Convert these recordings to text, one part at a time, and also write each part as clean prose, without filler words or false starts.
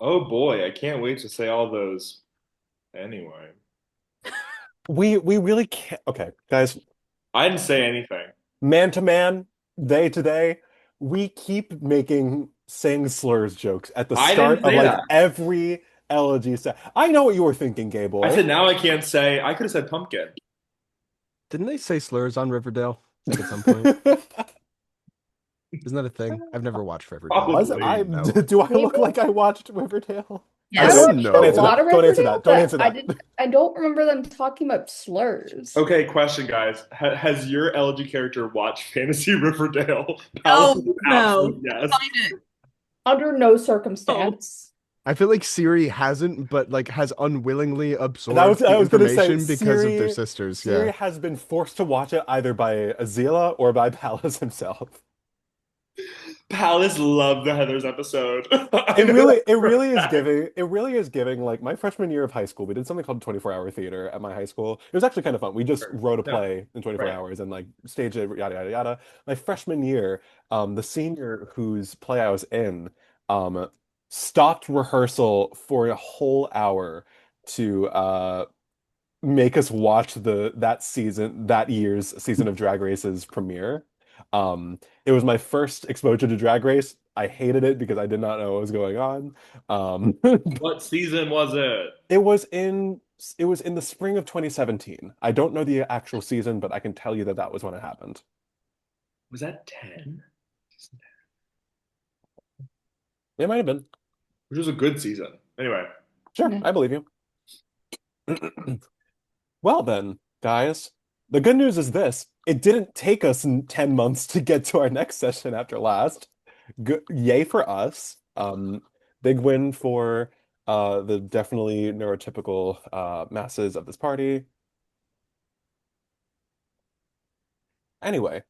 Oh boy, I can't wait to say all those anyway. We really can't. Okay, guys, I didn't say anything. man to man, day to day, we keep making saying slurs jokes at the I start didn't of say like that. every elegy set. I know what you were thinking, gay I boy. said now I can't say. I could have said pumpkin. Didn't they say slurs on Riverdale like at some point? Isn't that a thing? I've never watched Riverdale, so Was I Probably. I? wouldn't know. Do I Maybe. look like I watched Riverdale? I I don't watched a Don't answer know. lot that. of Don't answer Riverdale, that. Don't but answer that. I don't remember them talking about slurs. Okay, question, guys. Has your Elegy character watched Fantasy Riverdale? Palace Oh is an no. absolute yes. Find it. Under no Oh. circumstance. I feel like Syriie hasn't, but like has unwillingly That was absorbed I the was gonna say information because of their Siri. sisters. Yeah. Siri has been forced to watch it either by Azila or by Pallas himself. Palace loved the Heather's episode. I It know really, that it for a really is fact. giving. It really is giving. Like my freshman year of high school, we did something called 24-hour theater at my high school. It was actually kind of fun. We just wrote a Yeah, play in 24 right. hours and like staged it, yada yada yada. My freshman year, the senior whose play I was in, um, stopped rehearsal for a whole hour to make us watch that year's season of Drag Race's premiere. It was my first exposure to Drag Race. I hated it because I did not know what was going on. What season was it? it was in it was in the spring of 2017. I don't know the actual season, but I can tell you that that was when it happened. Was that 10? It might have been. Which was a good season. Anyway, Sure, Yeah. I believe you. Well then, guys, the good news is this. It didn't take us 10 months to get to our next session after last. Good, yay for us. Big win for the definitely neurotypical masses of this party. Anyway,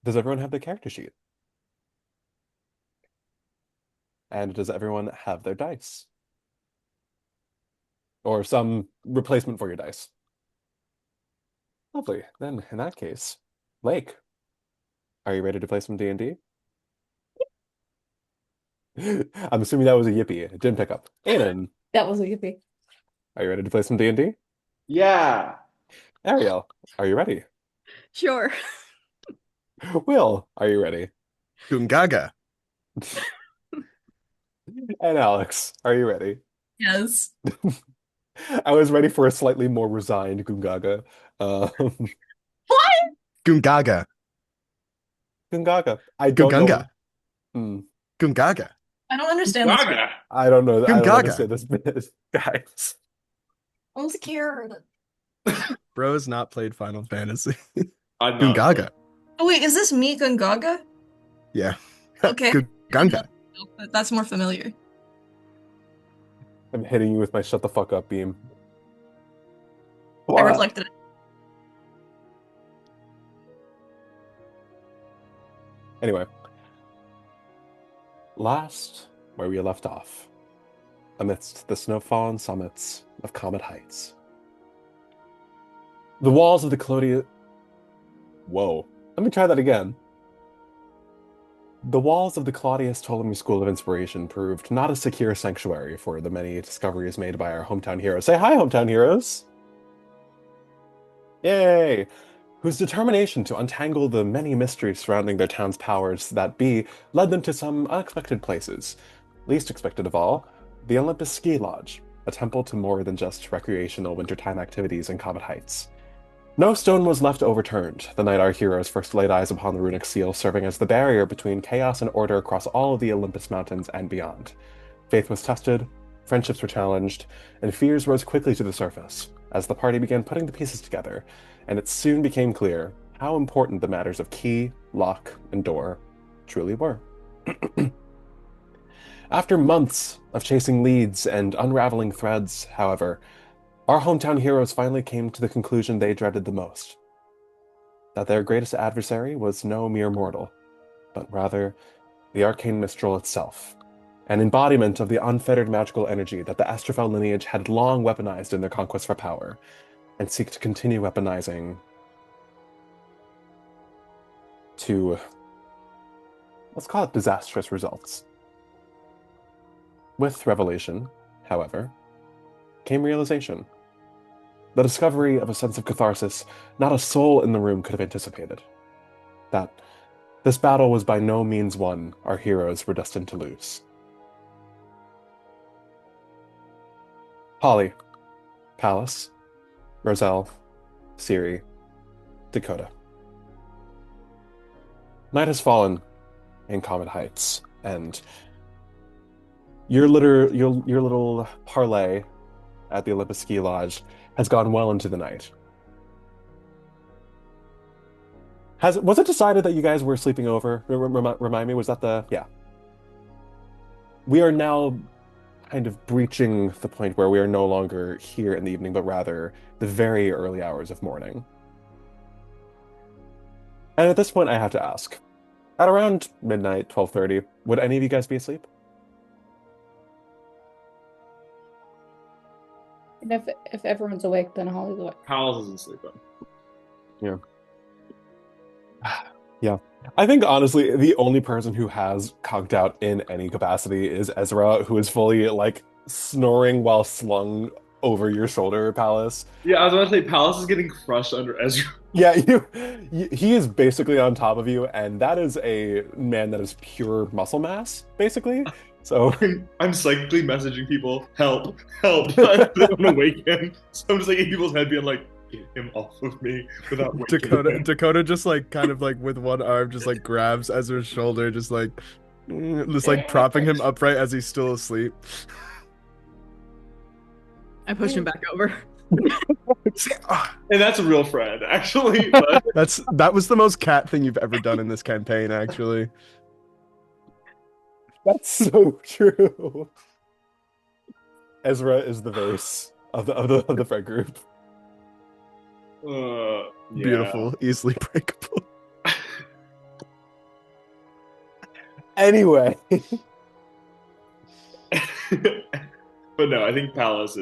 does everyone have their character sheet? And does everyone have their dice? Or some replacement for your dice? Lovely. Then in that case, Lake, are you ready to play some D&D? I'm assuming that was a yippee. It didn't pick up. Aiden, That was a yippee. are you ready to play some D&D? yeah. Ariel, are you ready? Sure. Will, are you ready? Gungaga. And Alex, are you ready? Yes. I was ready for a slightly more resigned Gungaga. Um, What? Gungaga. Gungaga. I don't Gungunga. know. Hmm. I Gungaga. don't understand this. Gaga. I don't know. I don't Gungaga. understand this bit, guys. I'm scared. Bro has not played Final Fantasy. I'm not. Gungaga. Oh wait, is this me Gungaga? Yeah. Okay. Gungaga. That's more familiar. I'm hitting you with my shut the fuck up beam. I What? reflected it. Anyway, last where we left off, amidst the snow-fallen summits of Comet Heights, the walls of the Clodia. Whoa. Let me try that again. The walls of the Claudius Ptolemy School of Inspiration proved not a secure sanctuary for the many discoveries made by our hometown heroes. Say hi, hometown heroes! Yay! Whose determination to untangle the many mysteries surrounding their town's powers that be led them to some unexpected places. Least expected of all, the Olympus Ski Lodge, a temple to more than just recreational wintertime activities in Comet Heights. No stone was left overturned the night our heroes first laid eyes upon the runic seal serving as the barrier between chaos and order across all of the Olympus Mountains and beyond. Faith was tested, friendships were challenged, and fears rose quickly to the surface as the party began putting the pieces together, and it soon became clear how important the matters of key, lock, and door truly were. After months of chasing leads and unraveling threads, however, our hometown heroes finally came to the conclusion they dreaded the most, that their greatest adversary was no mere mortal, but rather the arcane mistral itself, an embodiment of the unfettered magical energy that the Astrophel lineage had long weaponized in their conquest for power, and seek to continue weaponizing to, let's call it disastrous results. With revelation, however, came realization. The discovery of a sense of catharsis not a soul in the room could have anticipated. That this battle was by no means one our heroes were destined to lose. Holly, Pallas, Roselle, Syriie, Dakota. Night has fallen in Comet Heights, and your little parlay at the Olympus Ski Lodge has gone well into the night. Was it decided that you guys were sleeping over? Remind me, was that the... Yeah. We are now kind of breaching the point where we are no longer here in the evening, but rather the very early hours of morning. And at this point, I have to ask. At around midnight, 12:30, would any of you guys be asleep? And if everyone's awake, then Holly's awake. Pallas isn't sleeping. Yeah. Yeah. I think, honestly, the only person who has conked out in any capacity is Ezra, who is fully, like, snoring while slung over your shoulder, Pallas. Yeah, I was about to say, Pallas is getting crushed under Ezra. Yeah, he is basically on top of you, and that is a man that is pure muscle mass, basically. So I'm psychically messaging people, help, help. I don't want to wake him. So I'm just like in people's head being like, get him off of me without waking him. Dakota just like kind of like with one arm just like grabs Ezra's shoulder, just like propping him upright as he's still asleep. I pushed him back over. And that's a real friend, actually. But... That was the most cat thing you've ever done in this campaign, actually. That's so true. Ezra is the vase of the friend group. Yeah. Beautiful, easily breakable. Anyway. But no, I think Pallas,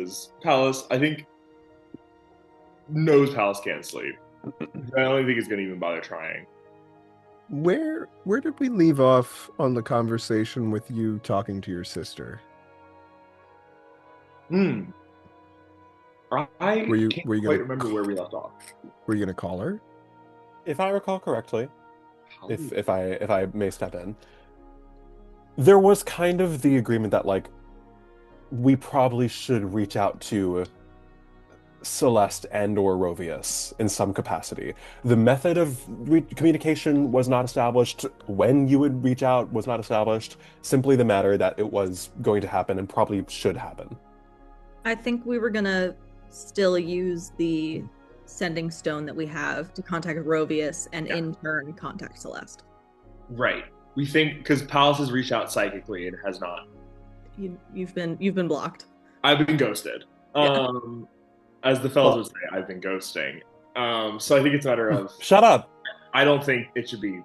I think, knows Pallas can't sleep. I don't think he's going to even bother trying. Where did we leave off on the conversation with you talking to your sister? I Were you can't gonna quite remember where we left off. Were you gonna call her? If I recall correctly, if I may step in, there was kind of the agreement that like we probably should reach out to Celeste and or Rovius in some capacity. The method of communication was not established. When you would reach out was not established. Simply the matter that it was going to happen and probably should happen. I think we were gonna still use the sending stone that we have to contact Rovius and in turn contact Celeste. Right. We think because Pallas has reached out psychically and has not. You've been blocked. I've been ghosted. Yeah. As the fellas would say, I've been ghosting. So I think it's a matter of... Shut up! I don't think it should be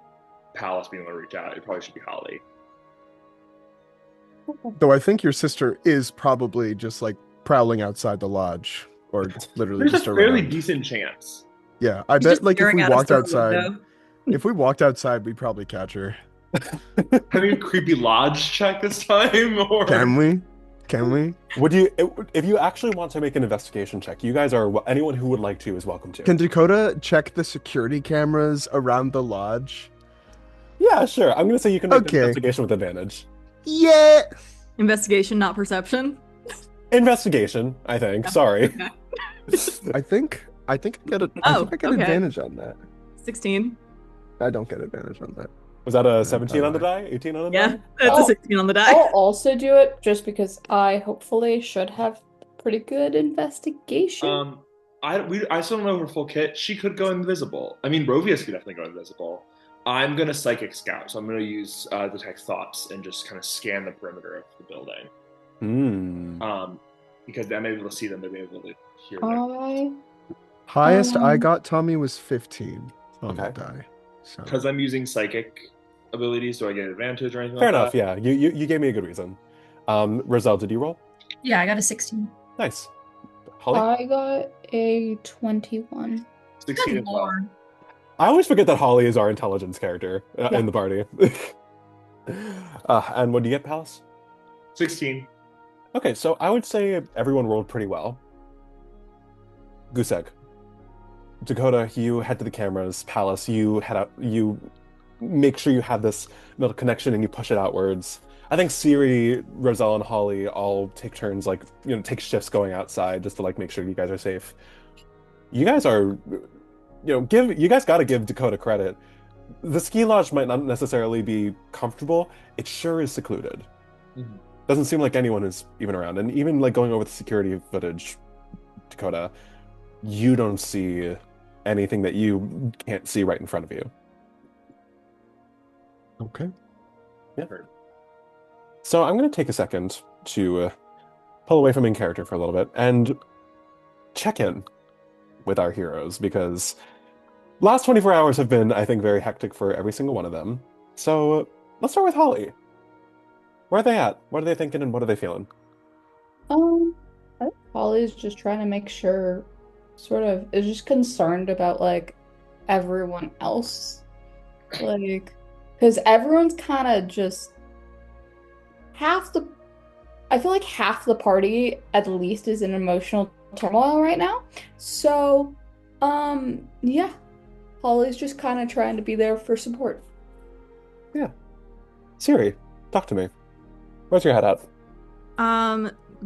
Pallas being able to reach out. It probably should be Holly. Though I think your sister is probably just like prowling outside the lodge, or literally There's just a around. fairly decent chance. Yeah, I She's bet just like if staring we at us walked through the outside, window. if we walked outside, we'd probably catch her. Having a creepy lodge check this time, or Can we? Can we? Would you, if you actually want to make an investigation check, you guys are, anyone who would like to is welcome to. Can Dakota check the security cameras around the lodge? Yeah, sure. I'm going to say you can make an Okay. investigation with advantage. Yeah. Investigation, not perception. Investigation, I think. Yeah. Sorry. Okay. I think I get I Oh, think I get okay. advantage on that. 16. I don't get advantage on that. Was that a 17 on the die? 18 on the die? Yeah, that's a 16 on the die. I'll also do it just because I hopefully should have pretty good investigation. I still don't know her full kit. She could go invisible. I mean, Rovius could definitely go invisible. I'm gonna psychic scout, so I'm gonna use detect thoughts and just kind of scan the perimeter of the building. Because then I'm able to see them, they'll be able to hear them. Highest I Um, got, Tommy, was 15 on the Okay. die. So Because I'm using psychic abilities, do I get advantage or anything Fair like enough, that? yeah. You gave me a good reason. Roselle, did you roll? Yeah, I got a 16. Nice. Holly? I got a 21. 16 Good as well. lord. I always forget that Holly is our intelligence character in the party. And what do you get, Pallas? 16. Okay, so I would say everyone rolled pretty well. Goose egg. Dakota, you head to the cameras. Pallas, you head out. You make sure you have this middle connection and you push it outwards. I think Syriie, Roselle, and Holly all take turns, like, take shifts going outside just to like make sure you guys are safe. You guys are, you guys got to give Dakota credit. The ski lodge might not necessarily be comfortable. It sure is secluded. Mhm. Doesn't seem like anyone is even around. And even like going over the security footage, Dakota, you don't see anything that you can't see right in front of you. Okay. Yeah. So I'm going to take a second to pull away from in character for a little bit and check in with our heroes, because last 24 hours have been, I think, very hectic for every single one of them. So let's start with Holly. Where are they at? What are they thinking and what are they feeling? I think Holly's just trying to make sure, sort of, is just concerned about like everyone else. Like, because everyone's kind of just half the, I feel like half the party at least is in emotional turmoil right now. So, yeah, Holly's just kind of trying to be there for support. Yeah. Syriie, talk to me. Where's your head at?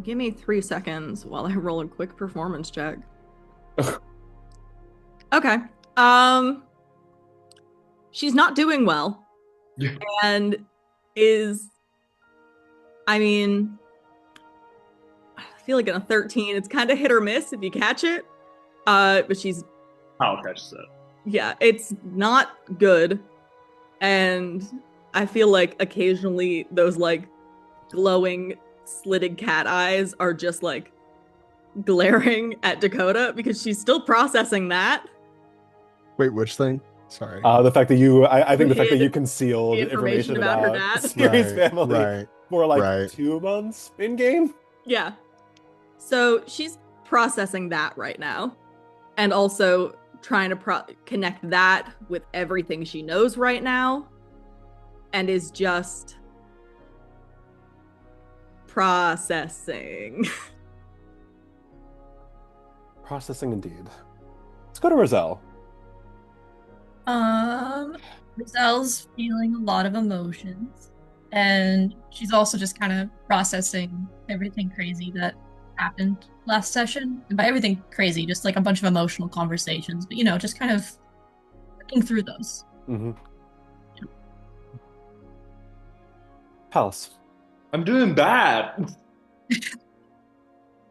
Give me 3 seconds while I roll a quick performance check. Okay. She's not doing well. And is, I mean, I feel like in a 13, it's kind of hit or miss if you catch it. But she's, I'll catch that. yeah, it's not good. And I feel like occasionally those like glowing slitted cat eyes are just like glaring at Dakota because she's still processing that. Wait, which thing? Sorry. The fact that you, I think You the fact that hid you concealed the information about her dad. Syriie's family Right. for like Right. 2 months in game. Yeah. So she's processing that right now. And also trying to connect that with everything she knows right now. And is just processing. Processing indeed. Let's go to Roselle. Roselle's feeling a lot of emotions, and she's also just kind of processing everything crazy that happened last session. And by everything crazy, just like a bunch of emotional conversations, but just kind of working through those. Mm-hmm. Pallas. I'm doing bad. I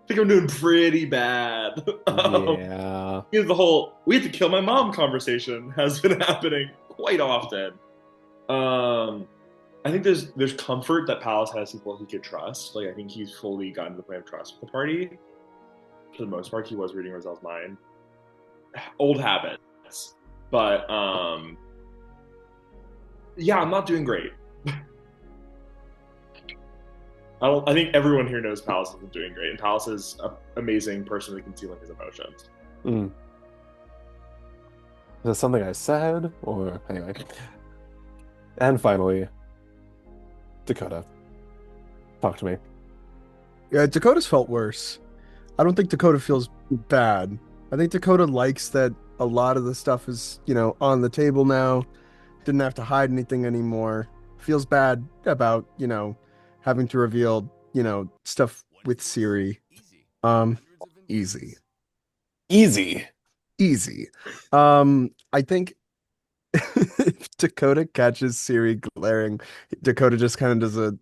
think I'm doing pretty bad. Yeah. The whole "we have to kill my mom" conversation has been happening quite often. I think there's comfort that Pallas has people he could trust. Like, I think he's fully gotten to the point of trust with the party. For the most part, he was reading Roselle's mind. Old habits, but yeah, I'm not doing great. I think everyone here knows Pallas isn't doing great, and Pallas is an amazing person that can concealing his emotions. Mm. Is that something I said? Or anyway. And finally, Dakota. Talk to me. Yeah, Dakota's felt worse. I don't think Dakota feels bad. I think Dakota likes that a lot of the stuff is, on the table now. Didn't have to hide anything anymore. Feels bad about, having to reveal, stuff with Syriie. Easy. I think if Dakota catches Syriie glaring, Dakota just kind of does a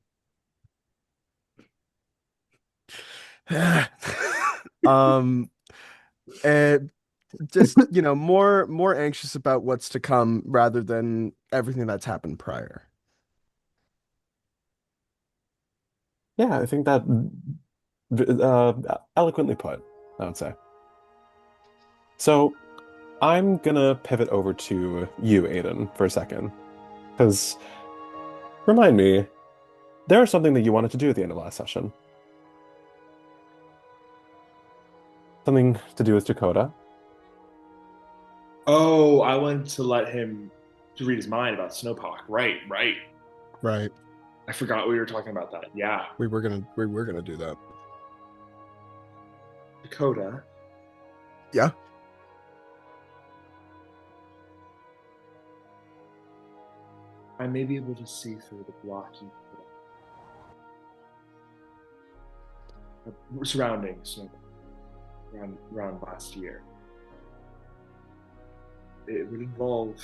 and just more anxious about what's to come rather than everything that's happened prior. Yeah, I think that eloquently put, I would say. So I'm gonna pivot over to you, Aidan, for a second. Because remind me, there was something that you wanted to do at the end of last session. Something to do with Dakota. Oh, I wanted to let him to read his mind about Snowpock. Right. Right. I forgot we were talking about that. Yeah. We were gonna do that. Dakota. Yeah. I may be able to see through the block you put up. Surroundings around last year. It would involve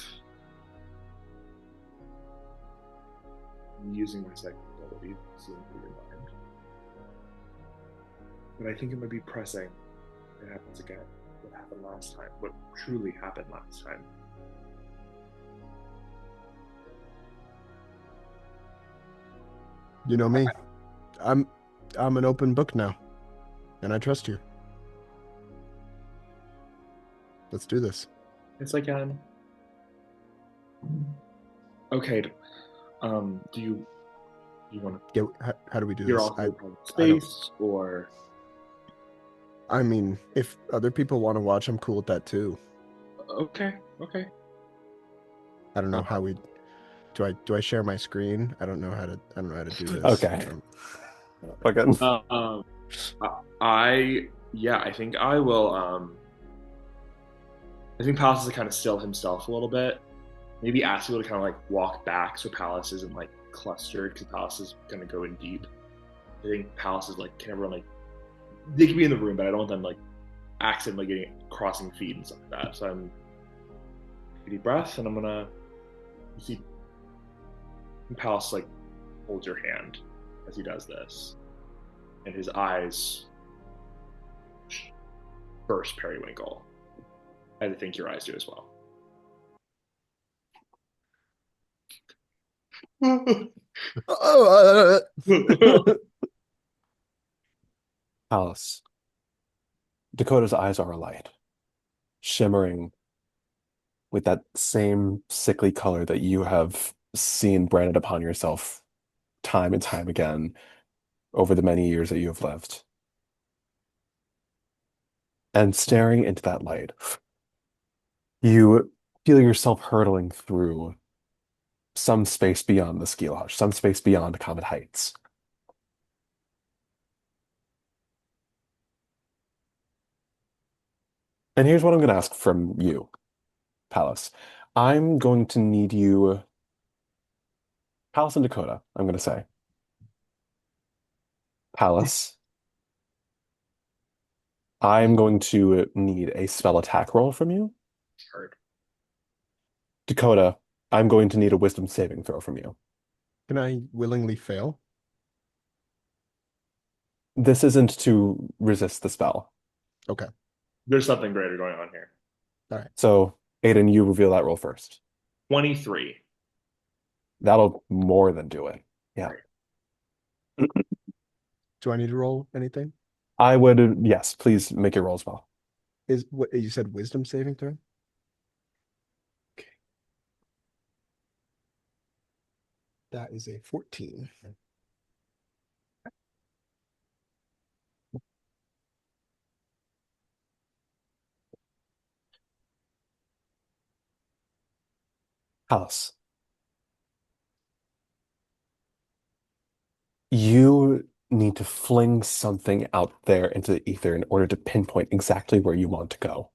using my second ability, seeing through your mind. But I think it might be pressing. It happens again. What happened last time? What truly happened last time? You know me. I'm an open book now, and I trust you. Let's do this. It's like okay. Do you want to? How do we do You're this? off space, or I mean, if other people want to watch, I'm cool with that too. okay. I don't know how we. Do I share my screen? I don't know how to do this. Okay. Again. I think I will. I think Pallas is kind of still himself a little bit. Maybe ask people to kind of like walk back so Pallas isn't like clustered, because Pallas is gonna go in deep. I think Pallas is like, can everyone like, they can be in the room, but I don't want them like accidentally getting crossing feet and stuff like that. So I'm take a deep breath, and I'm gonna see Pallas like holds your hand as he does this, and his eyes burst periwinkle. I think your eyes do as well. Pallas. Dakota's eyes are alight, shimmering with that same sickly color that you have seen branded upon yourself time and time again over the many years that you have lived. And staring into that light, you feel yourself hurtling through some space beyond the ski lodge, some space beyond Comet Heights. And here's what I'm going to ask from you, Pallas. I'm going to need you, Pallas and Dakota, I'm going to say. Pallas, I'm going to need a spell attack roll from you. Heard. Dakota, I'm going to need a wisdom saving throw from you. Can I willingly fail? This isn't to resist the spell. Okay. There's something greater going on here. All right. So, Aidan, you reveal that roll first. 23. That'll more than do it. Yeah. Do I need to roll anything? I would, yes, please make your roll as well. Is what you said, wisdom saving throw? Okay. That is a 14. House. You need to fling something out there into the ether in order to pinpoint exactly where you want to go.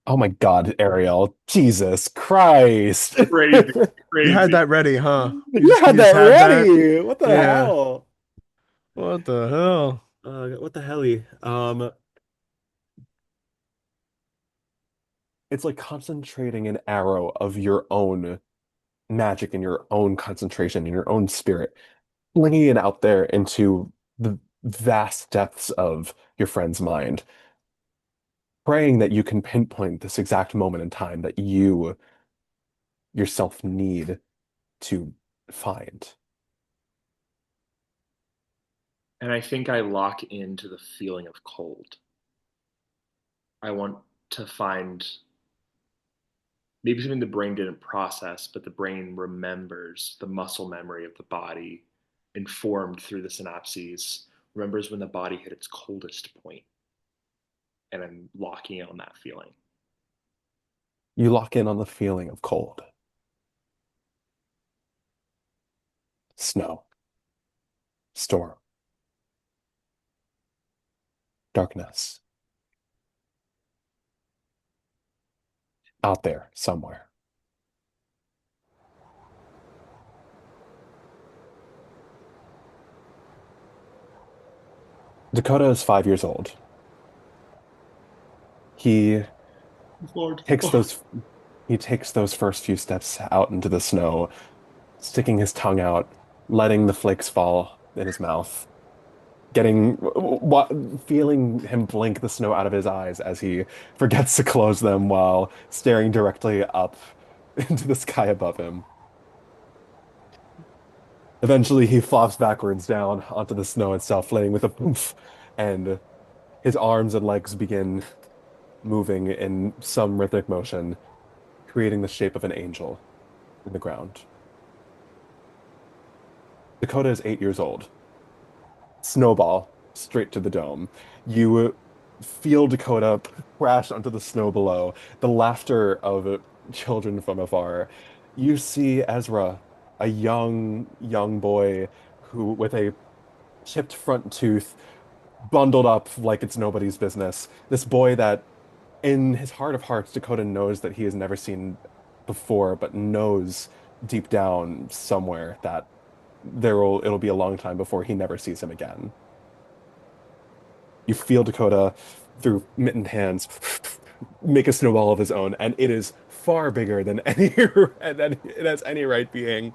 Oh my God, Arielle. Jesus Christ. Crazy. You had that ready, huh? You had that ready. What the hell? What the hell? What the helly? It's like concentrating an arrow of your own magic and your own concentration and your own spirit, flinging it out there into the vast depths of your friend's mind, praying that you can pinpoint this exact moment in time that you yourself need to find. And I think I lock into the feeling of cold. I want to find maybe something the brain didn't process, but the brain remembers the muscle memory of the body, informed through the synapses, remembers when the body hit its coldest point. And I'm locking in on that feeling. You lock in on the feeling of cold. Snow. Storm. Darkness. Out there somewhere. Dakota is 5 years old. He Lord. takes those first few steps out into the snow, sticking his tongue out, letting the flakes fall in his mouth, feeling him blink the snow out of his eyes as he forgets to close them while staring directly up into the sky above him. Eventually, he flops backwards down onto the snow itself, landing with a poof, and his arms and legs begin moving in some rhythmic motion, creating the shape of an angel in the ground. Dakota is 8 years old. Snowball straight to the dome. You feel Dakota crash onto the snow below, the laughter of children from afar. You see Ezra, a young boy who, with a chipped front tooth, bundled up like it's nobody's business. This boy that, in his heart of hearts, Dakota knows that he has never seen before, but knows deep down somewhere that it'll be a long time before he never sees him again. You feel Dakota, through mittened hands, make a snowball of his own, and it is far bigger than than it has any right being.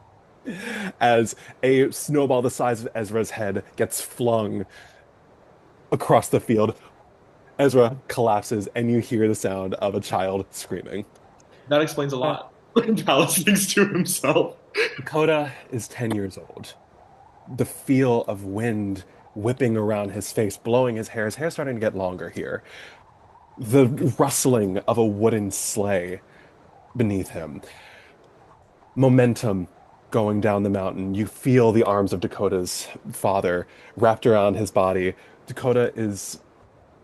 As a snowball the size of Ezra's head gets flung across the field, Ezra collapses, and you hear the sound of a child screaming. That explains a lot. Pallas thinks to himself. Dakota is 10 years old. The feel of wind whipping around his face, blowing his hair's starting to get longer here. The rustling of a wooden sleigh beneath him. Momentum going down the mountain. You feel the arms of Dakota's father wrapped around his body. Dakota is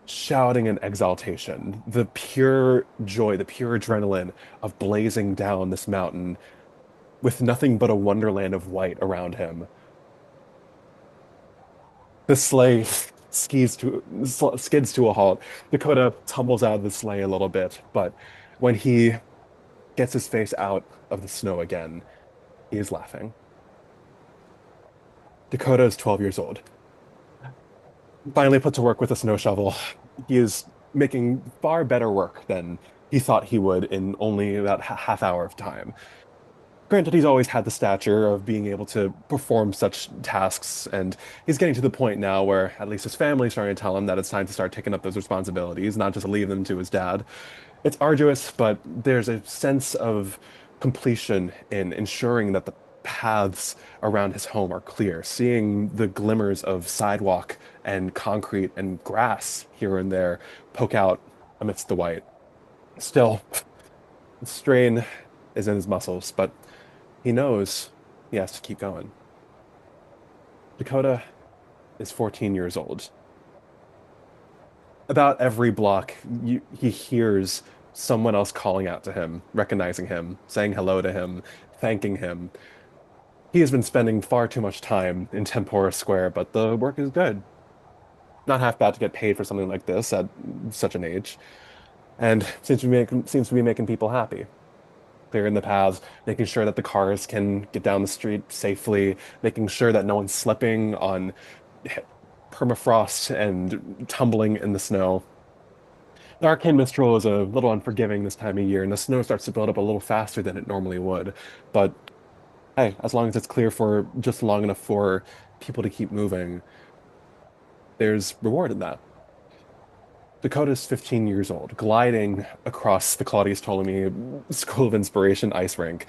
shouting in exaltation. The pure joy, the pure adrenaline of blazing down this mountain with nothing but a wonderland of white around him. The sleigh skids to a halt. Dakota tumbles out of the sleigh a little bit, but when he gets his face out of the snow again, he is laughing. Dakota is 12 years old. Finally put to work with a snow shovel. He is making far better work than he thought he would in only about half hour of time. Granted, he's always had the stature of being able to perform such tasks, and he's getting to the point now where at least his family's starting to tell him that it's time to start taking up those responsibilities, not just leave them to his dad. It's arduous, but there's a sense of completion in ensuring that the paths around his home are clear, seeing the glimmers of sidewalk and concrete and grass here and there poke out amidst the white. Still, the strain is in his muscles, but he knows he has to keep going. Dakota is 14 years old. About every block, he hears someone else calling out to him, recognizing him, saying hello to him, thanking him. He has been spending far too much time in Tempora Square, but the work is good. Not half bad to get paid for something like this at such an age, and seems to be making people happy. Clearing the paths, making sure that the cars can get down the street safely, making sure that no one's slipping on permafrost and tumbling in the snow. The Arcane Mistral is a little unforgiving this time of year, and the snow starts to build up a little faster than it normally would. But hey, as long as it's clear for just long enough for people to keep moving, there's reward in that. Dakota's 15 years old, gliding across the Claudius Ptolemy School of Inspiration ice rink.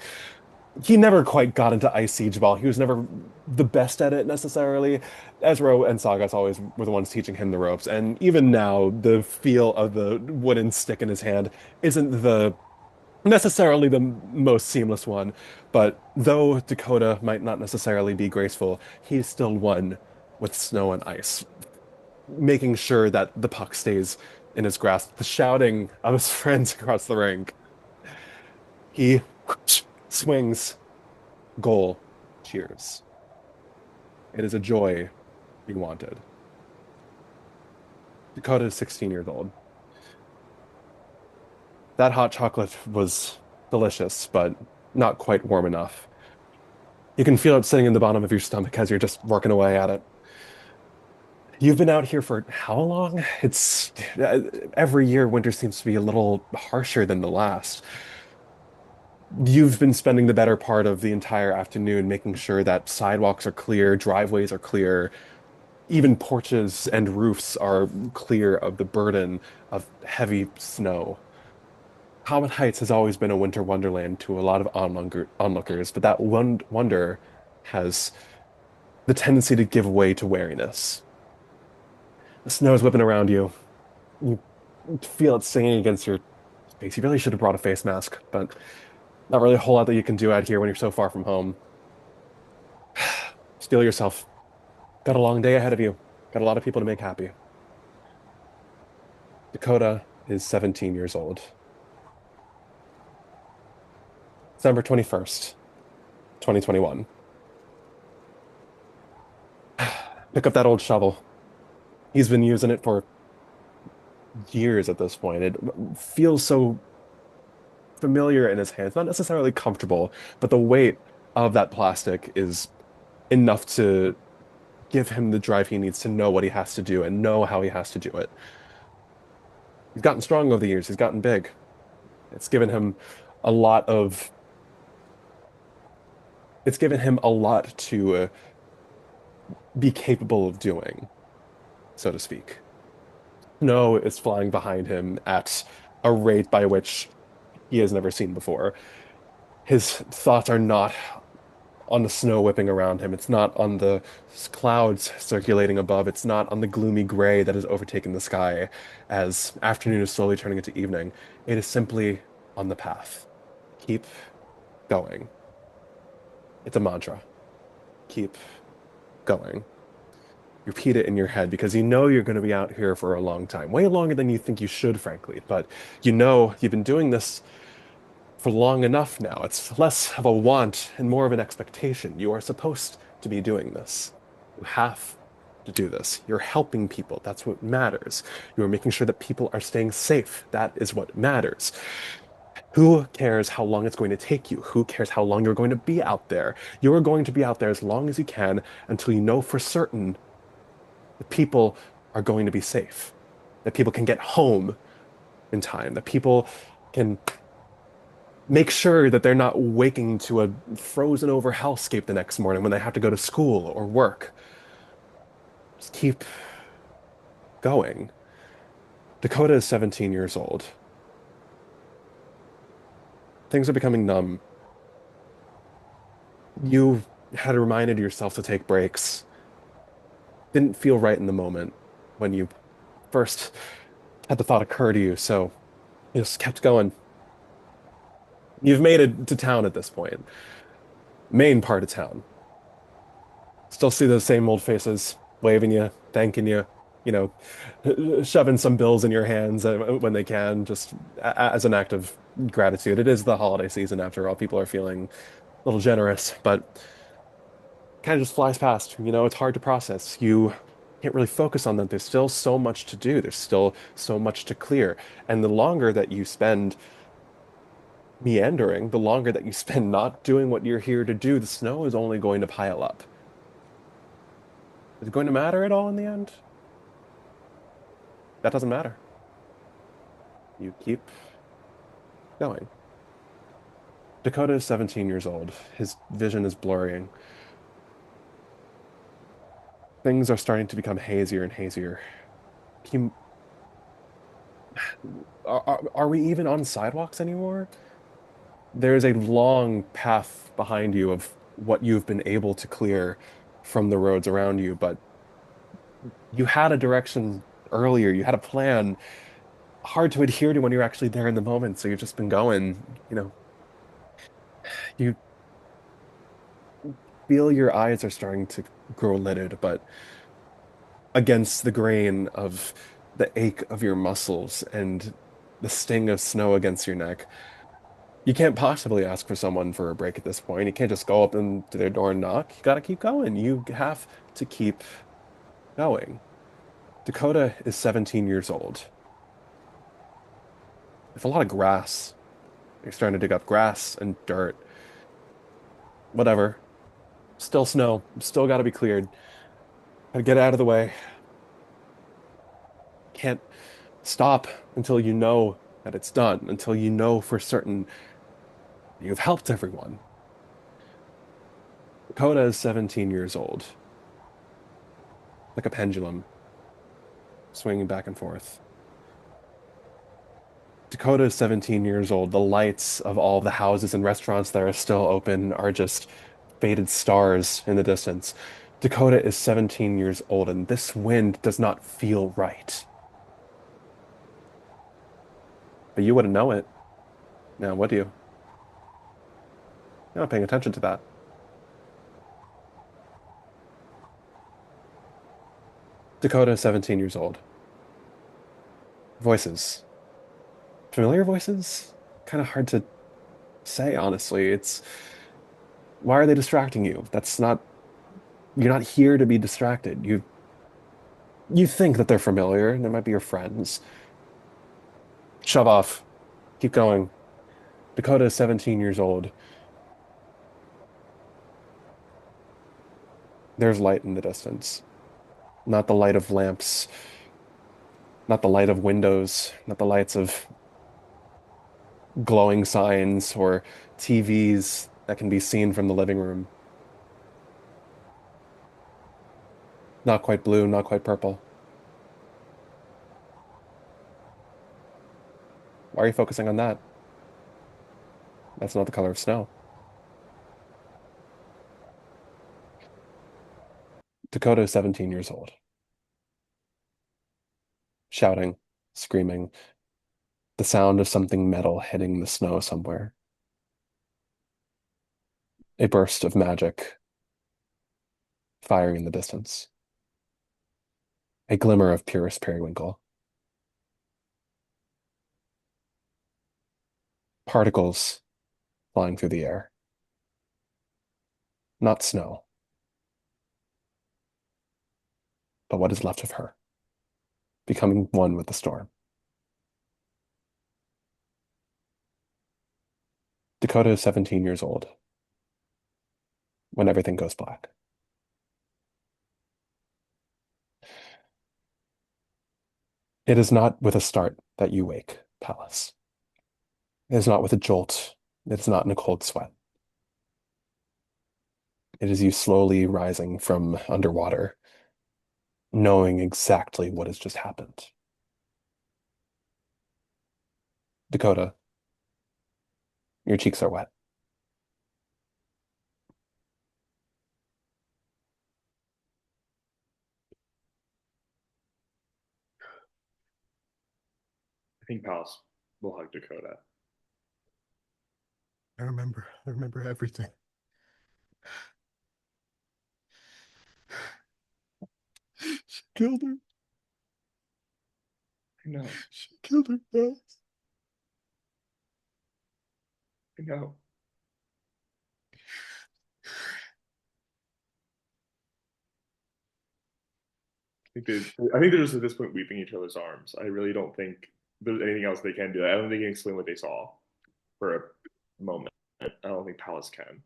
He never quite got into Ice Siege Ball. He was never the best at it necessarily. Ezra and Sagas always were the ones teaching him the ropes, and even now, the feel of the wooden stick in his hand isn't necessarily the most seamless one. But though Dakota might not necessarily be graceful, he's still one with snow and ice, making sure that the puck stays in his grasp, the shouting of his friends across the rink. He swings, goal, cheers. It is a joy you wanted. Dakota is 16 years old. That hot chocolate was delicious, but not quite warm enough. You can feel it sitting in the bottom of your stomach as you're just working away at it. You've been out here for how long? It's every year winter seems to be a little harsher than the last. You've been spending the better part of the entire afternoon making sure that sidewalks are clear, driveways are clear, even porches and roofs are clear of the burden of heavy snow. Comet Heights has always been a winter wonderland to a lot of onlookers, but that wonder has the tendency to give way to wariness. The snow is whipping around you. You feel it singing against your face. You really should have brought a face mask, but not really a whole lot that you can do out here when you're so far from home. Steel yourself. Got a long day ahead of you. Got a lot of people to make happy. Dakota is 17 years old. December 21st, 2021. Pick up that old shovel. He's been using it for years at this point. It feels so familiar in his hands, not necessarily comfortable, but the weight of that plastic is enough to give him the drive he needs to know what he has to do and know how he has to do it. He's gotten strong over the years. He's gotten big. It's given him a lot of it's given him a lot to be capable of doing, so to speak. Snow is flying behind him at a rate by which he has never seen before. His thoughts are not on the snow whipping around him. It's not on the clouds circulating above. It's not on the gloomy gray that has overtaken the sky as afternoon is slowly turning into evening. It is simply on the path. Keep going. It's a mantra. Keep going. Repeat it in your head because you know you're going to be out here for a long time. Way longer than you think you should, frankly. But you know you've been doing this for long enough now. It's less of a want and more of an expectation. You are supposed to be doing this. You have to do this. You're helping people. That's what matters. You are making sure that people are staying safe. That is what matters. Who cares how long it's going to take you? Who cares how long you're going to be out there? You are going to be out there as long as you can until you know for certain that people are going to be safe, that people can get home in time, that people can make sure that they're not waking to a frozen over hellscape the next morning when they have to go to school or work. Just keep going. Dakota is 17 years old. Things are becoming numb. You had reminded yourself to take breaks. Didn't feel right in the moment when you first had the thought occur to you, so you just kept going. You've made it to town at this point. Main part of town. Still see those same old faces, waving you, thanking you, you know, shoving some bills in your hands when they can, just as an act of gratitude. It is the holiday season after all. People are feeling a little generous, but kind of just flies past. You know, it's hard to process. You can't really focus on that. There's still so much to do. There's still so much to clear. And the longer that you spend meandering, the longer that you spend not doing what you're here to do, the snow is only going to pile up. Is it going to matter at all in the end? That doesn't matter. You keep going. Dakota is 17 years old. His vision is blurring. Things are starting to become hazier and hazier. He, are we even on sidewalks anymore? There is a long path behind you of what you've been able to clear from the roads around you, but you had a direction earlier. You had a plan. Hard to adhere to when you're actually there in the moment, so you've just been going, you know. You feel your eyes are starting to grow lidded, but against the grain of the ache of your muscles and the sting of snow against your neck, You can't possibly ask for someone for a break at this point. You can't just go up to their door and knock. You gotta keep going. You have to keep going. Dakota is 17 years old. There's a lot of grass. You're starting to dig up grass and dirt. Whatever. Still snow. Still gotta be cleared. Gotta get out of the way. Can't stop until you know that it's done, until you know for certain you've helped everyone. Dakota is 17 years old, like a pendulum, swinging back and forth. Dakota is 17 years old. The lights of all the houses and restaurants that are still open are just faded stars in the distance. Dakota is 17 years old, and this wind does not feel right. But you wouldn't know it. Now, would you? You're not paying attention to that. Dakota is 17 years old. Voices. Familiar voices? Kind of hard to say, honestly. It's why are they distracting you? That's not you're not here to be distracted. You think that they're familiar, and they might be your friends. Shove off. Keep going. Dakota is 17 years old. There's light in the distance. Not the light of lamps, not the light of windows, not the lights of glowing signs or TVs that can be seen from the living room. Not quite blue, not quite purple. Why are you focusing on that? That's not the color of snow. Dakota is 17 years old. Shouting, screaming, the sound of something metal hitting the snow somewhere. A burst of magic firing in the distance. A glimmer of purest periwinkle. Particles flying through the air. Not snow, but what is left of her, becoming one with the storm. Dakota is 17 years old when everything goes black. It is not with a start that you wake, Pallas. It is not with a jolt. It is not in a cold sweat. It is you slowly rising from underwater, knowing exactly what has just happened. Dakota, your cheeks are wet. I think Pallas will hug Dakota. I remember everything. She killed her. I know. She killed her. Yes. I know. I think they're just at this point weeping each other's arms. I really don't think there's anything else they can do. I don't think they can explain what they saw for a moment. I don't think Pallas can.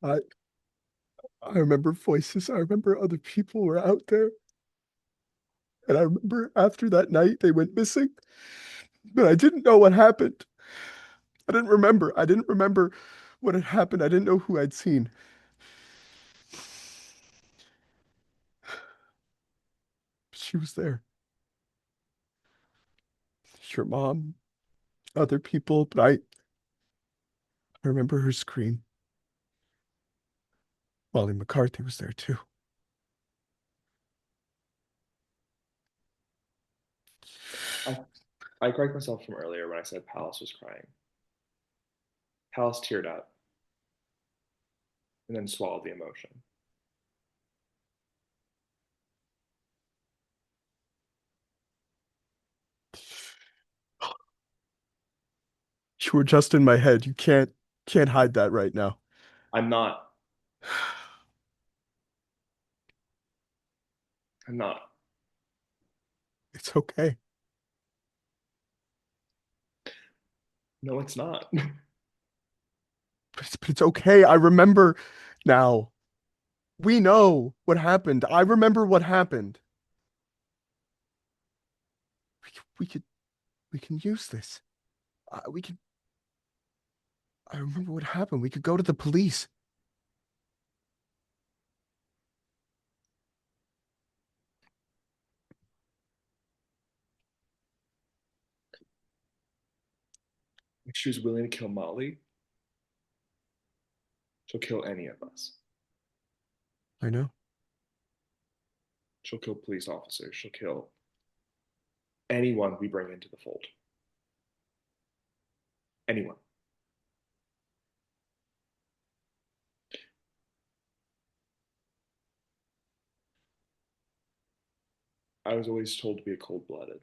I I remember voices. I remember other people were out there. And I remember after that night they went missing. But I didn't know what happened. I didn't remember. I didn't remember what had happened. I didn't know who I'd seen. She was there. Your mom, other people, but I remember her scream. Molly McCarthy was there too. I correct myself from earlier when I said Pallas was crying. Pallas teared up and then swallowed the emotion. You were just in my head. You can't hide that right now. I'm not. I'm not. It's okay. No, it's not. But it's okay. I remember now. We know what happened. I remember what happened. We can use this. We can. I remember what happened. We could go to the police. If she was willing to kill Molly, she'll kill any of us. I know. She'll kill police officers. She'll kill anyone we bring into the fold. Anyone. I was always told to be a cold-blooded.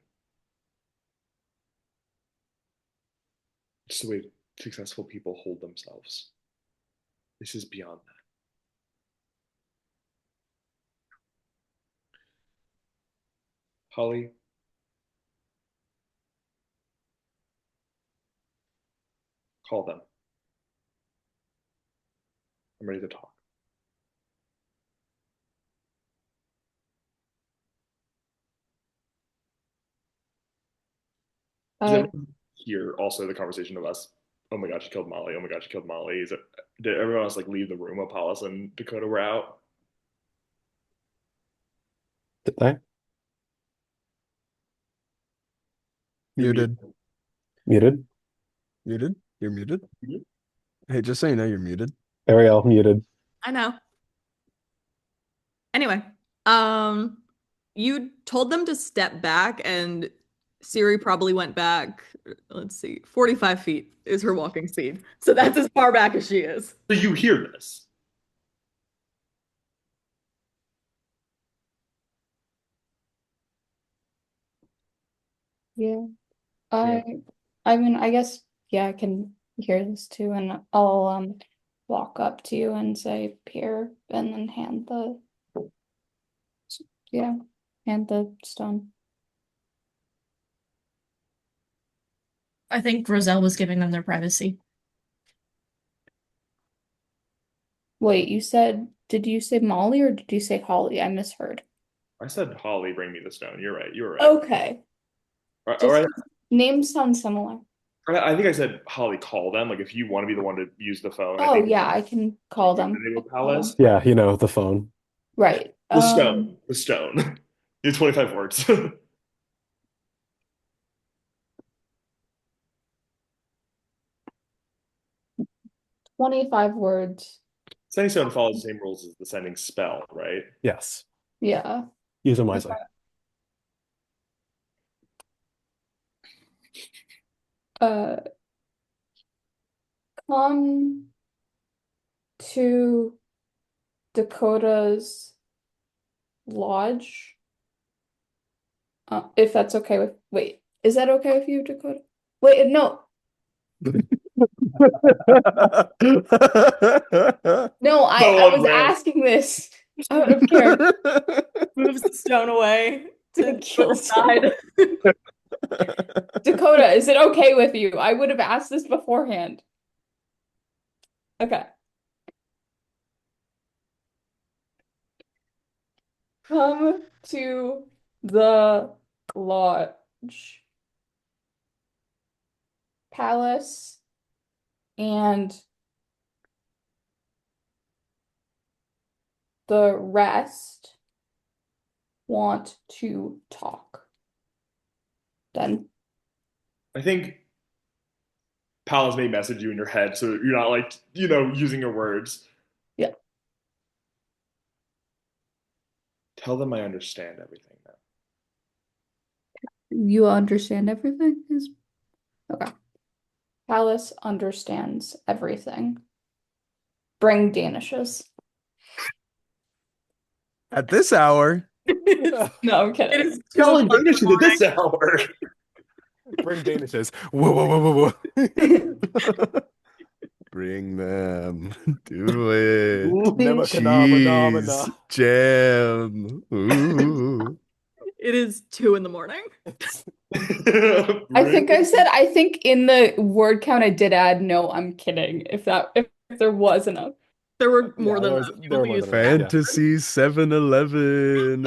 It's the way successful people hold themselves. This is beyond that. Holly, call them. I'm ready to talk. Does everyone hear also the conversation of us? Oh my God, she killed Molly. Oh my God, she killed Molly. Did everyone else like leave the room while Pallas and Dakota were out? Did they? Muted. Muted. Muted? You're muted? Mhm. Hey, just so you know, you're muted. Arielle, muted. I know. Anyway, you told them to step back, and Syriie probably went back, let's see, 45 feet is her walking speed. So that's as far back as she is. So you hear this? Yeah. I mean, I guess, yeah, I can hear this too, and I'll walk up to you and say peer, and then hand the stone. I think Roselle was giving them their privacy. Wait, did you say Molly or did you say Holly? I misheard. I said, Holly, bring me the stone. You're right. You were right. Okay. All right. Names sound similar. I think I said, Holly, call them. Like, if you want to be the one to use the phone. Oh, I think yeah, I can call them. the name of Pallas. Yeah, the phone. Right. The stone. The stone. You 25 words. 25 words. Sending stone follows the same rules as the sending spell, right? Yes. Yeah. Use them wisely. Come to Dakota's lodge. If that's okay with, wait, is that okay with you, Dakota? Wait, no. No, I was asking this out of character. Moves the stone away to Kill the side. Dakota, is it okay with you? I would have asked this beforehand. Okay. Come to the lodge. Pallas and the rest want to talk. Then I think Pallas may message you in your head, so you're not like, using your words. Yeah. Tell them I understand everything now. You understand everything? Okay. Pallas understands everything. Bring danishes. At this hour? No, I'm kidding. Telling danishes at this hour. Bring Danishes. Whoa, whoa, whoa, whoa, whoa. Bring them. Do it. Nebuchadnezzar. Cheese. Jam. Ooh. It is 2 in the morning. I think in the word count I did add no, I'm kidding. If there was enough. There were more Yeah, than there was- enough. You there were only more used than enough, half. Fantasy 7-Eleven.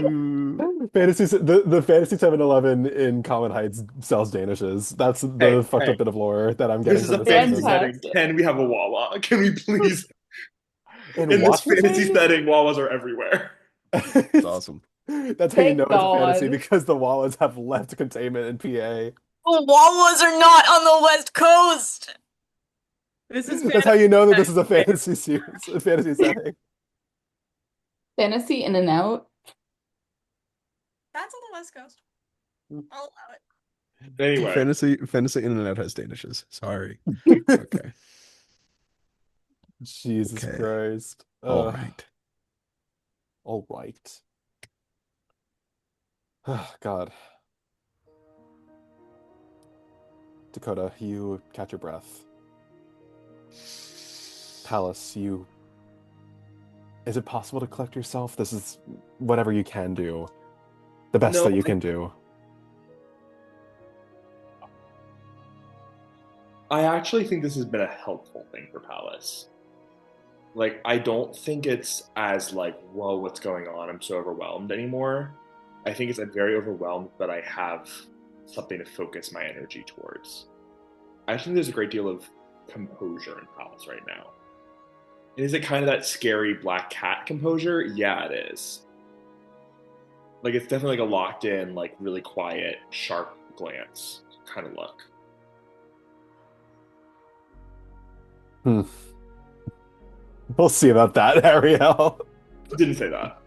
Ooh. The fantasy 7-Eleven in Common Heights sells Danishes. That's the Hey, fucked hey. up bit of lore that I'm This getting is from a this fantasy section. setting. Fantastic. Can we have a Wawa? Can we please? In In this Washington? fantasy setting, Wawas are everywhere. It's awesome. That's how you Thank know it's a fantasy, God. because the Wallas have left containment in PA. The Wawas are not on the West Coast. This is That's how you know that this is a fantasy series, a fantasy setting. Fantasy in and out. That's on the West Coast. I'll allow it. Anyway, Fantasy Internet has Danishes. Sorry. Okay. Jesus Okay. Christ. All right. All right. Oh, God. Dakota, you catch your breath. Pallas, you... Is it possible to collect yourself? This is whatever you can do. The best No, that you can do. I actually think this has been a helpful thing for Pallas. Like, I don't think it's as like, whoa, what's going on? I'm so overwhelmed anymore. I think I'm very overwhelmed that I have something to focus my energy towards. I think there's a great deal of composure in Pallas right now. Is it kind of that scary black cat composure? Yeah, it is. Like, it's definitely like a locked in, like really quiet, sharp glance kind of look. We'll see about that, Arielle. Didn't say that.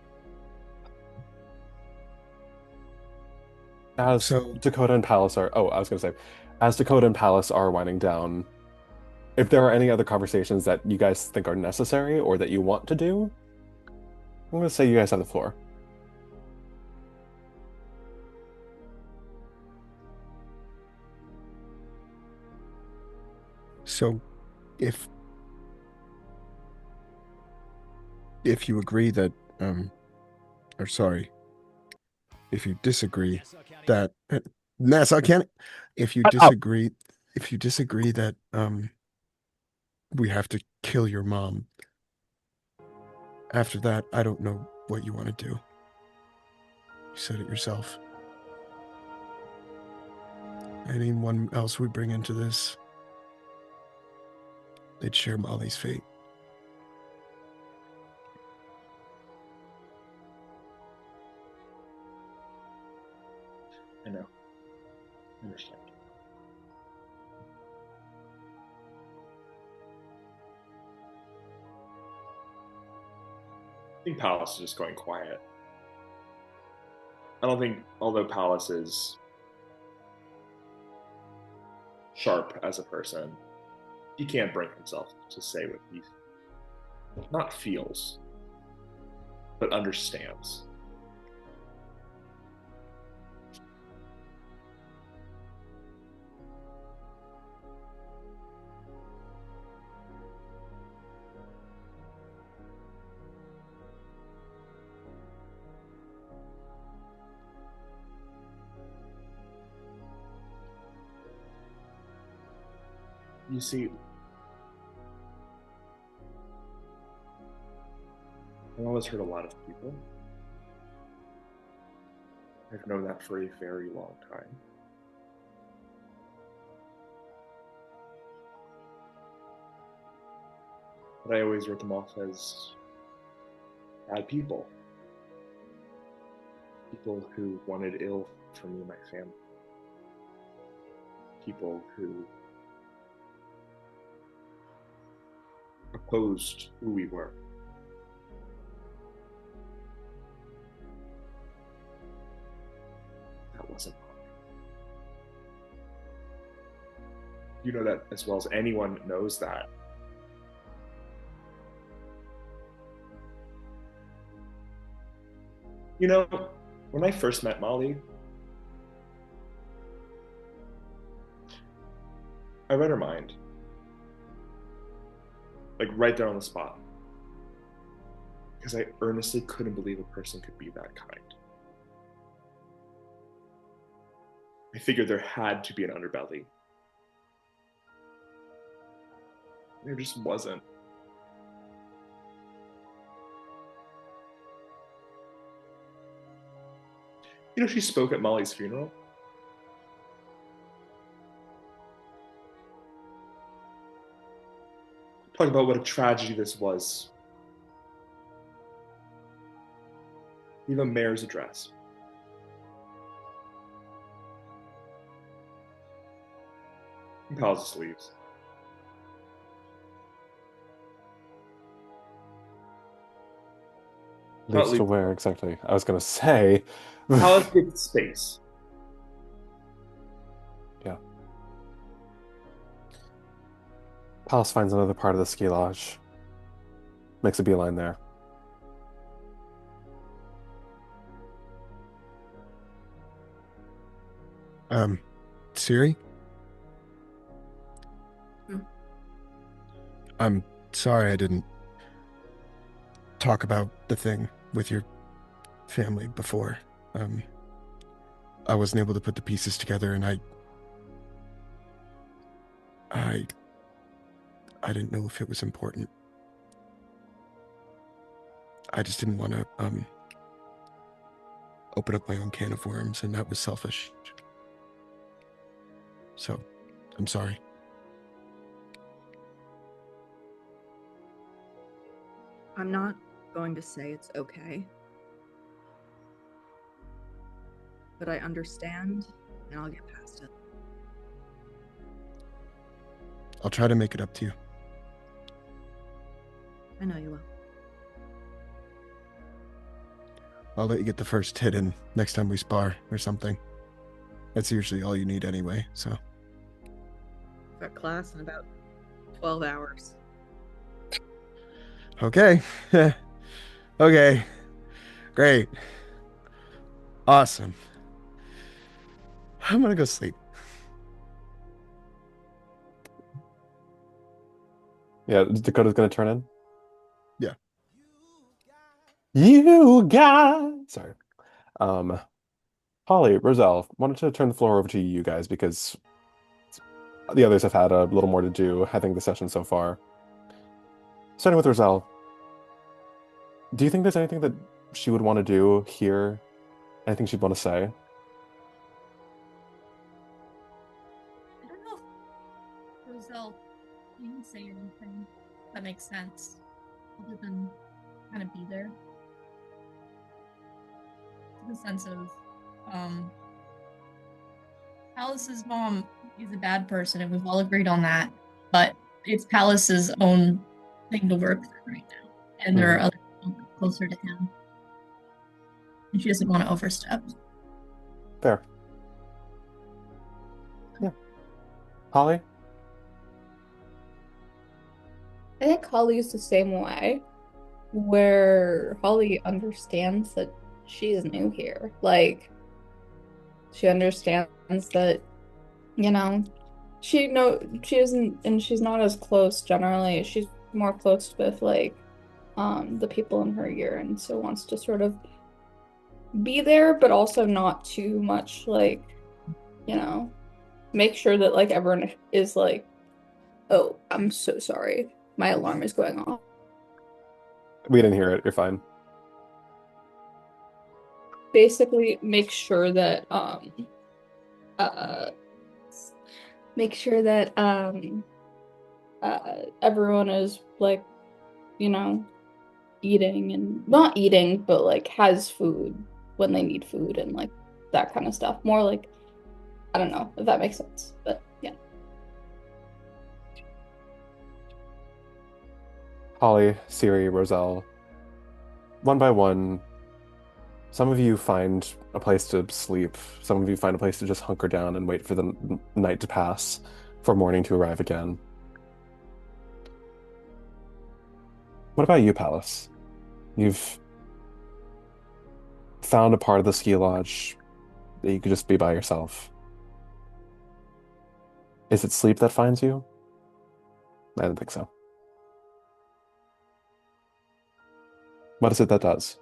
As Dakota and Pallas are... Oh, I was going to say, as Dakota and Pallas are winding down, if there are any other conversations that you guys think are necessary or that you want to do, I'm going to say you guys have the floor. So, if you agree that, or sorry, if you disagree that Nassau can't, if you disagree that we have to kill your mom, after that, I don't know what you want to do. You said it yourself. Anyone else we bring into this, they'd share Molly's fate. I know. I understand. I think Pallas is just going quiet. I don't think, although Pallas is sharp as a person, he can't bring himself to say what he not feels, but understands. You see, I've always hurt a lot of people. I've known that for a very long time. But I always wrote them off as bad people. People who wanted ill for me and my family. People who opposed who we were. That wasn't mine. You know that as well as anyone knows that. You know, when I first met Molly, I read her mind. Like right there on the spot. Because I earnestly couldn't believe a person could be that kind. I figured there had to be an underbelly. There just wasn't. You know, she spoke at Molly's funeral. Talk about what a tragedy this was. Leave a mayor's address. And Pallas just leaves. Leaves to where exactly? I was going to say. Pallas gets space. Yeah. Pallas finds another part of the ski lodge. Makes a beeline there. Syriie? I'm sorry I didn't talk about the thing with your family before. I wasn't able to put the pieces together, and I didn't know if it was important. I just didn't want to open up my own can of worms, and that was selfish. So, I'm sorry. I'm not going to say it's okay. But I understand, and I'll get past it. I'll try to make it up to you. I know you will. I'll let you get the first hit in next time we spar or something. That's usually all you need anyway, so. I've got class in about 12 hours. Okay. Okay. Great. Awesome. I'm gonna go sleep. Yeah, Dakota's going to turn in? Yeah. You guys! Sorry. Holly, Roselle, wanted to turn the floor over to you guys because the others have had a little more to do, I think, the session so far. Starting with Roselle, do you think there's anything that she would want to do here? Anything she'd want to say? I don't know if Roselle, you can say anything that makes sense, other than kind of be there. In the sense of, Pallas's mom is a bad person, and we've all agreed on that. But it's Pallas's own thing to work through right now, and there are other people closer to him, and she doesn't want to overstep. Fair. Yeah. Holly? I think Holly's the same way, where Holly understands that she is new here. Like, she understands that, she isn't, and she's not as close generally. She's more close with like the people in her year, and so wants to sort of be there, but also not too much, like, make sure that like everyone is like, oh, I'm so sorry, my alarm is going off. We didn't hear it. You're fine. Basically, make sure that everyone is like, eating and not eating, but like has food when they need food and like that kind of stuff. More like, I don't know if that makes sense, but yeah. Holly, Syriie, Roselle, one by one, some of you find a place to sleep. Some of you find a place to just hunker down and wait for the night to pass, for morning to arrive again. What about you, Pallas? You've found a part of the ski lodge that you could just be by yourself. Is it sleep that finds you? I don't think so. What is it that does?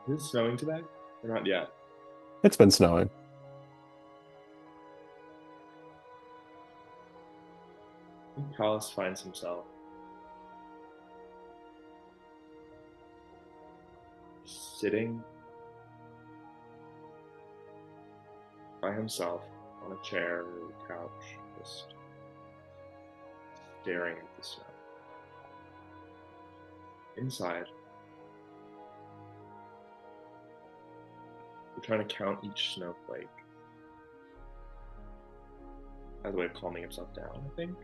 Is it snowing today? Or not yet? It's been snowing. I think Pallas finds himself sitting by himself on a chair or a couch, just staring at the snow. Inside, we're trying to count each snowflake as a way of calming himself down, I think.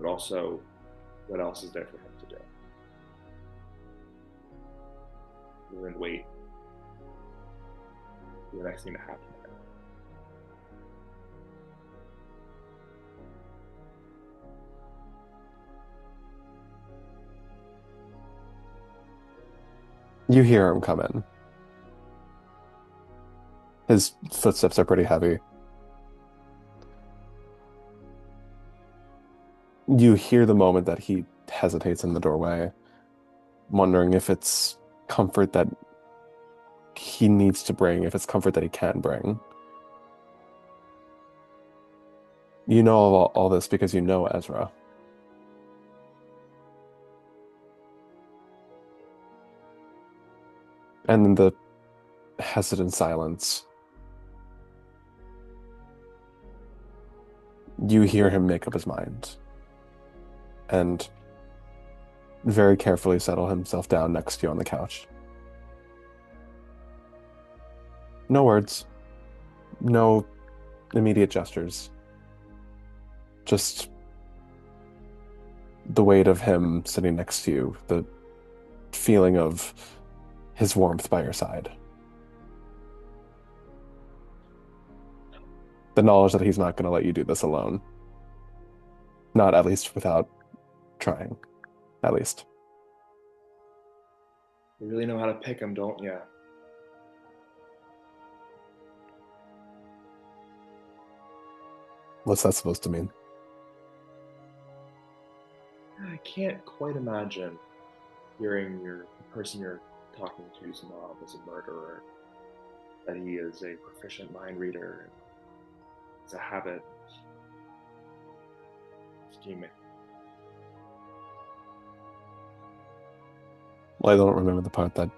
But also, what else is there for him to do? We're in wait for the next thing to happen. You hear him come in. His footsteps are pretty heavy. You hear the moment that he hesitates in the doorway, wondering if it's comfort that he needs to bring, if it's comfort that he can bring. You know all this because you know Ezra. And in the hesitant silence, you hear him make up his mind and very carefully settle himself down next to you on the couch. No words, no immediate gestures, just the weight of him sitting next to you, the feeling of his warmth by your side. The knowledge that he's not going to let you do this alone. Not at least without trying, at least. You really know how to pick them, don't you? What's that supposed to mean? I can't quite imagine hearing the person you're talking to's mom is a murderer, that he is a proficient mind reader, it's a habit scheming. Well, I don't remember the part that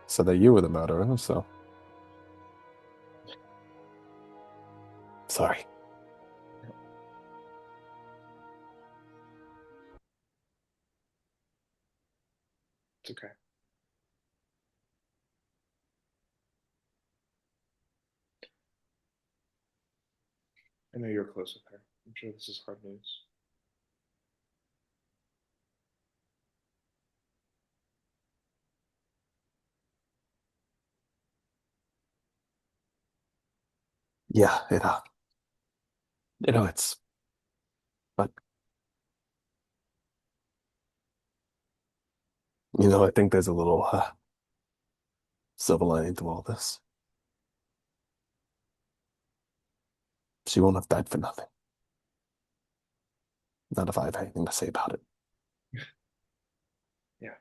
said that you were the murderer, so... Sorry. It's okay. I know you're close with her. I'm sure this is hard news. Yeah, it's... But, I think there's a little silver lining to all this. She won't have died for nothing. Not if I have anything to say about it. Yeah.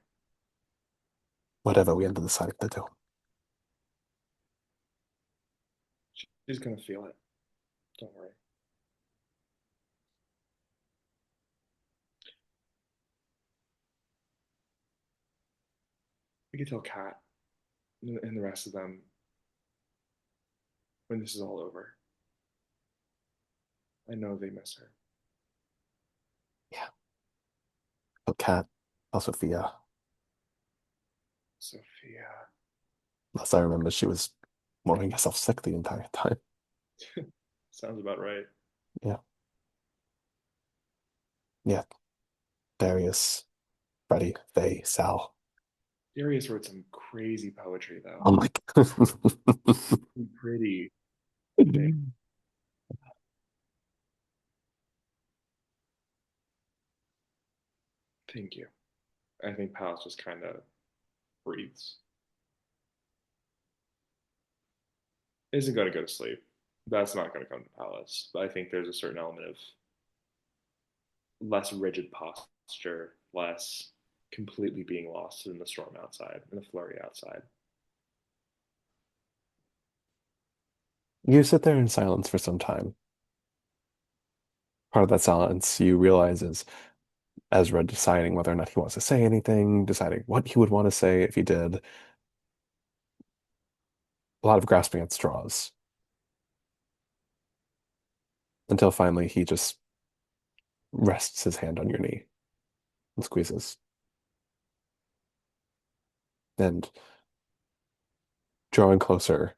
Whatever we end up deciding to do. She's gonna feel it. Don't worry. We can tell Kat and the rest of them when this is all over. I know they miss her. Yeah. Tell Kat, tell Sophia. Sophia. Last I remember, she was mourning herself sick the entire time. Sounds about right. Yeah. Yeah. Darius, Freddie, Faye, Sal. Darius wrote some crazy poetry, though. Oh my God. Pretty. Thank you. I think Pallas just kind of breathes. isn't going to go to sleep. That's not going to come to Pallas. But I think there's a certain element of less rigid posture, less completely being lost in the storm outside, in the flurry outside. You sit there in silence for some time. Part of that silence you realize is Ezra deciding whether or not he wants to say anything, deciding what he would want to say if he did. A lot of grasping at straws. Until finally he just rests his hand on your knee and squeezes. And drawing closer,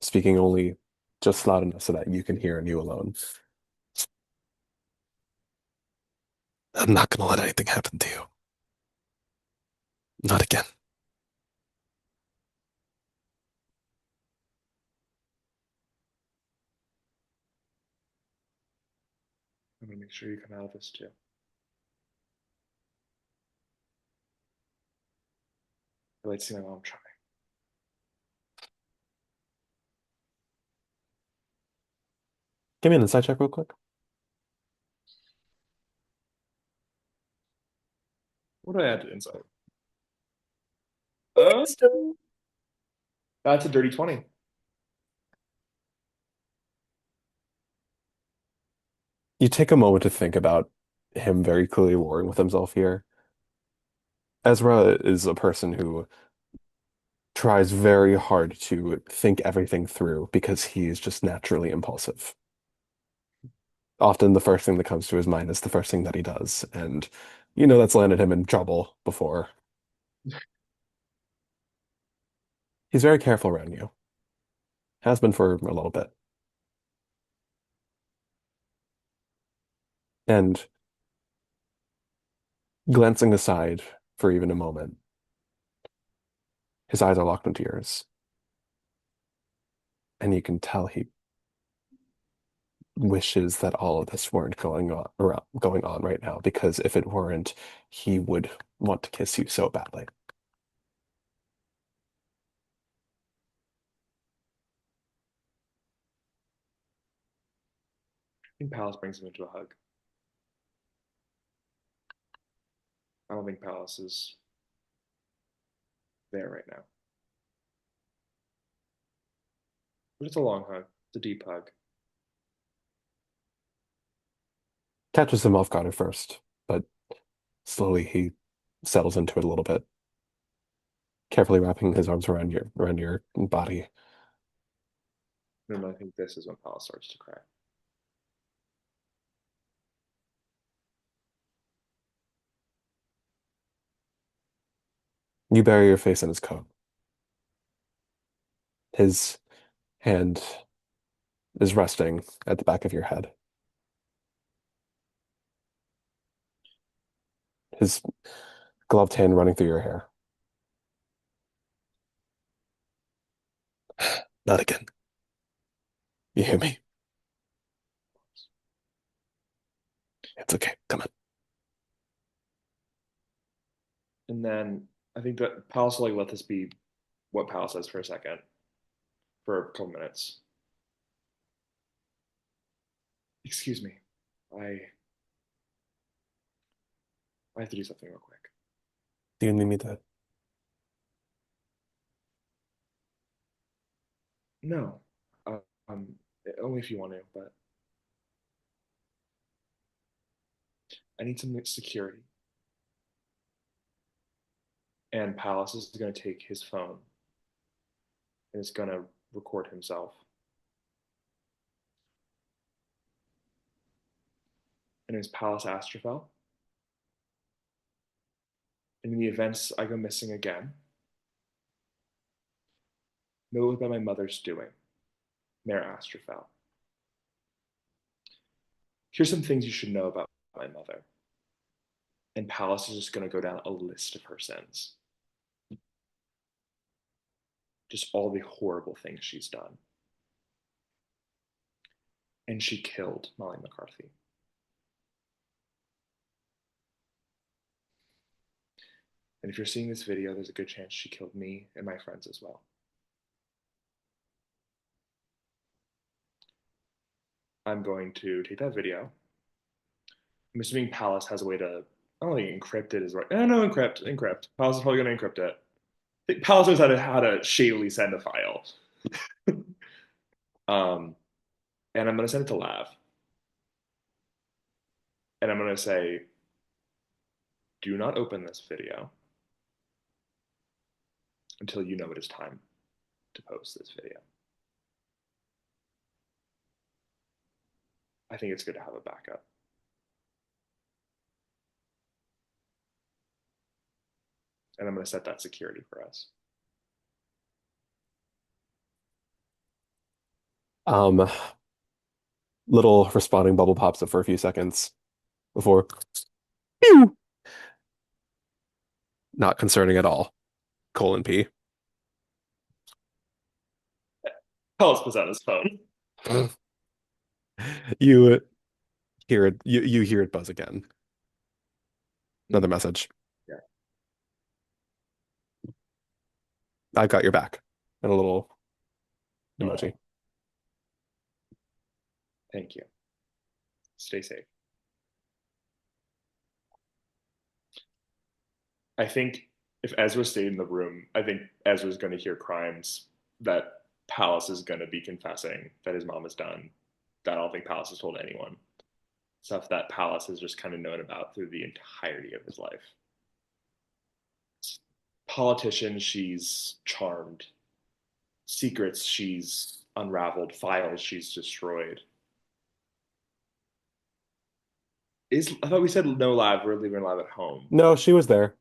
speaking only just loud enough so that you can hear and you alone. I'm not going to let anything happen to you. Not again. I'm going to make sure you come out of this too. I like to see my mom try. Give me an insight check real quick. What do I add to insight? That's a dirty 20. You take a moment to think about him very clearly warring with himself here. Ezra is a person who tries very hard to think everything through because he is just naturally impulsive. Often the first thing that comes to his mind is the first thing that he does, and that's landed him in trouble before. He's very careful around you. Has been for a little bit. And glancing aside for even a moment, his eyes are locked into yours. And you can tell he wishes that all of this weren't going on right now, because if it weren't, he would want to kiss you so badly. I think Pallas brings him into a hug. I don't think Pallas is there right now. But it's a long hug. It's a deep hug. Catches him off guard at first, but slowly he settles into it a little bit, carefully wrapping his arms around your body. And I think this is when Pallas starts to cry. You bury your face in his coat. His hand is resting at the back of your head. His gloved hand running through your hair. Not again. You hear me? It's okay. Come on. And then I think that Pallas will let this be what Pallas says for a second, for a couple minutes. Excuse me. I have to do something real quick. Do you need me to? No. Um, only if you want to, but I need some security. And Pallas is going to take his phone and is going to record himself. And it's Pallas Astrophel. And in the events I go missing again, know about my mother's doing, Mayor Astrophel. Here's some things you should know about my mother. And Pallas is just going to go down a list of her sins. Just all the horrible things she's done. And she killed Molly McCarthy. And if you're seeing this video, there's a good chance she killed me and my friends as well. I'm going to take that video. I'm assuming Pallas has a way to, I don't think encrypt it is right. No, encrypt. Pallas is probably going to encrypt it. I think Pallas knows how to shadily send a file. And I'm going to send it to Lav. And I'm going to say, do not open this video until you know it is time to post this video. I think it's good to have a backup. And I'm going to set that security for us. Little responding bubble pops up for a few seconds before. Pew! Not concerning at all. :P. Pallas puts out his phone. You hear it. You hear it buzz again. Another message. Yeah. I've got your back. And a little emoji. Thank you. Stay safe. I think if Ezra stayed in the room, I think Ezra's going to hear crimes that Pallas is going to be confessing that his mom has done that I don't think Pallas has told anyone. Stuff that Pallas has just kind of known about through the entirety of his life. Politician, she's charmed. Secrets, she's unraveled. Files, she's destroyed. I thought we said no Lav, we're leaving Lav at home. No, she was there.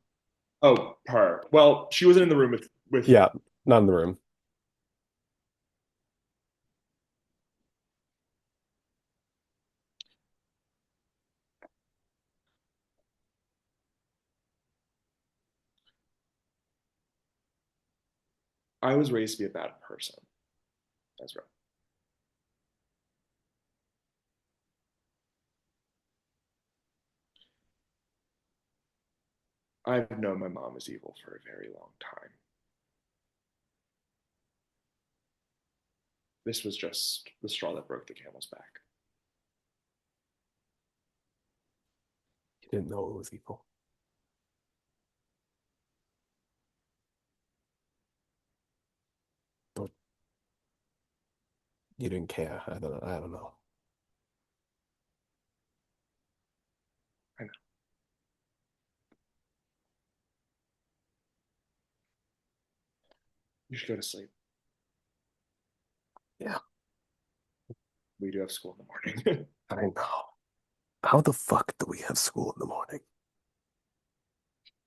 Oh, her. Well, she wasn't in the room with Yeah, not in the room. I was raised to be a bad person, Ezra. I've known my mom is evil for a very long time. This was just the straw that broke the camel's back. You didn't know it was evil. But you didn't care. I don't know. I know. You should go to sleep. Yeah. We do have school in the morning. I know. How the fuck do we have school in the morning?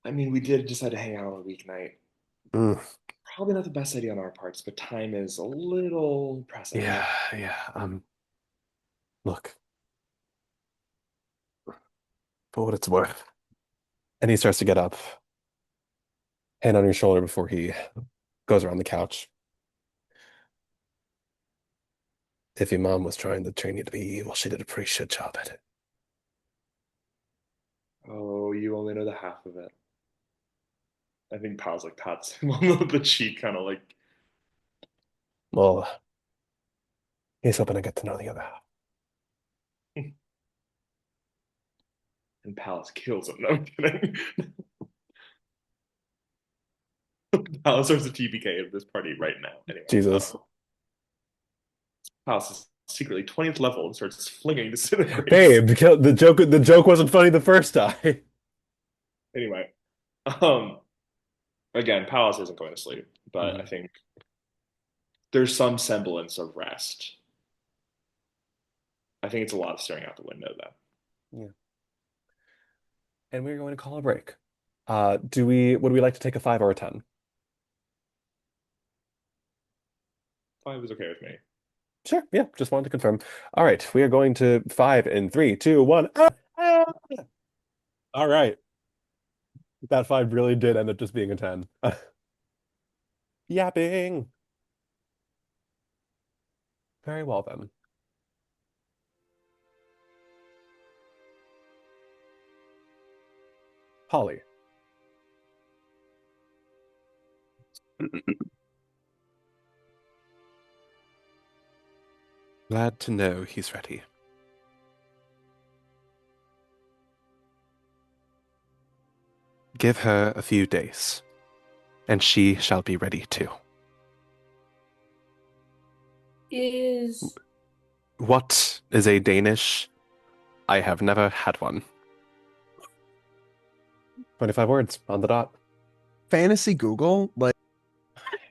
I mean, we did decide to hang out on a weeknight. Mm. Probably not the best idea on our parts, but time is a little pressing. Yeah. Look. For what it's worth. And he starts to get up. Hand on your shoulder before he goes around the couch. If your mom was trying to train you to be evil, she did a pretty shit job at it. Oh, you only know the half of it. I think Pal's like pats him on the cheek, kind of like. Well, he's hoping to get to know the other half. And Pallas kills him. No, I'm kidding. Pallas starts a TPK of this party right now. Anyway, Jesus. Pallas is secretly 20th level and starts flinging disintegrates. Babe, the joke wasn't funny the first time. Anyway, again, Pallas isn't going to sleep, but I think there's some semblance of rest. I think it's a lot of staring out the window, though. Yeah. And we're going to call a break. Would we like to take a 5 or a 10? 5 is okay with me. Sure, yeah, just wanted to confirm. All right, we are going to 5 in 3, 2, 1. All right. That 5 really did end up just being a 10. Yapping. Very well then. Holly. Glad to know he's ready. Give her a few days, and she shall be ready too. What is a Danish? I have never had one. 25 words on the dot. Fantasy Google, like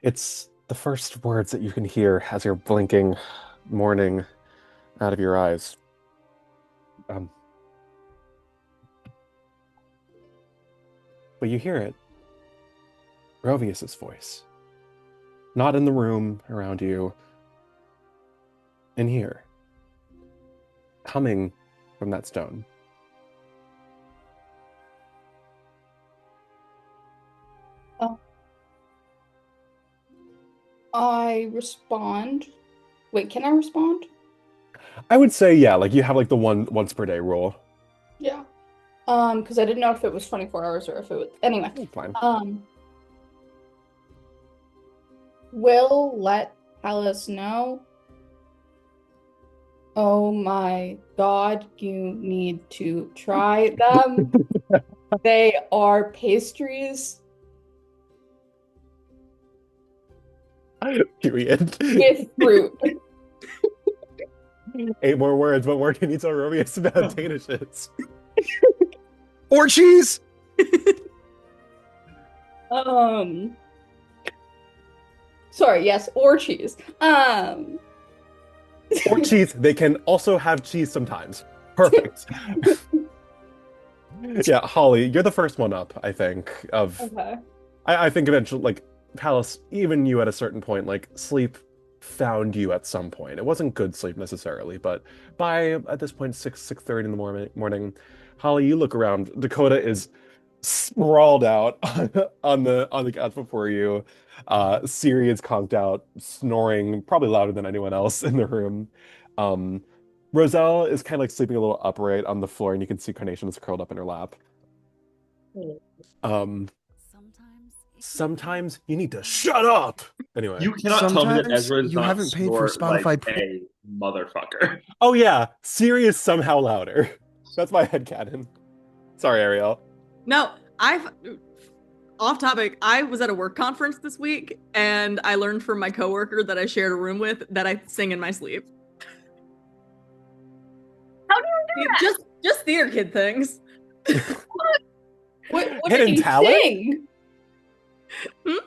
It's the first words that you can hear as you're blinking morning out of your eyes. But you hear it. Rovius's voice. Not in the room around you. In here. Coming from that stone. I respond. Wait, can I respond? I would say, yeah, like you have like the once per day rule. Yeah. Because I didn't know if it was 24 hours or if it was anyway. Fine. Will let Pallas know. Oh my God, you need to try them. They are pastries Period. with fruit. 8 more words. What word can you tell Rovius about Danishes? or cheese. Sorry, yes, or cheese. Or cheese. They can also have cheese sometimes. Perfect. Yeah, Holly, you're the first one up, I think. Okay. I think eventually, like, Pallas, even you at a certain point, like, sleep found you at some point. It wasn't good sleep necessarily, but by, at this point, 6:30 in the morning, Holly, you look around. Dakota is sprawled out on the couch before you. Syriie is conked out, snoring, probably louder than anyone else in the room. Roselle is kind of like sleeping a little upright on the floor, and you can see Carnation is curled up in her lap. Sometimes you need to shut up. Anyway, You cannot tell me that Sometimes Ezra does you not haven't paid for snort Spotify like Premium. a motherfucker. oh yeah, Syriie is somehow louder. That's my headcanon. Sorry, Arielle. No, off topic. I was at a work conference this week, and I learned from my coworker that I shared a room with that I sing in my sleep. How do you do that? Just theater kid things. What Hidden did you talent? sing? Hmm?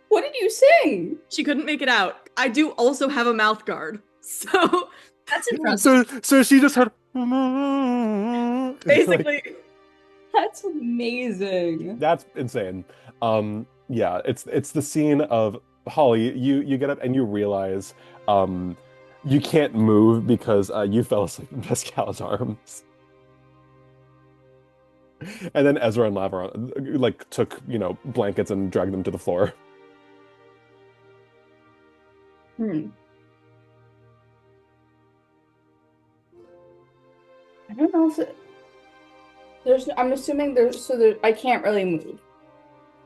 What did you sing? She couldn't make it out. I do also have a mouth guard, so That's impressive. So she just had basically. like, That's amazing. that's insane. Yeah, it's the scene of Holly. You get up and you realize you can't move because you fell asleep in Pascal's arms. And then Ezra and Laveron like took, blankets and dragged them to the floor. I don't know if I'm assuming I can't really move.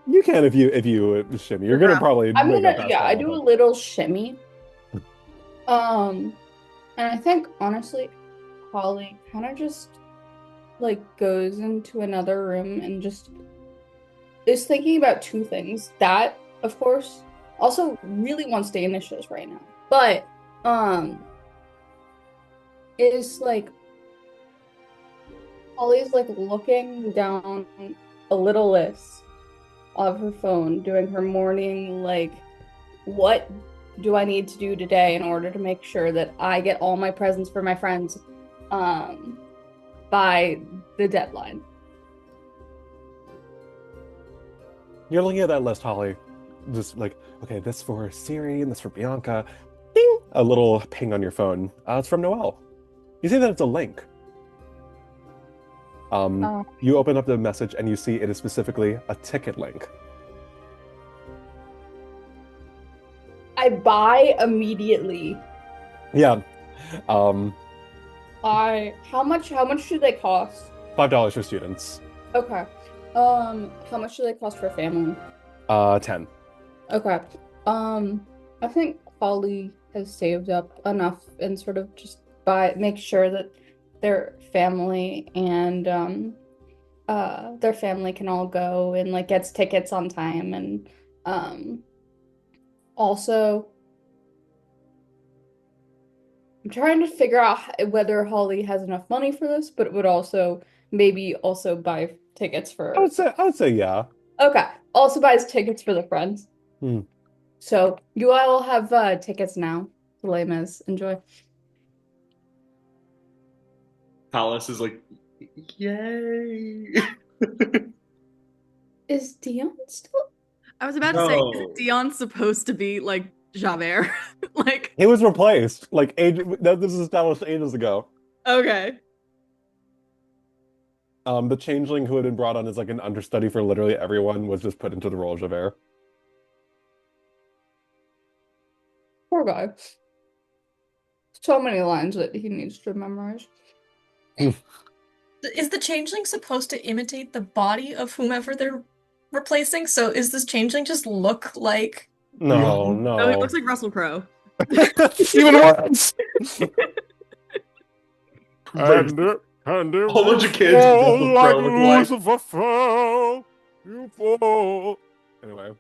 You can if you shimmy. You're gonna probably I'm wake gonna up Pascal, I do a little shimmy. And I think honestly, Holly kind of just like goes into another room and just is thinking about two things. That, of course, also really wants to initials right now. But is like Holly's like looking down a little list of her phone, doing her morning, like, what do I need to do today in order to make sure that I get all my presents for my friends by the deadline. You're looking at that list, Holly. Just like, okay, this for Syriie and this for Bianca. Ding! A little ping on your phone. It's from Noelle. You see that it's a link. You open up the message and you see it is specifically a ticket link. I buy immediately. Yeah. How much do they cost? $5 for students. Okay. How much do they cost for a family? 10. Okay. I think Holly has saved up enough and sort of just make sure that their family and their family can all go and like gets tickets on time and also I'm trying to figure out whether Holly has enough money for this, but it would also maybe also buy tickets for. I would say yeah. Okay. Also buys tickets for the friends. Hmm. So you all have tickets now. Les Mis. Enjoy. Pallas is like, yay. Is Dion still? I was about to say, is Dion's supposed to be like Javert? Like, He was replaced. Like this was established ages ago. okay. The changeling who had been brought on as like an understudy for literally everyone was just put into the role of Javert. Poor guy. So many lines that he needs to memorize. Is the changeling supposed to imitate the body of whomever they're replacing? So is this changeling just look like... No. No, he looks like Russell Crowe. Even worse. And a whole bunch of kids like look like Lucifer fell, you fall. Anyway.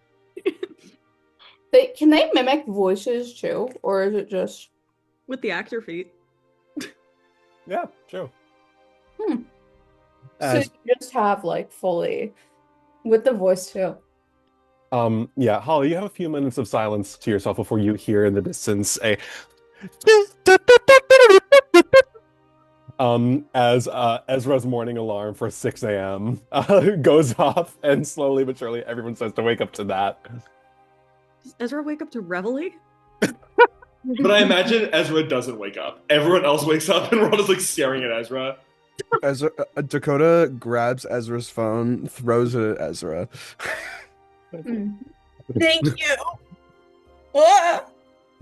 Can they mimic voices too? Or is it just... With the actor feet. Yeah, true. So you just have like fully with the voice too. Yeah, Holly, you have a few minutes of silence to yourself before you hear in the distance a as Ezra's morning alarm for 6 a.m. Goes off, and slowly but surely everyone starts to wake up to that. Does Ezra wake up to reveille? But I imagine Ezra doesn't wake up. Everyone else wakes up and we're all just like staring at Ezra. Dakota grabs Ezra's phone, throws it at Ezra. Thank you. Ah!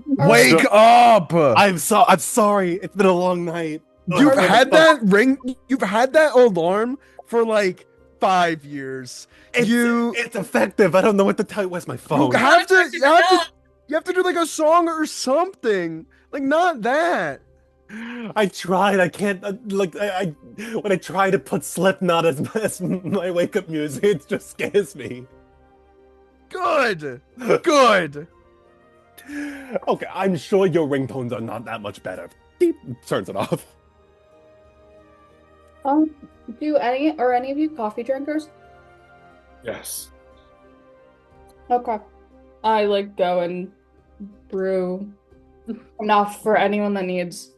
Wake up! I'm sorry. It's been a long night. You've had that ring. You've had that alarm for like 5 years. It's effective. I don't know what to tell you. Where's my phone? You have to do like a song or something. Like not that. I tried. I can't. I when I try to put Slipknot as my wake up music, it just scares me. Good. Okay, I'm sure your ringtones are not that much better. Beep, turns it off. Do any of you coffee drinkers? Yes. Okay. I like go and brew enough for anyone that needs.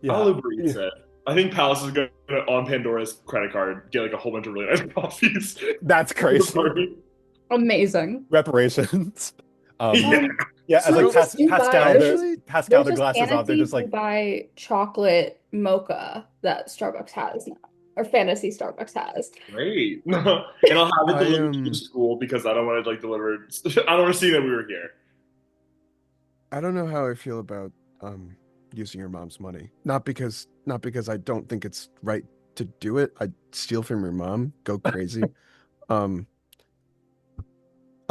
Yeah. I'll agree with it. I think Pallas is going to, on Pandora's credit card, get like a whole bunch of really nice coffees. That's crazy. Amazing. Reparations. Yeah. As like Pascal the glasses off, they're just like buy chocolate mocha that Starbucks has now, or Fantasy Starbucks has. Great. And I'll have it delivered to school because I don't want to like deliver. I don't want to see that we were here. I don't know how I feel about using your mom's money. Not because I don't think it's right to do it. I steal from your mom. Go crazy. I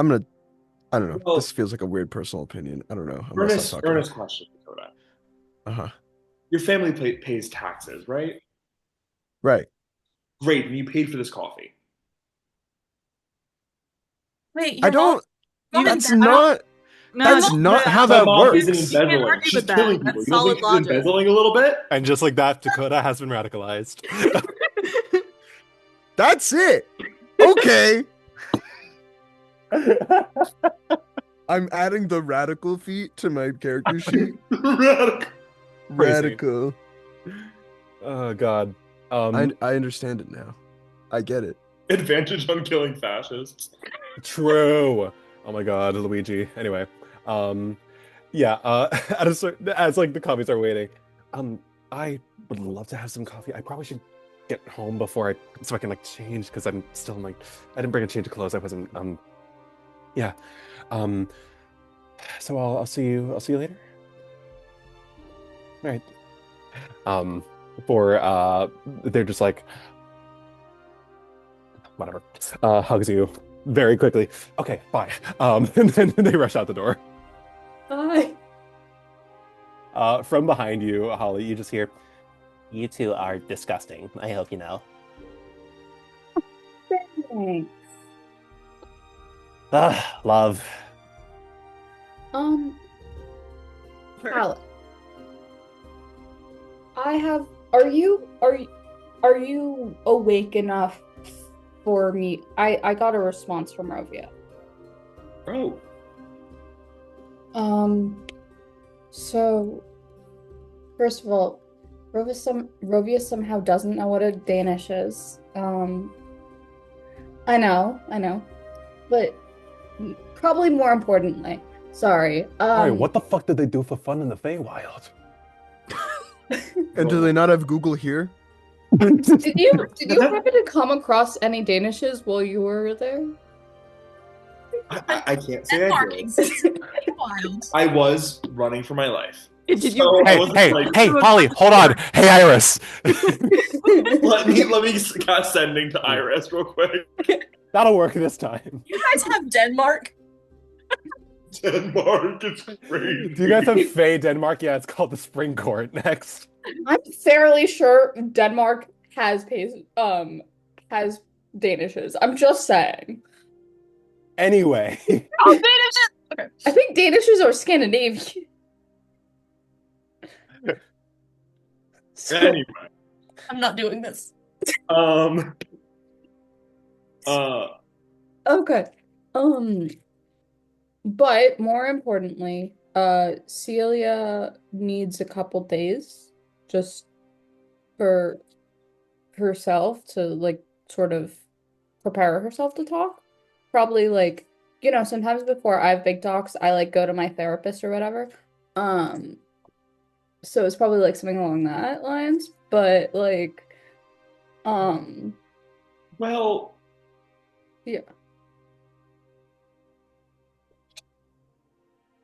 don't know. Well, this feels like a weird personal opinion. I don't know. Earnest question, Dakota. Uh-huh. Your family pays taxes, right? Right. Great. And you paid for this coffee. Wait, I don't. That's not how that works. Isn't embezzling. She's killing people. You don't think she's embezzling a little bit? And just like that, Dakota has been radicalized. That's it. Okay. I'm adding the radical feat to my character sheet. Radical. Oh God. I understand it now. I get it. Advantage on killing fascists. True. Oh my God, Luigi. Anyway, as like the coffees are waiting, I would love to have some coffee. I probably should get home so I can like change because I'm still like I didn't bring a change of clothes. I wasn't yeah. So I'll see you later. All right. They're just like whatever. Hugs you very quickly. Okay, bye. And then they rush out the door. Bye. From behind you, Holly, you just hear, "You two are disgusting. I hope you know." Thanks. Love. Pallas. Are you awake enough for me? I got a response from Rovia. Oh. So first of all, Rovia somehow doesn't know what a Danish is. I know. But probably more importantly, sorry. Alright, what the fuck did they do for fun in the Feywild? And do they not have Google here? Did you happen to come across any Danishes while you were there? I can't say I Denmark did. exists in the wild. I was running for my life. Did you? So I Hey, wasn't hey, like, hey, Holly, hold on. Hey, Iris. let me cast sending to Iris real quick. That'll work this time. You guys have Denmark? Denmark is crazy. Do you guys have Fey Denmark? Yeah, it's called the Spring Court next. I'm fairly sure Denmark has Danishes. I'm just saying. Anyway. Oh, Danishes! Okay. I think Danishes are Scandinavian. So- Anyway, I'm not doing this. Okay. But more importantly, Celia needs a couple days just for herself to like sort of prepare herself to talk. Probably like, sometimes before I have big talks, I like go to my therapist or whatever. So it's probably like something along that lines, but like well, yeah.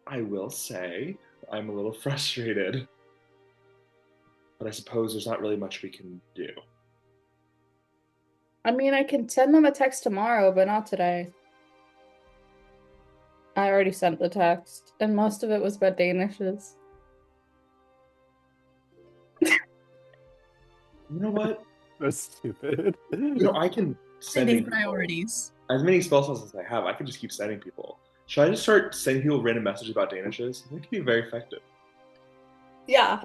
I will say I'm a little frustrated, but I suppose there's not really much we can do. I mean, I can send them a text tomorrow, but not today. I already sent the text, and most of it was about Danishes. You know what? That's stupid. I can send Sending priorities. as many spell slots as I have. I can just keep sending people. Should I just start sending people random messages about Danishes? It could be very effective. Yeah.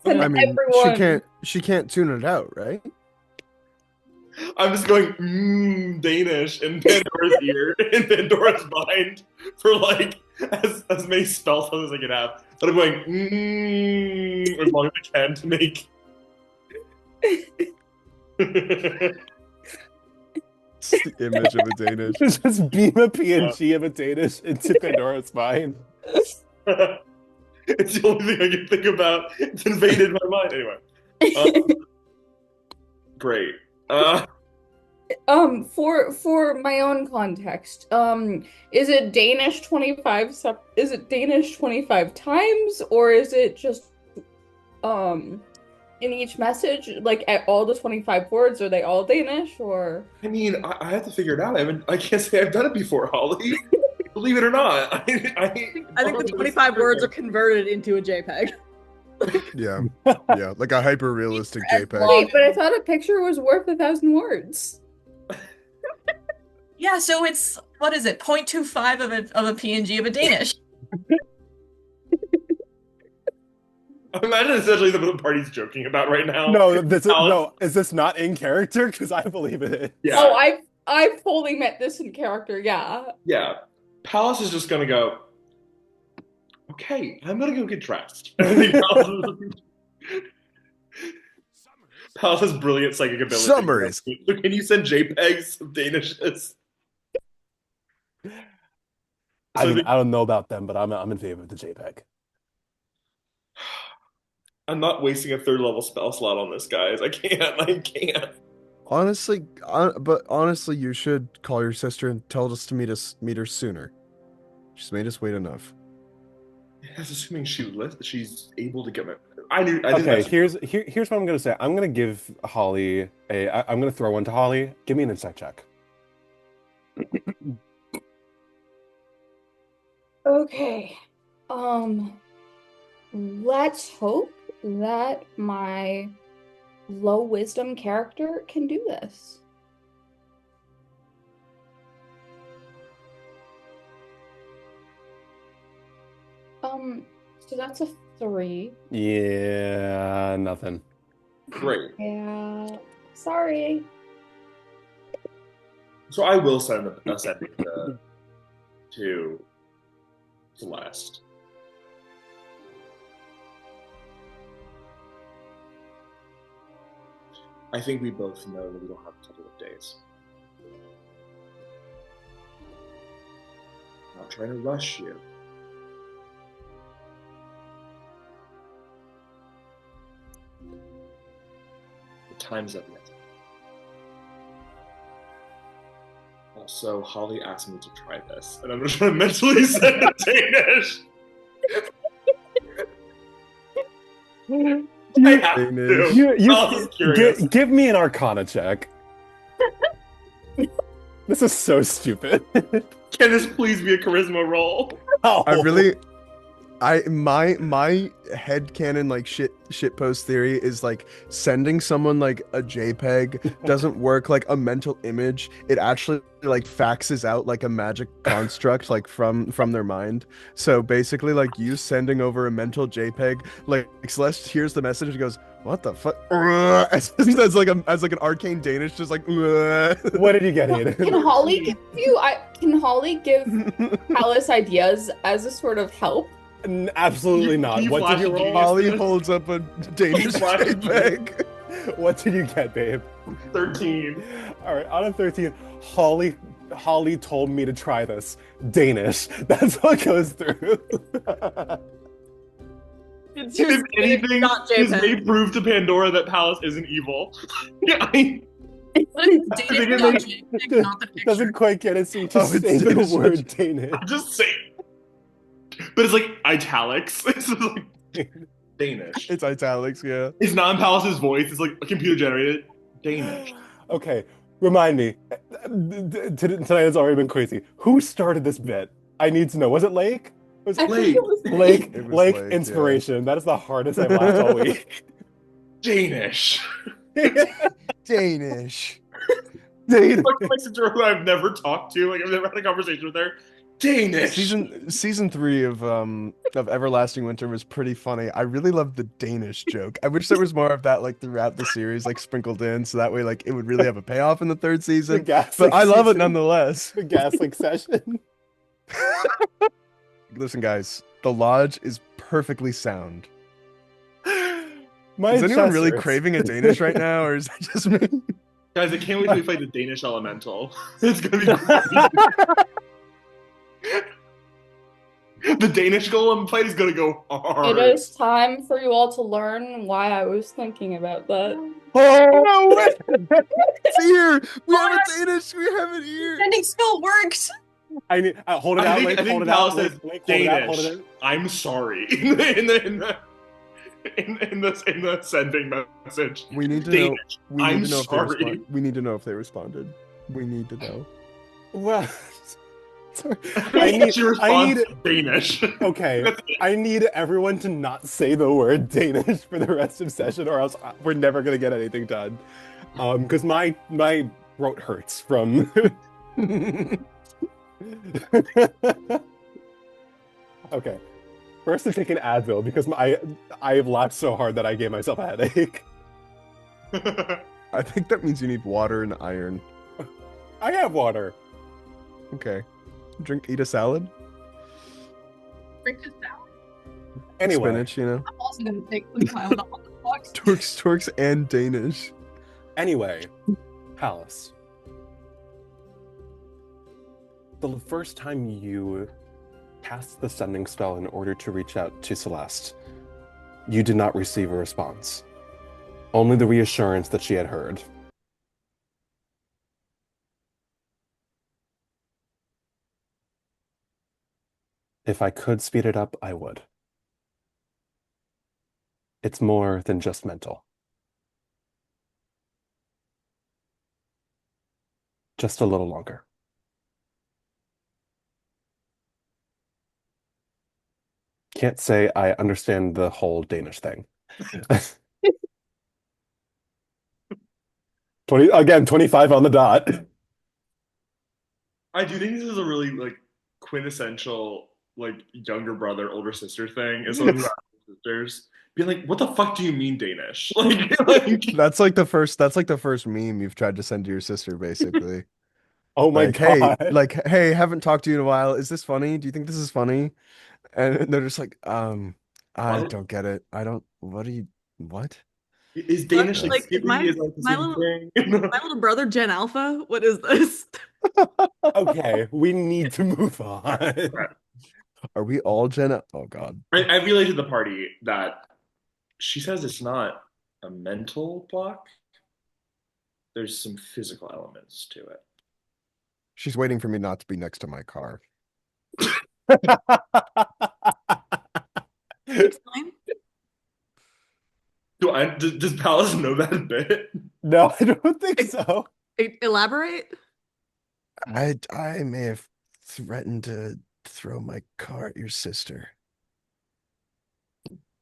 Send I mean, everyone. she can't tune it out, right? I'm just going Danish in Pandora's ear, in Pandora's mind, for like as many spell slots as I can have. But I'm going as long as I can to make. It's the image of a Danish. Just beam a PNG of a Danish into Pandora's mind. It's the only thing I can think about. It's invaded my mind. Anyway. Great. For my own context, is it Danish 25 is it Danish 25 times, or is it just in each message, like at all the 25 words, are they all Danish, or? I mean, I have to figure it out. I can't say I've done it before, Holly. Believe it or not. I think the 25 words are converted into a JPEG. Yeah, like a hyper realistic JPEG. Wait, but I thought a picture was worth 1,000 words. Yeah, so it's, what is it, 0.25 of a PNG of a Danish. Imagine essentially the party's joking about right now. No, is this not in character? Because I believe it. Yeah. Oh, I fully meant this in character, yeah. Yeah. Pallas is just gonna go, okay, I'm gonna go get dressed. Pallas has brilliant psychic ability. Summaries. So can you send JPEGs of Danishes? I mean, I don't know about them, but I'm in favor of the JPEG. I'm not wasting a 3rd level spell slot on this, guys. I can't. Honestly, you should call your sister and tell us to meet her sooner. She's made us wait enough. That's assuming she's able to get my. Okay, here's what I'm gonna say. I'm gonna give Holly I'm gonna throw one to Holly. Give me an insight check. Okay. Let's hope that my low wisdom character can do this. So that's a 3. Yeah, nothing. Great. Yeah. Sorry. So I will send a sending to Celeste. I think we both know that we don't have a couple of days. I'm not trying to rush you. The time's up yet. Also, Holly asked me to try this, and I'm just trying to mentally send it Danish. I have to. Give me an Arcana check. This is so stupid. Can this please be a charisma roll? Oh. My headcanon like shit post theory is like sending someone like a JPEG doesn't work like a mental image. It actually like faxes out like a magic construct like from their mind. So basically like you sending over a mental JPEG, like Celeste hears the message and goes, "What the fuck?" as like an arcane Danish, just like. What did you get, Aidan? Can Holly give Pallas ideas as a sort of help? Absolutely not. What did you roll? Holly holds up a Danish JPEG. What did you get, babe? 13. All right, out of 13, Holly told me to try this. Danish. That's what goes through. It's If just anything, not this JPEG. may prove to Pandora that Pallas isn't evil. Yeah, What is Danish logic? Not the picture. Doesn't quite get it, so you just say the Danish word logic. Danish. I'm just saying. But it's like italics. It's just like Danish. It's italics, yeah. It's not in Pallas's voice. It's like a computer generated Danish. Okay, remind me. Tonight has already been crazy. Who started this bit? I need to know. Was it Lake? Was I it think it was Lake? It was Lake Lake, inspiration. That is the hardest I've laughed all week. Danish. Danish. Danish. Like my sister who I've never talked to. Like I've never had a conversation with her. Danish. Season 3 of Everlasting Winter was pretty funny. I really loved the Danish joke. I wish there was more of that like throughout the series, like sprinkled in, so that way like it would really have a payoff in the third season. But I love it nonetheless. The Gaslight session. Listen, guys, the lodge is perfectly sound. My Is anyone chest really hurts. craving a Danish right now, or is that just me? Guys, I can't wait till we play the Danish Elemental. It's gonna be great. The Danish golem fight is gonna go hard. It is time for you all to learn why I was thinking about that. Oh no! It's here. We have a Danish. We have it here. Sending spell works. I need hold it out. I Lake, think hold it Pallas out. says Lake, hold it out. Danish. Hold it out. I'm sorry. In the sending message. We need to know. Danish. We need I'm to know if they sorry. respond. We need to know if they responded. We need to know. Well, sorry. She responds Danish. Okay, I need everyone to not say the word Danish for the rest of session, or else we're never gonna get anything done. Because my throat hurts from. Okay, first I'm taking Advil because I laughed so hard that I gave myself a headache. I think that means you need water and iron. I have water. Okay. Eat a salad. Drink a salad. Anyway, Spinach, you know. I'm also gonna take the cloud off the box. Torques, and Danish. Anyway, Pallas. The first time you cast the sending spell in order to reach out to Celeste, you did not receive a response. Only the reassurance that she had heard. If I could speed it up, I would. It's more than just mental. Just a little longer. Can't say I understand the whole Danish thing. 25 on the dot. I do think this is a really like quintessential like younger brother, older sister thing is someone who has sisters being like, "What the fuck do you mean Danish?" That's like the first meme you've tried to send to your sister, basically. Oh my God. Hey, haven't talked to you in a while. Is this funny? Do you think this is funny? And they're just like, I What? don't get it. I don't. What are you? What? Is What? Danish like Like, is skippy? Is like the my same little thing? my little brother Gen Alpha? What is this? Okay, we need to move on. Are we all Jenna? Oh God. I relayed to the party that she says it's not a mental block. There's some physical elements to it. She's waiting for me not to be next to my car. It's fine. Does Pallas know that bit? No, I don't think so. Elaborate. I may have threatened to throw my car at your sister.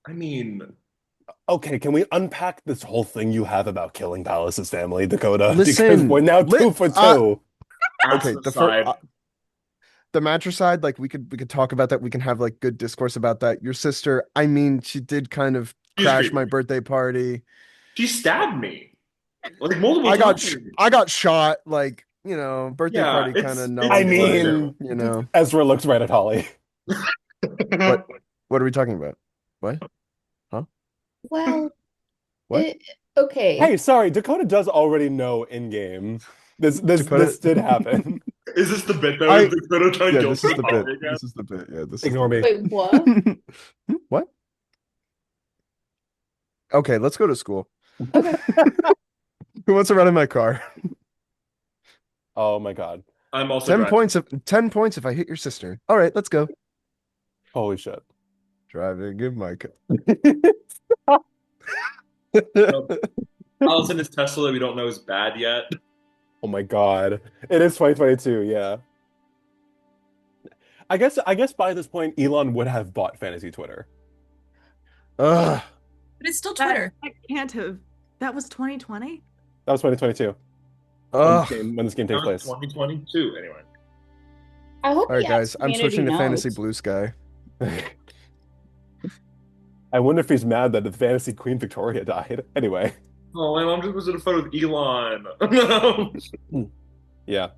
I mean, Okay, can we unpack this whole thing you have about killing Pallas's family, Dakota? Listen, because we're now 2 for 2. Okay, the side. The matricide, like we could talk about that. We can have like good discourse about that. Your sister, I mean, she did kind of She's crash creepy. my birthday party. She stabbed me like multiple I times. got shot. Like, birthday Yeah, party it's- kind of it's null I and mean, void, Ezra looks right at Holly. What are we talking about? What? Well, What? okay. Hey, sorry, Dakota does already know in game. This Dakota- did happen. Is this the bit though? I- Is Dakota trying to Yeah, kill this is the Holly bit. again? This is the bit. Yeah, this Ignore me. Wait, what? is what? Okay, let's go to school. Okay. Who wants to run in my car? Oh my God. I'm also 10 driving. points if 10 points if I hit your sister. All right, let's go. Holy shit. Driving in my car. Allison is Tesla that we don't know is bad yet. Oh my God. It is 2022, yeah. I guess by this point Elon would have bought fantasy Twitter. Ugh. But it's still Twitter. I can't have. That was 2020. That was 2022 Ugh. when this game takes place. 2022 anyway. I hope All right, he guys, I'm actually switching to knows. Fantasy Blue Sky. I wonder if he's mad that the fantasy Queen Victoria died. Anyway. Oh, my mom just was in a photo with Elon. No. Yeah.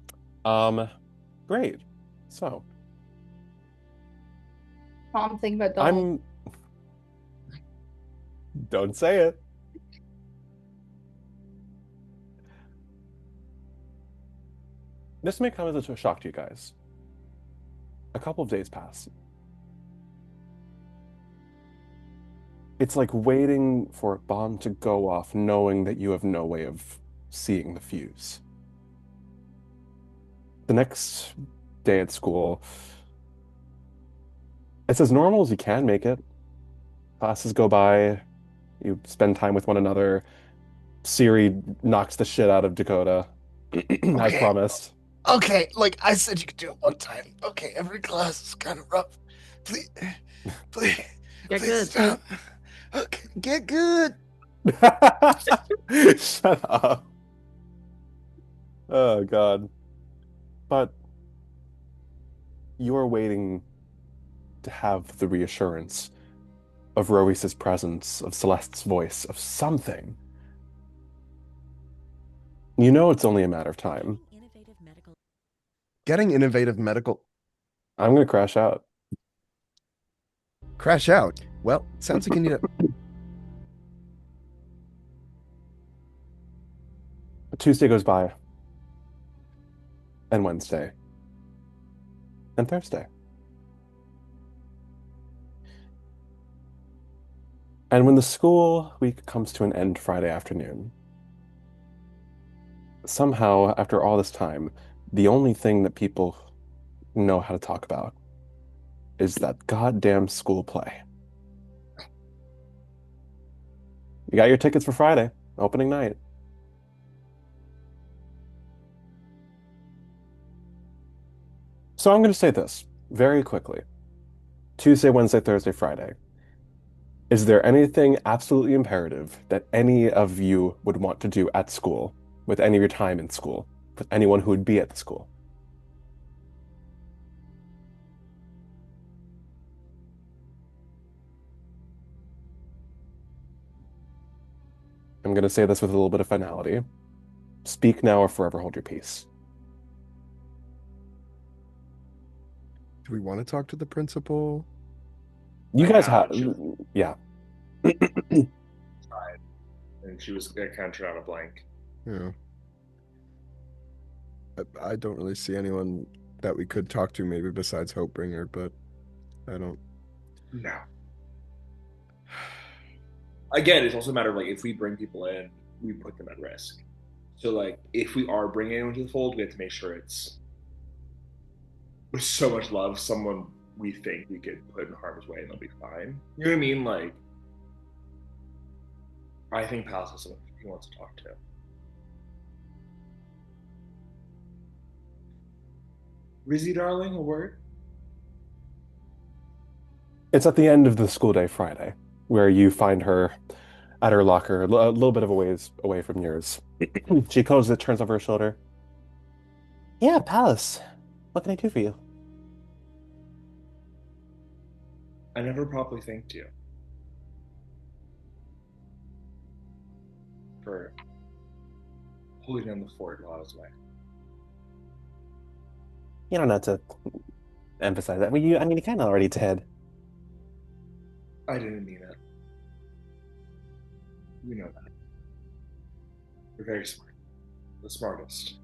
Great. So Mom, think about Donald. Don't say it. This may come as a shock to you guys. A couple of days pass. It's like waiting for a bomb to go off, knowing that you have no way of seeing the fuse. The next day at school, it's as normal as you can make it. Classes go by, you spend time with one another. Syriie knocks the shit out of Dakota, as Okay. promised. Okay, like I said you could do it one time. Okay, every class is kind of rough. Please, Get please good. stop. Okay, get good. Shut up. Oh, God. But you are waiting to have the reassurance of Rois's presence, of Celeste's voice, of something. You know it's only a matter of time. Getting innovative medical. I'm going to crash out. Crash out. Well, sounds like you need a. Tuesday goes by, and Wednesday, and Thursday. And when the school week comes to an end Friday afternoon, somehow, after all this time, the only thing that people know how to talk about is that goddamn school play. You got your tickets for Friday, opening night. So I'm going to say this very quickly. Tuesday, Wednesday, Thursday, Friday. Is there anything absolutely imperative that any of you would want to do at school, with any of your time in school, with anyone who would be at the school? I'm going to say this with a little bit of finality. Speak now or forever hold your peace. Do we want to talk to the principal? You I guys have, have, she was yeah. tied, and she was kind of turned on a blank. Yeah. I don't really see anyone that we could talk to, maybe besides Hopebringer, but I don't. No. Again, it's also a matter of like if we bring people in, we put them at risk. So like if we are bringing anyone to the fold, we have to make sure it's with so much love, someone we think we could put in harm's way and they'll be fine. You know what I mean? Like, I think Pallas has someone he wants to talk to. Rizzy, darling, a word? It's at the end of the school day Friday, where you find her at her locker, a little bit of a ways away from yours. She closes it, turns over her shoulder. Yeah, Pallas. What can I do for you? I never properly thanked you for holding down the fort while I was away. You don't have to emphasize that. Well, you kind of already did. I didn't mean it. You know that. You're very smart. The smartest.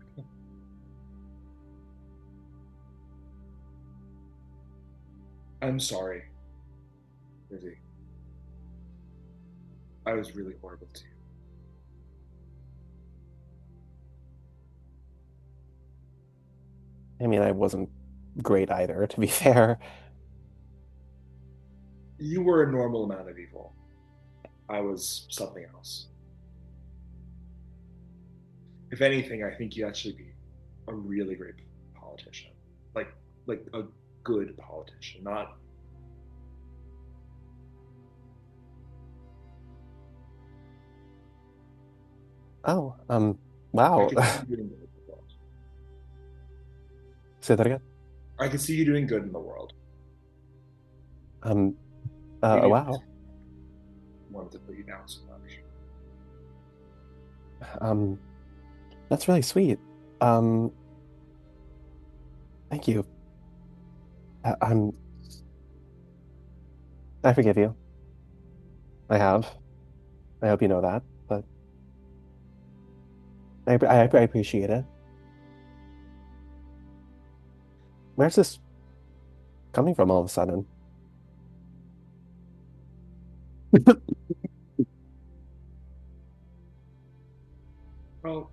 I'm sorry, Rizzy. I was really horrible to you. I mean, I wasn't great either, to be fair. You were a normal amount of evil. I was something else. If anything, I think you'd actually be a really great politician. Like a good politician, not. Oh, I wow. could see you doing good in the world. Say that again? I could see you doing good in the world. Um, Maybe wow. I wanted to put you down so much. That's really sweet. Thank you. I, I forgive you. I have. I hope you know that, but I appreciate it. Where's this coming from all of a sudden? Well,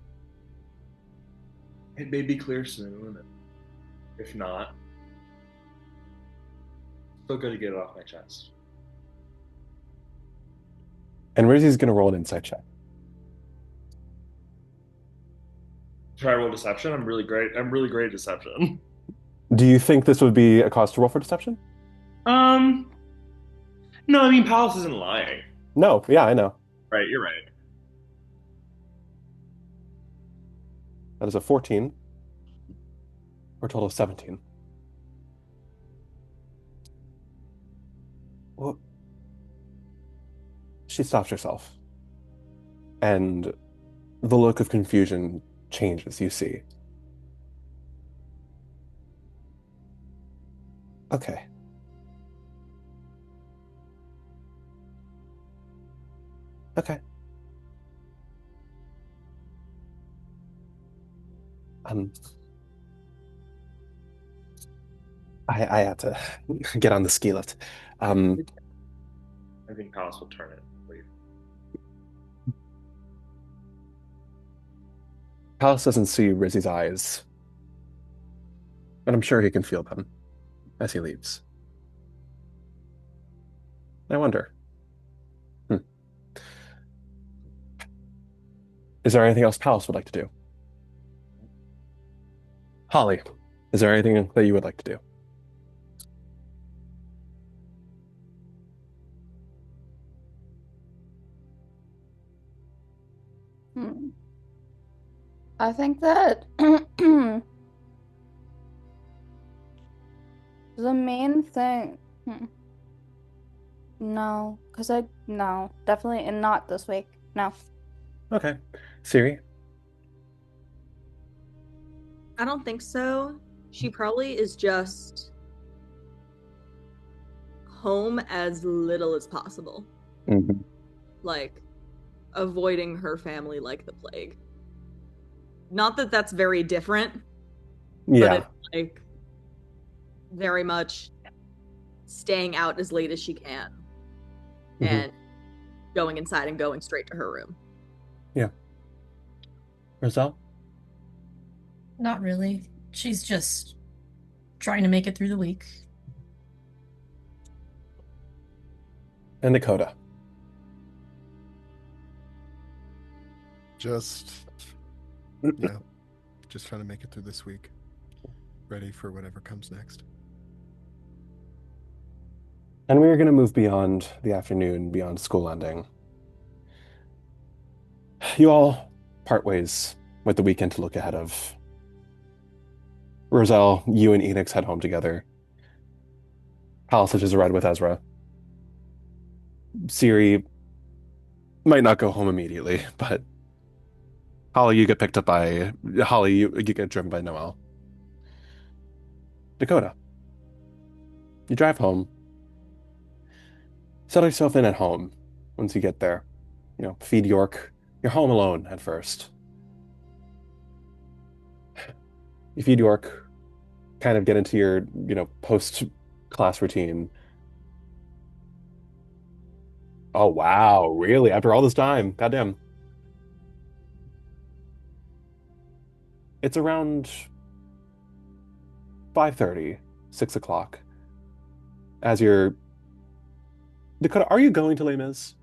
it may be clear soon. And if not, still good to get it off my chest. And Rizzy's gonna roll an insight check. Try roll deception. I'm really great. I'm really great at deception. Do you think this would be a cause to roll for deception? No, I mean Pallas isn't lying. No, yeah, I know. Right, you're right. That is a 14, or a total of 17. Well, she stops herself, and the look of confusion changes, you see. Okay. Okay. I had to get on the ski lift. I think Pallas will turn it and leave. Pallas doesn't see Rizzy's eyes, but I'm sure he can feel them as he leaves. I wonder. Is there anything else Pallas would like to do? Holly, is there anything that you would like to do? I think that the main thing. No, because no, definitely, and not this week. No. Okay. Syriie? I don't think so. She probably is just home as little as possible. Mm-hmm. Like, avoiding her family like the plague. Not that that's very different, but Yeah. it's like very much staying out as late as she can and going inside and going straight to her room. Yeah. Roselle? Not really. She's just trying to make it through the week. And Dakota? Just trying to make it through this week. Ready for whatever comes next. And we are going to move beyond the afternoon, beyond school ending. You all part ways with the weekend to look ahead of. Roselle, you and Enix head home together. Pallas is a ride with Ezra. Syriie might not go home immediately, but Holly, you get picked up by Holly. You get driven by Noel. Dakota, you drive home. Settle yourself in at home. Once you get there, feed York. You're home alone at first. You feed York, kind of get into your, post-class routine. Oh, wow, really? After all this time? Goddamn. It's around 5:30, 6 o'clock. As you're... Dakota, are you going to Les Mis?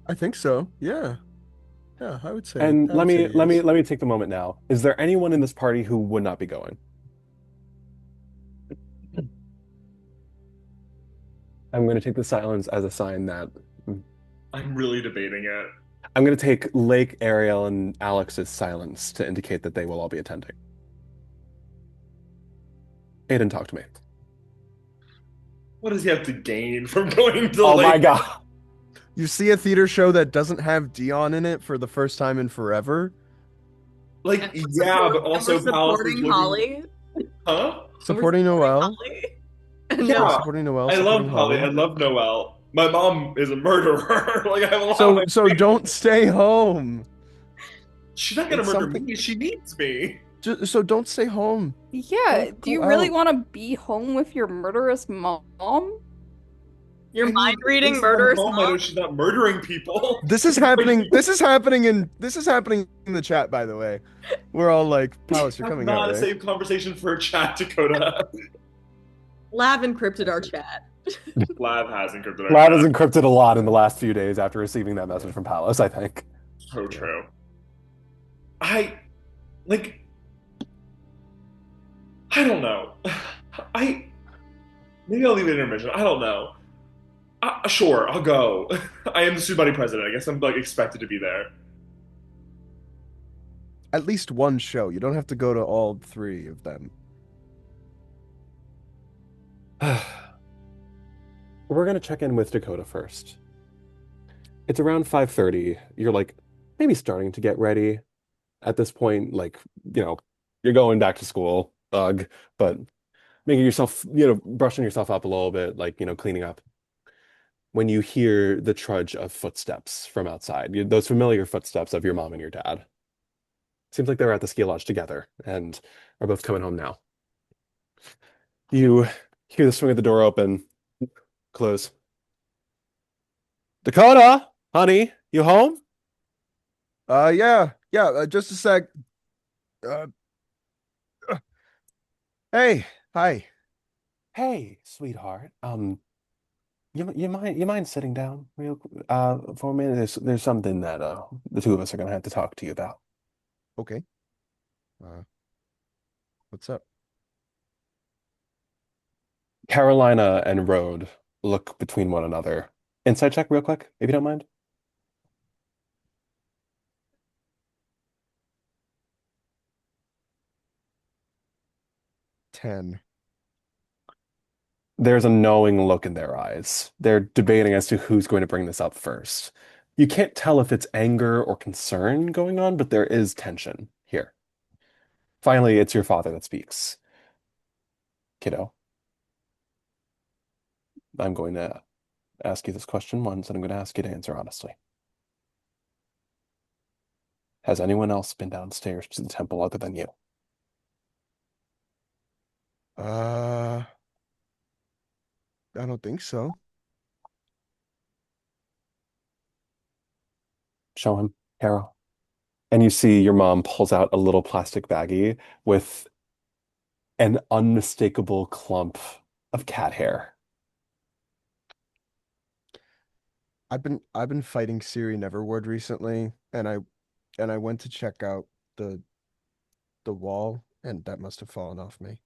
I think so. Yeah. Yeah, I would say. And I would say let yes. me take the moment now. Is there anyone in this party who would not be going? I'm going to take the silence as a sign that I'm really debating it. I'm going to take Lake, Arielle, and Alex's silence to indicate that they will all be attending. Aidan, talk to me. What does he have to gain from going to Oh my Lake? God. You see a theater show that doesn't have Dion in it for the first time in forever? Like, yeah, but also Pallas is supporting looking... Holly. Huh? Supporting Noel. Holly. Yeah. Supporting Noel. I love supporting Holly. I love Noel. My mom is a murderer. Like, I have a lot of my So don't stay home. She's not gonna It's murder something- me. She needs me. So don't stay home. Yeah, Go do you really out. want to be home with your murderous mom? You're I mean, mind reading at least if I'm murderous home, I know mom. she's not murdering people. This is happening. This is happening in the chat. By the way, we're all like, "Pallas, you're That's coming not out, a right?" safe conversation for a chat, Dakota. Lav encrypted our chat. Lav has encrypted our Lad chat. has encrypted a lot in the last few days after receiving that message from Pallas, I think. So true. I don't know. Maybe I'll leave it intermission. I don't know. Sure, I'll go. I am the student body president. I guess I'm like expected to be there. At least one show. You don't have to go to all three of them. We're going to check in with Dakota first. It's around 5:30. You're like maybe starting to get ready at this point. Like, you're going back to school, ugh, but making yourself, brushing yourself up a little bit, like, cleaning up. When you hear the trudge of footsteps from outside, those familiar footsteps of your mom and your dad. Seems like they were at the ski lodge together and are both coming home now. You hear the swing of the door open, close. Dakota, honey, you home? Yeah. Just a sec. Hey, hi. Hey, sweetheart. You mind sitting down real for a minute? There's something that the two of us are gonna have to talk to you about. Okay. What's up? Carolina and Rode look between one another. Insight check real quick, if you don't mind. 10. There's a knowing look in their eyes. They're debating as to who's going to bring this up first. You can't tell if it's anger or concern going on, but there is tension here. Finally, it's your father that speaks. Kiddo, I'm going to ask you this question once, and I'm going to ask you to answer honestly. Has anyone else been downstairs to the temple other than you? I don't think so. Show him, Carol. And you see your mom pulls out a little plastic baggie with an unmistakable clump of cat hair. I've been fighting Syriie Neverward recently, and I went to check out the wall, and that must have fallen off me.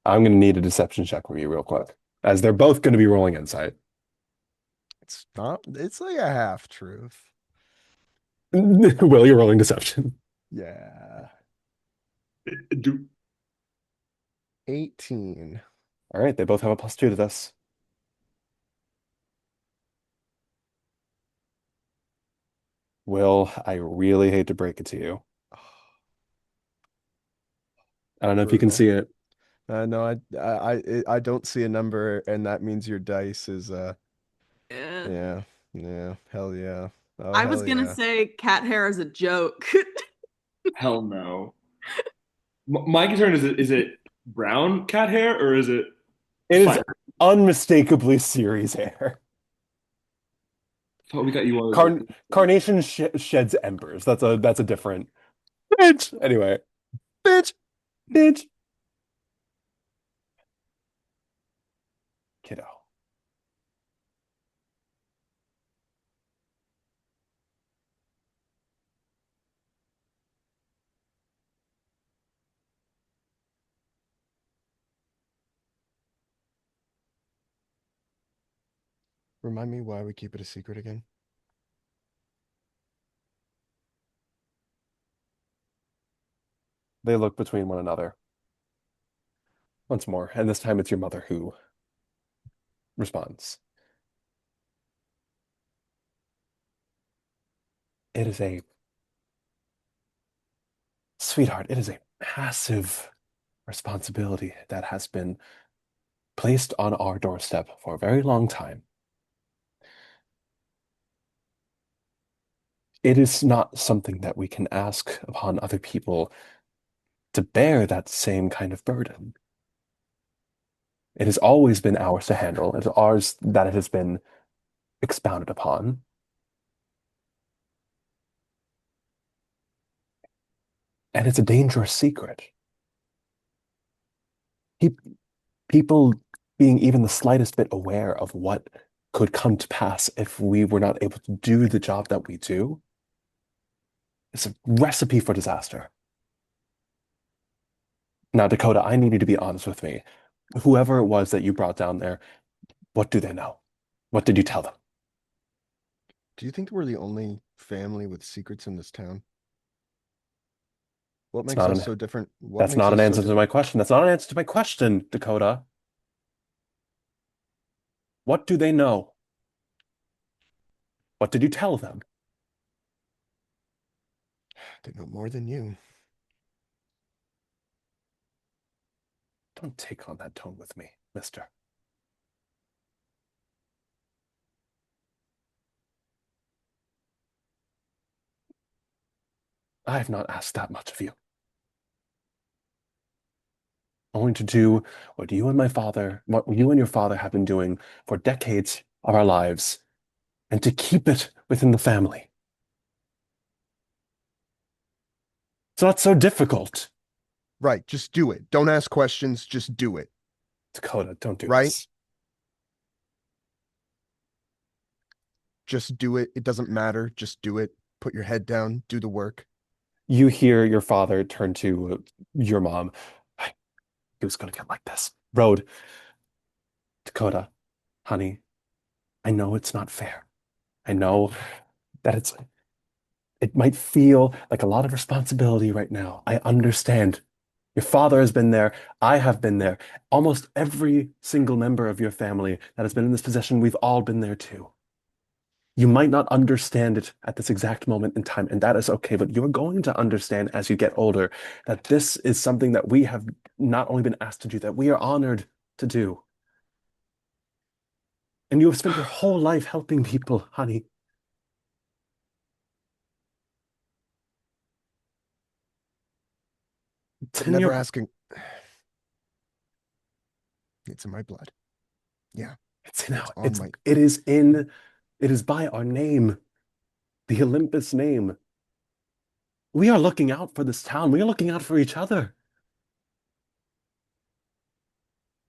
I'm going to need a deception check from you real quick, as they're both going to be rolling insight. It's not. It's like a half truth. Will, you're rolling deception. Yeah. Do 18. All right, they both have a +2 to this. Will, I really hate to break it to you. I don't know if you can Brutal. see it. No, I don't see a number, and that means your dice is Yeah. yeah, hell yeah. Oh, I was hell gonna yeah. say cat hair is a joke. hell no. My concern is it brown cat hair or is it It is fire? unmistakably Ciri's hair. I thought we got you Car on. Carnation sheds embers. That's a different. Bitch. Anyway, bitch, bitch, kiddo. Remind me why we keep it a secret again. They look between one another once more, and this time it's your mother who responds. It is a sweetheart. It is a massive responsibility that has been placed on our doorstep for a very long time. It is not something that we can ask upon other people to bear that same kind of burden. It has always been ours to handle. It's ours that it has been expounded upon. And it's a dangerous secret. People being even the slightest bit aware of what could come to pass if we were not able to do the job that we do, it's a recipe for disaster. Now, Dakota, I need you to be honest with me. Whoever it was that you brought down there, what do they know? What did you tell them? Do you think we're the only family with secrets in this town? What It's makes not us an, so different? What that's makes not an us so answer to different? my question. That's not an answer to my question, Dakota. What do they know? What did you tell them? They know more than you. Don't take on that tone with me, mister. I have not asked that much of you. Only to do what you and your father have been doing for decades of our lives, and to keep it within the family. It's not so difficult. Right, just do it. Don't ask questions, just do it. Dakota, don't do Right? this. Just do it. It doesn't matter. Just do it. Put your head down, do the work. You hear your father turn to your mom. He was going to get like this. Road. Dakota, honey, I know it's not fair. I know that it might feel like a lot of responsibility right now. I understand. Your father has been there. I have been there. Almost every single member of your family that has been in this position, we've all been there too. You might not understand it at this exact moment in time, and that is okay, but you're going to understand as you get older that this is something that we have not only been asked to do, that we are honored to do. And you have spent your whole life helping people, honey. It's But in never your... asking. It's in my blood. Yeah. It is by our name, the Olympus name. We are looking out for this town. We are looking out for each other.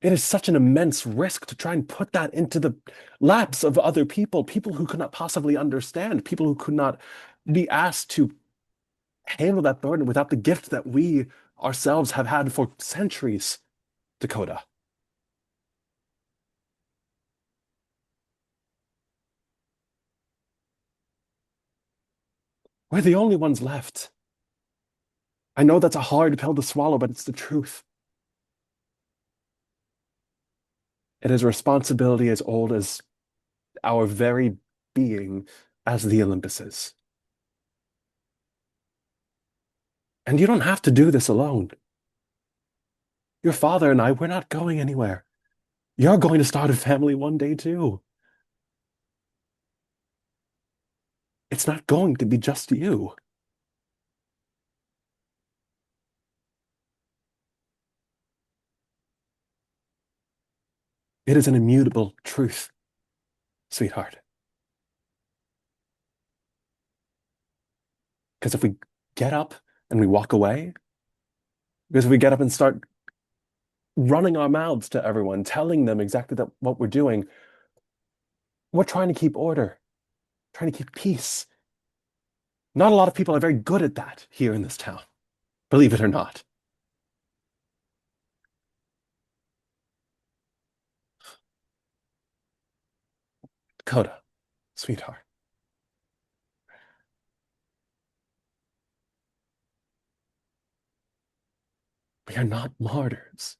It is such an immense risk to try and put that into the laps of other people, people who could not possibly understand, people who could not be asked to handle that burden without the gift that we ourselves have had for centuries, Dakota. We're the only ones left. I know that's a hard pill to swallow, but it's the truth. It is a responsibility as old as our very being as the Olympuses. And you don't have to do this alone. Your father and I, we're not going anywhere. You're going to start a family one day too. It's not going to be just you. It is an immutable truth, sweetheart. Because if we get up and we walk away, because if we get up and start running our mouths to everyone, telling them exactly what we're doing, we're trying to keep order, trying to keep peace. Not a lot of people are very good at that here in this town, believe it or not. Dakota, sweetheart. We are not martyrs.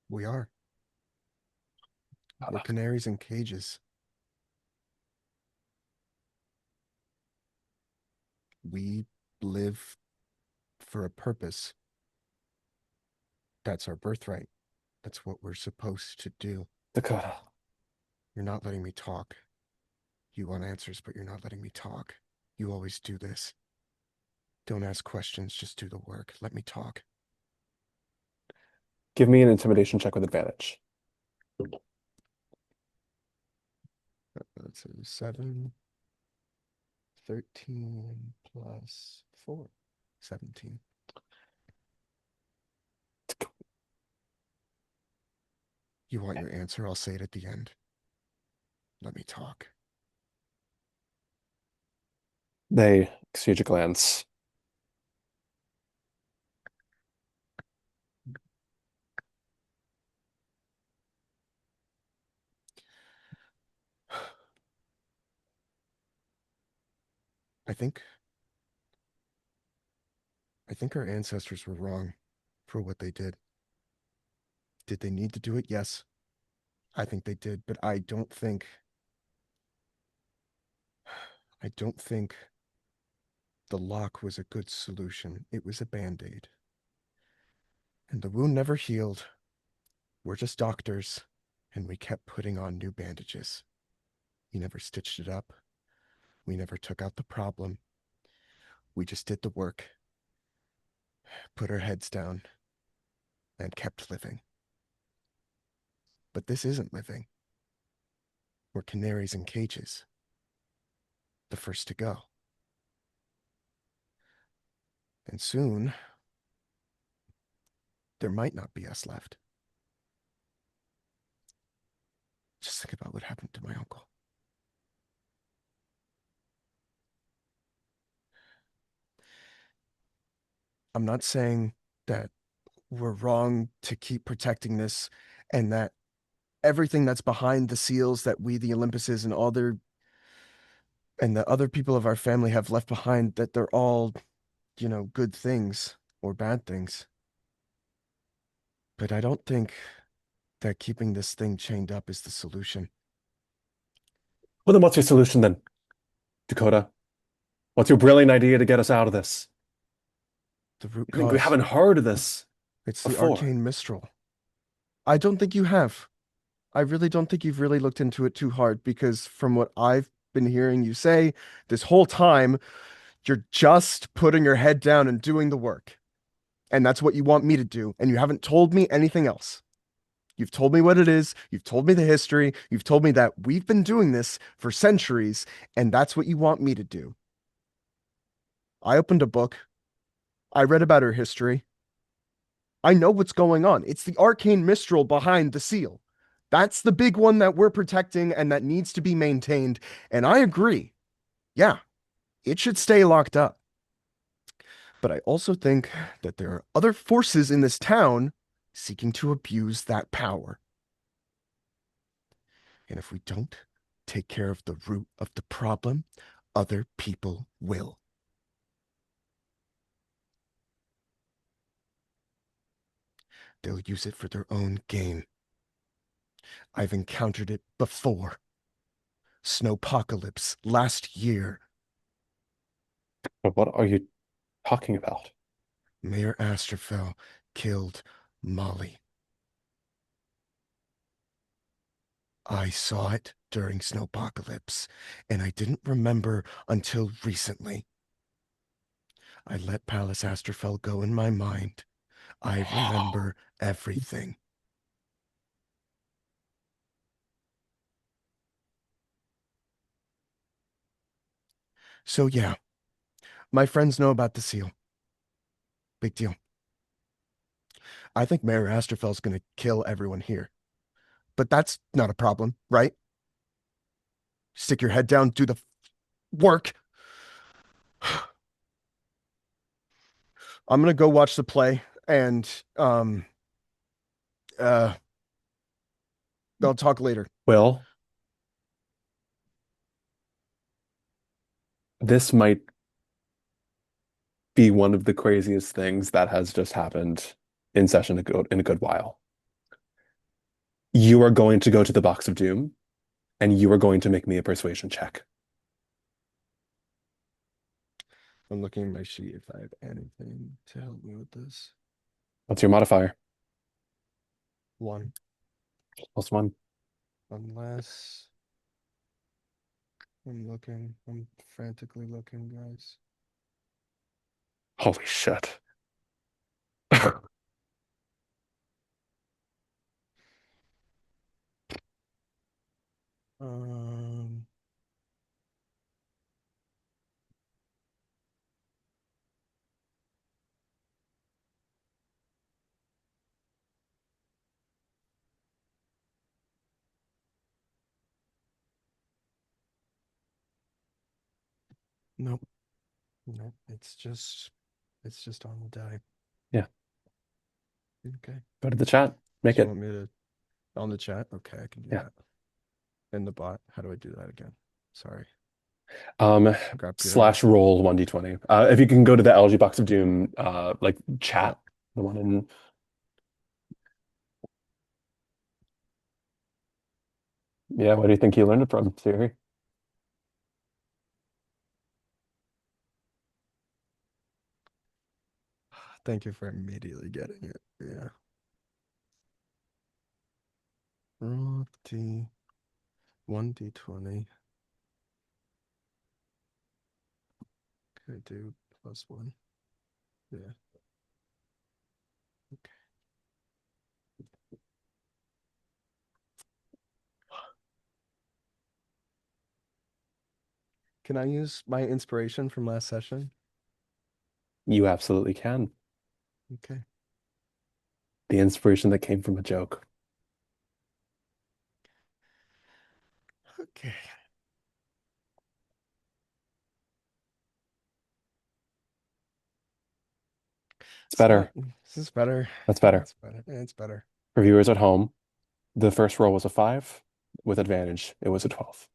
We are. We're canaries in cages. We live for a purpose. That's our birthright. That's what we're supposed to do. Dakota. You're not letting me talk. You want answers, but you're not letting me talk. You always do this. Don't ask questions, just do the work. Let me talk. Give me an intimidation check with advantage. That's a 7. 13 plus 4. 17. You want your answer? I'll say it at the end. Let me talk. They exchange a glance. I think our ancestors were wrong for what they did. Did they need to do it? Yes. I think they did, but I don't think the lock was a good solution. It was a band-aid. And the wound never healed. We're just doctors, and we kept putting on new bandages. We never stitched it up. We never took out the problem. We just did the work, put our heads down, and kept living. But this isn't living. We're canaries in cages. The first to go. And soon, there might not be us left. Just think about what happened to my uncle. I'm not saying that we're wrong to keep protecting this and that everything that's behind the seals that we, the Olympuses, and the other people of our family have left behind, that they're all, good things or bad things. But I don't think that keeping this thing chained up is the solution. Well, then what's your solution then, Dakota? What's your brilliant idea to get us out of this? The root You think we cause. haven't heard of this It's the before? arcane mistral. I don't think you have. I really don't think you've really looked into it too hard because from what I've been hearing you say this whole time, you're just putting your head down and doing the work. And that's what you want me to do. And you haven't told me anything else. You've told me what it is. You've told me the history. You've told me that we've been doing this for centuries, and that's what you want me to do. I opened a book. I read about her history. I know what's going on. It's the arcane mistral behind the seal. That's the big one that we're protecting and that needs to be maintained. And I agree. Yeah, it should stay locked up. But I also think that there are other forces in this town seeking to abuse that power. And if we don't take care of the root of the problem, other people will. They'll use it for their own gain. I've encountered it before. Snowpocalypse last year. But what are you talking about? Mayor Astrophel killed Molly. I saw it during Snowpocalypse, and I didn't remember until recently. I let Pallas Astrophel go in my mind. I remember everything. So yeah, my friends know about the seal. Big deal. I think Mayor Astrophel's gonna kill everyone here. But that's not a problem, right? Stick your head down, do the work. I'm gonna go watch the play and uh I'll talk later. Well, this might be one of the craziest things that has just happened in session in a good while. You are going to go to the box of doom, and you are going to make me a persuasion check. I'm looking at my sheet if I have anything to help me with this. What's your modifier? 1. +1. Unless I'm frantically looking, guys. Holy shit. Um, nope. Nope. It's just on the die. Yeah. Okay. Go to the chat. Make Do you it. want me to on the chat? Okay, I can do Yeah. that. In the bot. How do I do that again? Sorry. Grab gear. /roll 1d20. If you can go to the Elegy box of doom, like chat, the one in. Yeah, what do you think you learned it from, Syriie? Thank you for immediately getting it. Yeah. Roll D 1d20. Can I do +1? Yeah. Okay. Can I use my inspiration from last session? You absolutely can. Okay. The inspiration that came from a joke. Okay. It's better. This is better. That's better. It's better. It's better. For viewers at home, the first roll was a 5. With advantage, it was a 12.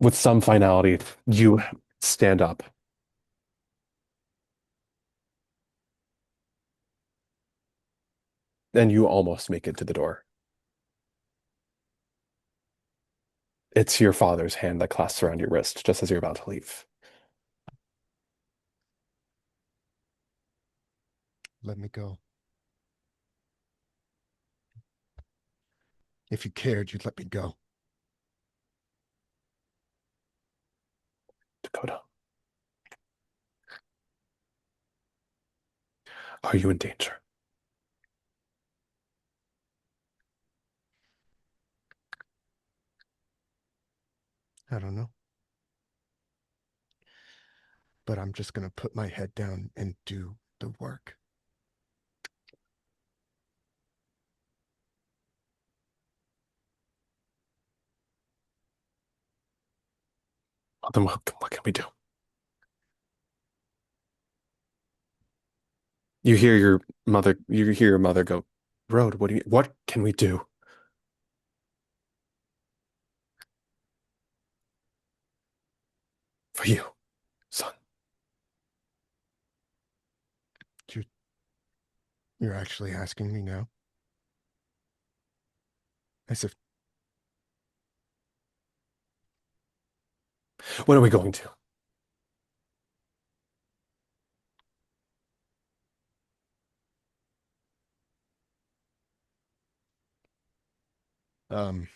With some finality, you stand up. and you almost make it to the door. It's your father's hand that clasps around your wrist just as you're about to leave. Let me go. If you cared, you'd let me go. Dakota, are you in danger? I don't know. But I'm just going to put my head down and do the work. Well, then what can we do? You hear your mother go, Road, what can we do? For you, son. You're actually asking me now? As if... When are we going to? Um...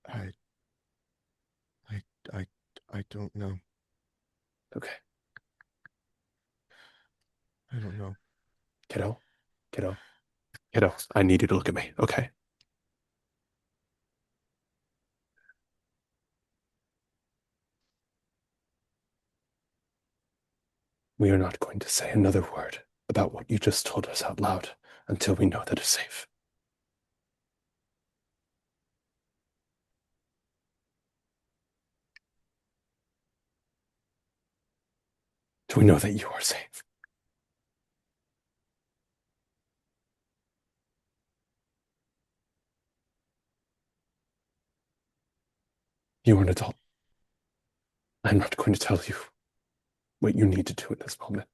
I... I... I... I don't know. Okay. I don't know. Kiddo, I need you to look at me, okay? We are not going to say another word about what you just told us out loud until we know that it's safe. Do we know that you are safe? You are an adult. I'm not going to tell you what you need to do in this moment.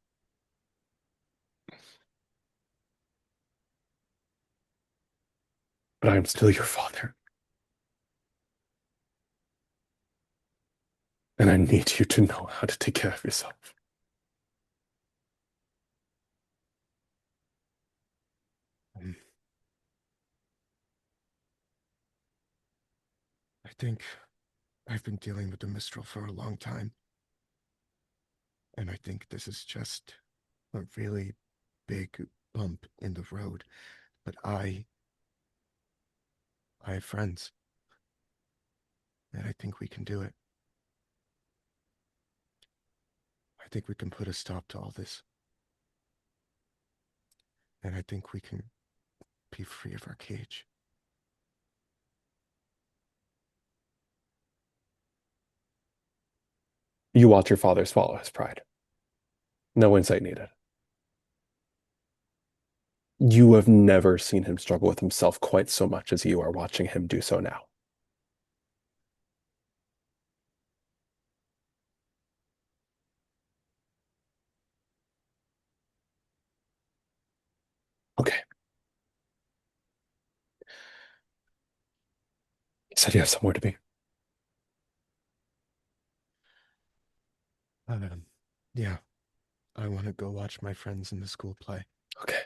But I am still your father. And I need you to know how to take care of yourself. I think I've been dealing with the Mistral for a long time. And I think this is just a really big bump in the road. But I have friends. And I think we can do it. I think we can put a stop to all this. And I think we can be free of our cage. You watch your father swallow his pride. No insight needed. You have never seen him struggle with himself quite so much as you are watching him do so now. Okay. You said you have somewhere to be. Yeah. I want to go watch my friends in the school play. Okay.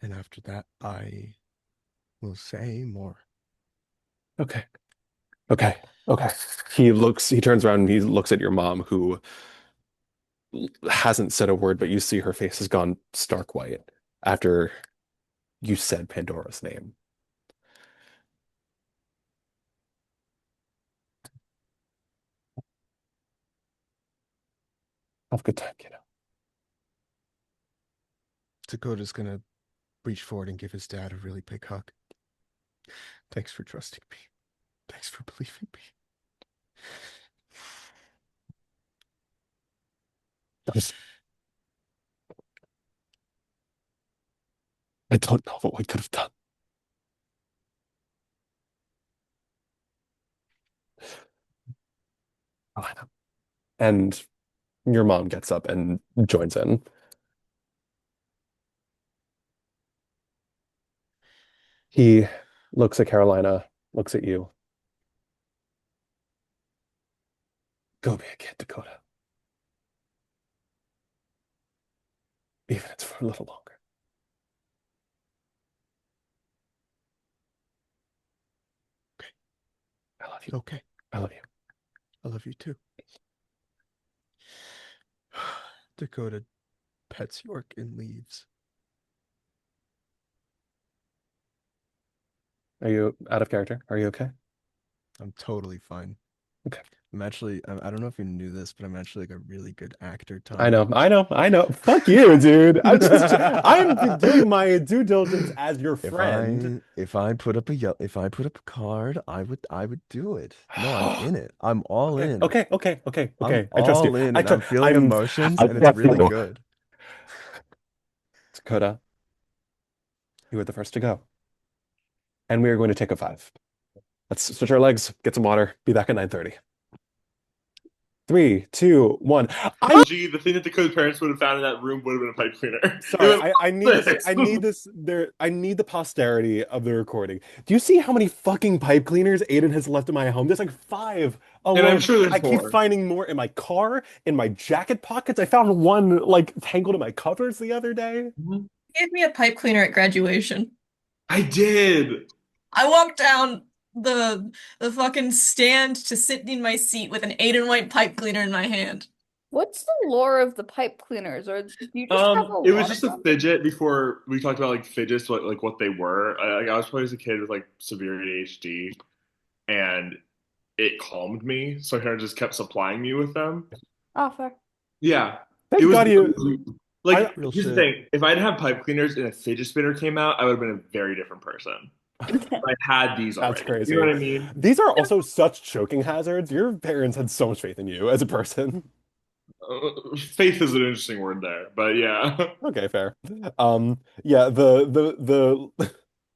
And after that, I will say more. Okay. He turns around and he looks at your mom, who hasn't said a word, but you see her face has gone stark white after you said Pandora's name. Have a good time, kiddo. Dakota's gonna reach forward and give his dad a really big hug. Thanks for trusting me. Thanks for believing me. I don't know what we could have done. And Your mom gets up and joins in. He looks at Carolina, looks at you. Go be a kid, Dakota. Even if it's for a little longer. Okay. I love you. Okay. I love you. I love you too. Dakota pets York and leaves. Are you out of character? Are you okay? I'm totally fine. Okay. I don't know if you knew this, but I'm actually like a really good actor, Tom. I know. Fuck you, dude. I'm doing my due diligence as your friend. If I put up a card, I would do it. No, I'm in it. I'm all in. Okay. I'm I trust all you. in, I and I'm feeling emotions, and it's really good. Dakota, you were the first to go. And we are going to take a 5. Let's switch our legs, get some water, be back at 9:30. 3, 2, 1. Elegy, the thing that Dakota's parents would have found in that room would have been a pipe cleaner. Sorry, I need this there. I need the posterity of the recording. Do you see how many fucking pipe cleaners Aidan has left in my home? There's like 5 alone. And I'm sure there's I keep more. finding more in my car, in my jacket pockets. I found one like tangled in my covers the other day. You gave me a pipe cleaner at graduation. I did. I walked down the fucking stand to sit in my seat with an Aidan White pipe cleaner in my hand. What's the lore of the pipe cleaners? Or do you just have a It lot was of just a them? fidget before we talked about like fidgets, like what they were. I was probably as a kid with like severe ADHD, and it calmed me, so I kind of just kept supplying me with them. Oh, fair. Yeah, Thank it was God you. like Real here's the shit. thing: if I didn't have pipe cleaners and a fidget spinner came out, I would have been a very different person. I had these already. That's crazy. You know what I mean? These are also such choking hazards. Your parents had so much faith in you as a person. Faith is an interesting word there, but yeah. Okay, fair. Yeah, the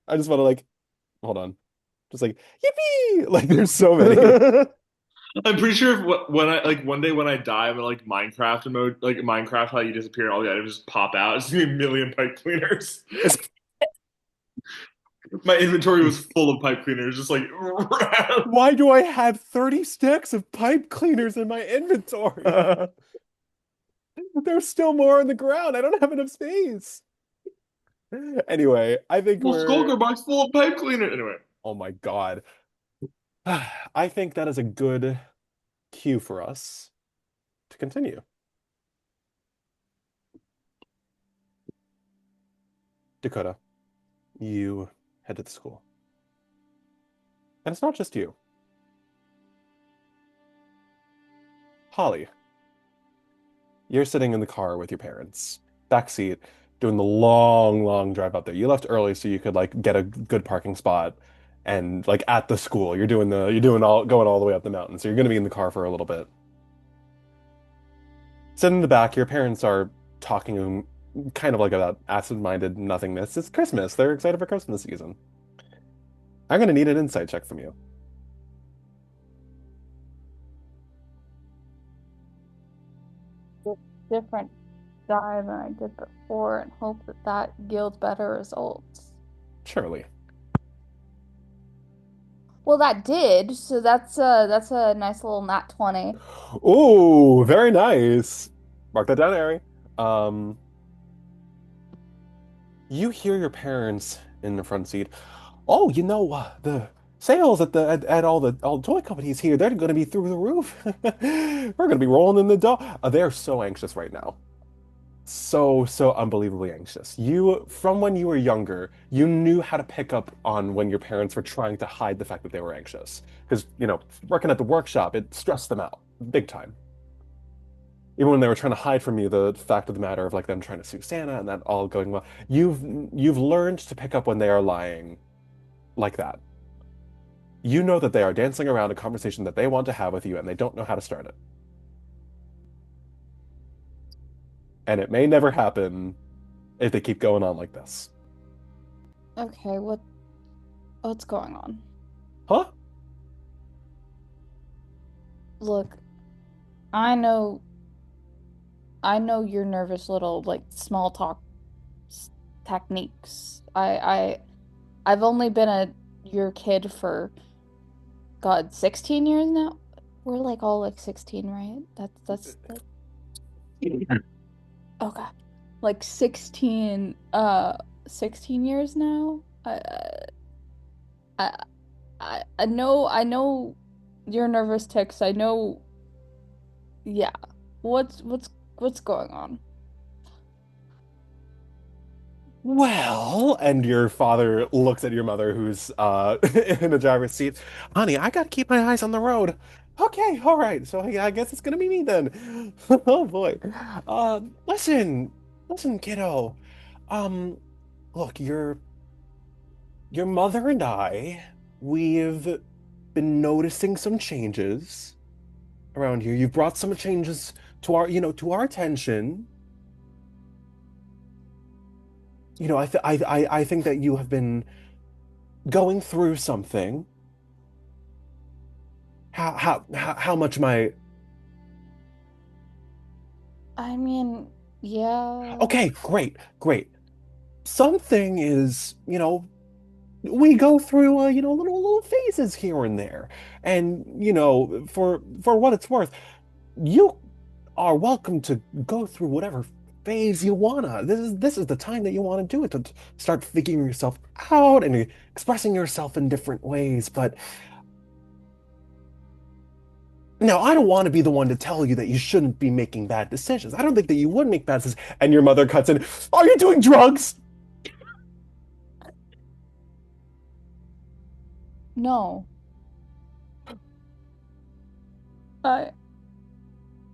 I just want to like hold on. Just like yippee! Like there's so many. I'm pretty sure when I like one day when I die, I'm in like Minecraft mode, like Minecraft, how you disappear and all the items just pop out. It's gonna be a million pipe cleaners. My inventory was full of pipe cleaners, just like. Why do I have 30 stacks of pipe cleaners in my inventory? There's still more on the ground. I don't have enough space. Anyway, I think Full we're. Skulker box full of pipe cleaner. Anyway, Oh my God. I think that is a good cue for us to continue. Dakota, you head to the school. And it's not just you. Holly, you're sitting in the car with your parents, backseat, doing the long drive up there. You left early so you could like get a good parking spot and like at the school. You're doing all going all the way up the mountain. So you're gonna be in the car for a little bit. Sitting in the back, your parents are talking kind of like about absent-minded nothingness. It's Christmas. They're excited for Christmas season. I'm gonna need an insight check from you. Different die than I did before and hope that that yields better results. Surely. Well, that did, so that's a nice little nat 20. Ooh, very nice. Mark that down, Ari. You hear your parents in the front seat. Oh, the sales at all toy companies here, they're going to be through the roof. We're going to be rolling in the dough. They're so anxious right now. So unbelievably anxious. From when you were younger, you knew how to pick up on when your parents were trying to hide the fact that they were anxious. Because, working at the workshop, it stressed them out big time. Even when they were trying to hide from you the fact of the matter of like them trying to sue Santa and that all going well, you've learned to pick up when they are lying like that. You know that they are dancing around a conversation that they want to have with you and they don't know how to start it. And it may never happen if they keep going on like this. Okay, what's going on? Huh? Look, I know I know your nervous little like small talk techniques. I've only been your kid for God, 16 years now. We're like all like 16, right? That's like okay. Like 16 16 years now. I I know your nervous tics. I know yeah. What's going on? Well, and your father looks at your mother who's in the driver's seat. Honey, I gotta keep my eyes on the road. Okay, all right. So I guess it's gonna be me then. Oh boy. Listen, listen, kiddo. Um, look, your mother and I, we've been noticing some changes around here. You've brought some changes to to our attention. I think that you have been going through something. How much am I? I mean, yeah. Okay, great, great. Something is, we go through, little phases here and there, and for what it's worth, you are welcome to go through whatever phase you wanna. This is the time that you want to do it to start figuring yourself out and expressing yourself in different ways. But now, I don't want to be the one to tell you that you shouldn't be making bad decisions. I don't think that you would make bad decisions. And your mother cuts in, "Are you doing drugs?" No. I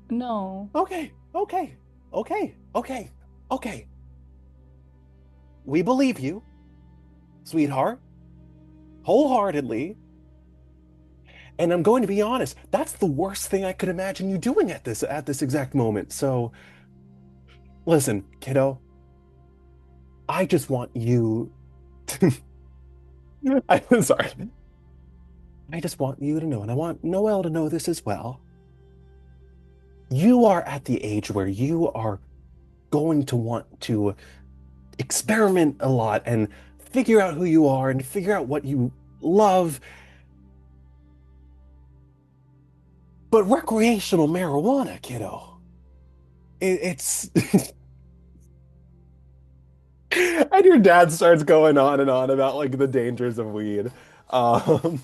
no. Okay, okay, okay, okay, okay. We believe you, sweetheart, wholeheartedly. And I'm going to be honest, that's the worst thing I could imagine you doing at this exact moment. So, listen, kiddo, I just want you to I'm sorry. I just want you to know, and I want Noelle to know this as well. You are at the age where you are going to want to experiment a lot and figure out who you are and figure out what you love. But recreational marijuana, kiddo, it's and your dad starts going on and on about like the dangers of weed. Um,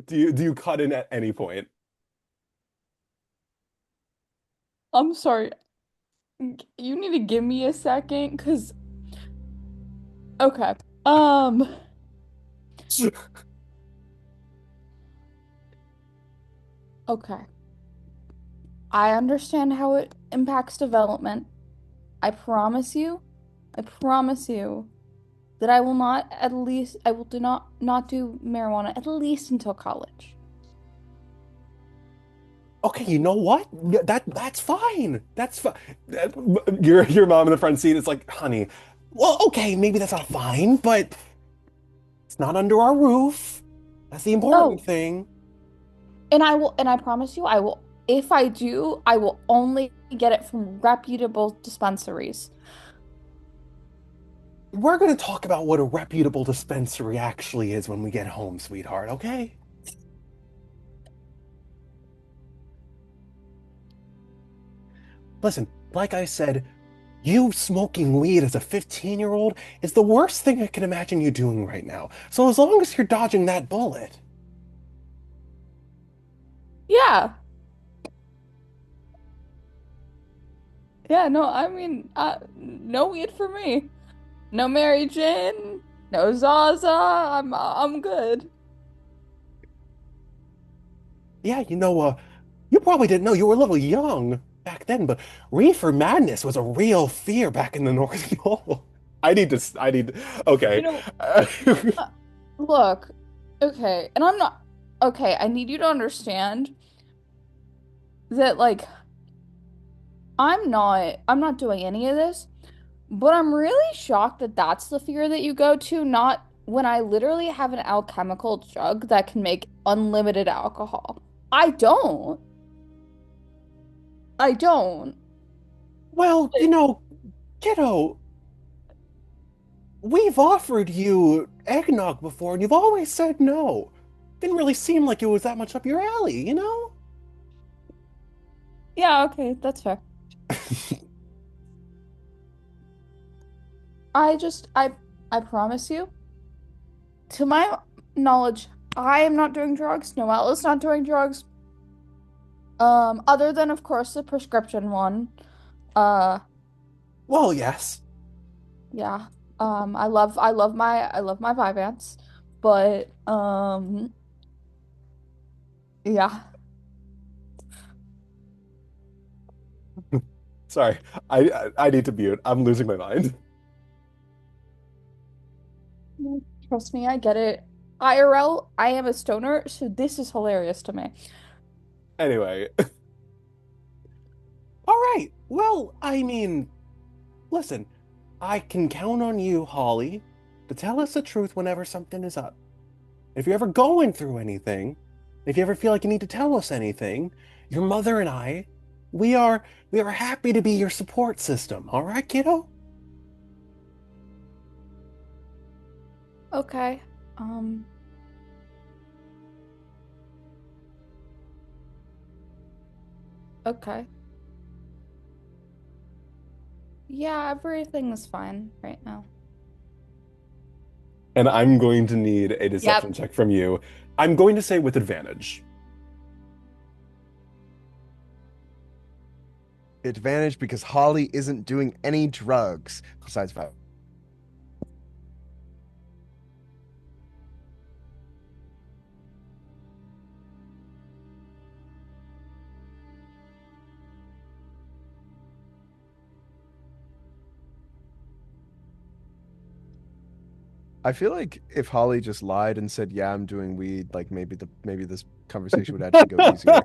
do you cut in at any point? I'm sorry. You need to give me a second, cause okay. Okay. I understand how it impacts development. I promise you that I will not at least I will do not do marijuana at least until college. Okay, you know what? Yeah, that's fine. That's fine. Your mom in the front seat is like, honey, well, okay, maybe that's not fine, but it's not under our roof. That's the important No, thing. and I promise you I will if I do, I will only get it from reputable dispensaries. We're gonna talk about what a reputable dispensary actually is when we get home, sweetheart, okay? Listen, like I said, you smoking weed as a 15-year-old is the worst thing I can imagine you doing right now. So as long as you're dodging that bullet. Yeah. Yeah, no, I mean, no weed for me. No Mary Jane, no Zaza. I'm good. Yeah, you probably didn't know you were a little young back then, but reefer madness was a real fear back in the North Pole. Okay. You know, look, okay, and I'm not okay, I need you to understand that like I'm not doing any of this, but I'm really shocked that that's the fear that you go to, not when I literally have an alchemical jug that can make unlimited alcohol. I don't. I don't. Well, you know, kiddo, we've offered you eggnog before, and you've always said no. Didn't really seem like it was that much up your alley, you know? Yeah, okay, that's fair. I promise you, to my knowledge, I am not doing drugs. Noella's not doing drugs. Other than of course the prescription one. Uh, Well, yes. yeah. I love my Vyvanse, but yeah. Sorry, I need to mute. I'm losing my mind. Trust me, I get it. IRL, I am a stoner, so this is hilarious to me. Anyway. All right. Well, I mean, listen, I can count on you, Holly, to tell us the truth whenever something is up. If you're ever going through anything, if you ever feel like you need to tell us anything, your mother and I, we are happy to be your support system. All right, kiddo? Okay. Okay. Yeah, everything is fine right now. And I'm going to need a deception check from you. I'm going to say with advantage. Advantage because Holly isn't doing any drugs besides that. I feel like if Holly just lied and said, "Yeah, I'm doing weed," like maybe this conversation would actually go easier.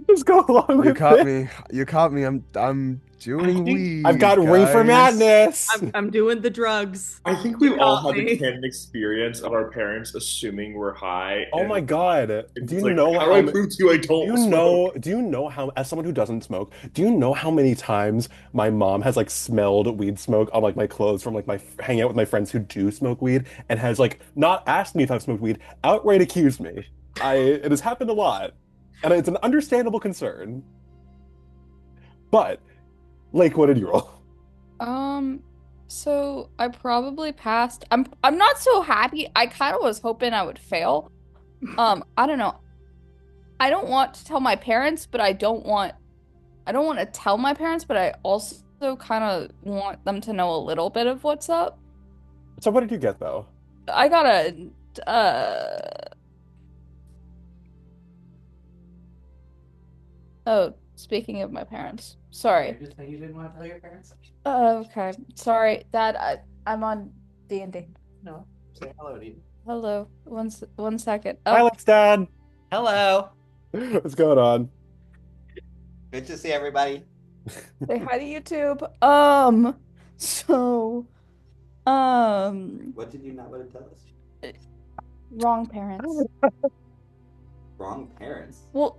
Just go along You with caught it. me. You caught me. I'm doing weed. I've got ring for guys. madness. I'm doing the drugs. I think we've You all got had me. the canon experience of our parents assuming we're high. Oh and my God. it's Do you like, know how do I prove to you I don't smoke? do you know how, as someone who doesn't smoke, do you know how many times my mom has like smelled weed smoke on like my clothes from like my hanging out with my friends who do smoke weed and has like not asked me if I've smoked weed, outright accused me. It has happened a lot. And it's an understandable concern. But, like, what did you roll? So I probably passed. I'm not so happy. I kind of was hoping I would fail. I don't know. I don't want to tell my parents, but I don't want to tell my parents, but I also kind of want them to know a little bit of what's up. So what did you get though? I got a oh, speaking of my parents. Sorry. Just that you didn't want to tell your parents? Okay. Sorry, Dad, I'm on D&D. No. Say hello to you. Hello. One second. Hi, Alex, Dad. Hello. What's going on? Good to see everybody. Say hi to YouTube. So, What did you not want to tell us? wrong parents. Wrong parents. Well,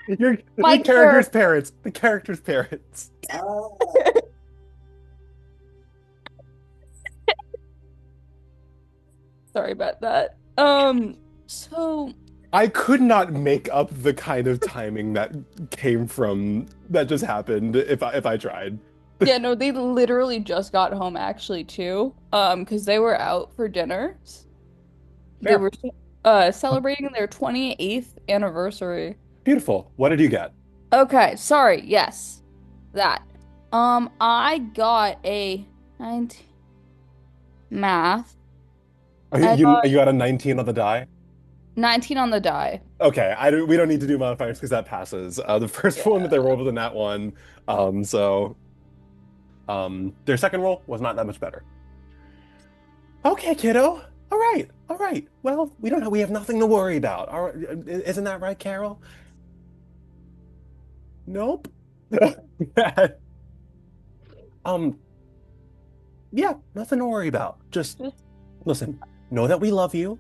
Your My the character's parents. The character's parents. Oh. sorry about that. So I could not make up the kind of timing that just happened if I tried. yeah, no, they literally just got home actually too. Because they were out for dinners. They Fair. were celebrating their 28th anniversary. Beautiful. What did you get? Okay, sorry. Yes, that. I got a 19 math. You got a 19 on the die? 19 on the die. Okay, we don't need to do modifiers because that passes. The first one that they rolled was a nat 1. Their second roll was not that much better. Okay, kiddo. All right. Well, we have nothing to worry about. Isn't that right, Carol? Nope. Yeah, nothing to worry about. Just listen, know that we love you,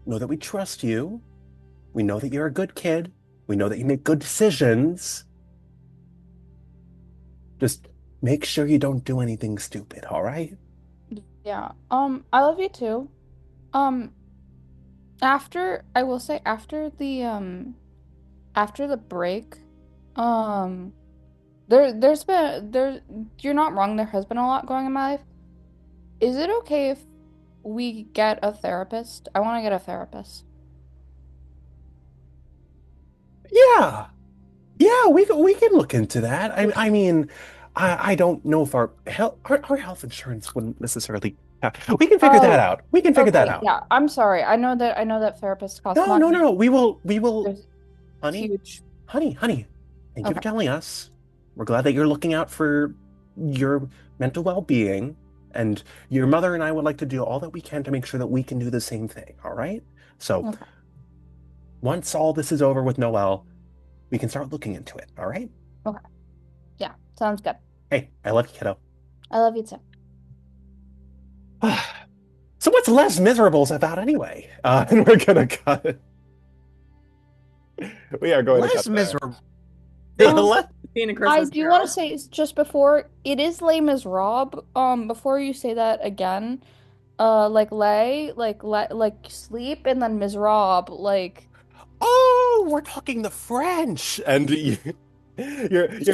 know that we trust you, we know that you're a good kid, We know that you make good decisions. Just make sure you don't do anything stupid, all right? Yeah. I love you too. Um, I will say after the break, um, you're not wrong, there has been a lot going in my life. Is it okay if we get a therapist? I want to get a therapist. Yeah. Yeah, we can look into that. I mean, I don't know if our health insurance wouldn't necessarily we can figure that Oh, out. We can figure that okay. out. Yeah, I'm sorry. I know that therapists cost No, no, money. no, no. We will, There's honey, huge. honey. Thank you for Okay. telling us. We're glad that you're looking out for your mental well-being, and your mother and I would like to do all that we can to make sure that we can do the same thing, all right? So, Okay. once all this is over with Noelle, we can start looking into it, all right? Okay. Yeah, sounds good. Hey, I love you, kiddo. I love you too. So what's Les Miserables about anyway? And we're gonna cut. We are going to cut Less there. miserable. Being a I Christmas do Carol. want to say just before it is Les Miserables. Before you say that again, like like sleep and then Misérable, like. Oh, we're talking the French, and your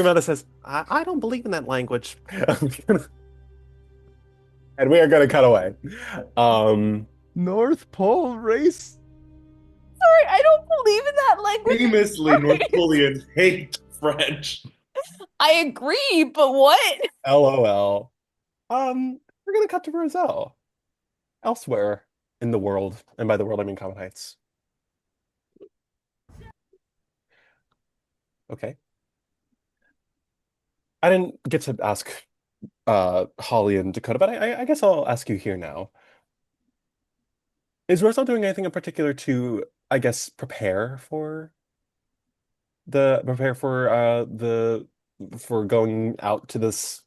mother says, I don't believe in that language," and we are gonna cut away. North Pole race. Sorry, I don't believe in that language. Famously, North Koreans hate French. I agree, but what? LOL. We're gonna cut to Roselle. Elsewhere in the world, and by the world I mean Common Heights. Okay. I didn't get to ask Holly and Dakota, but I guess I'll ask you here now. Is Roselle doing anything in particular to, I guess, prepare for the for going out to this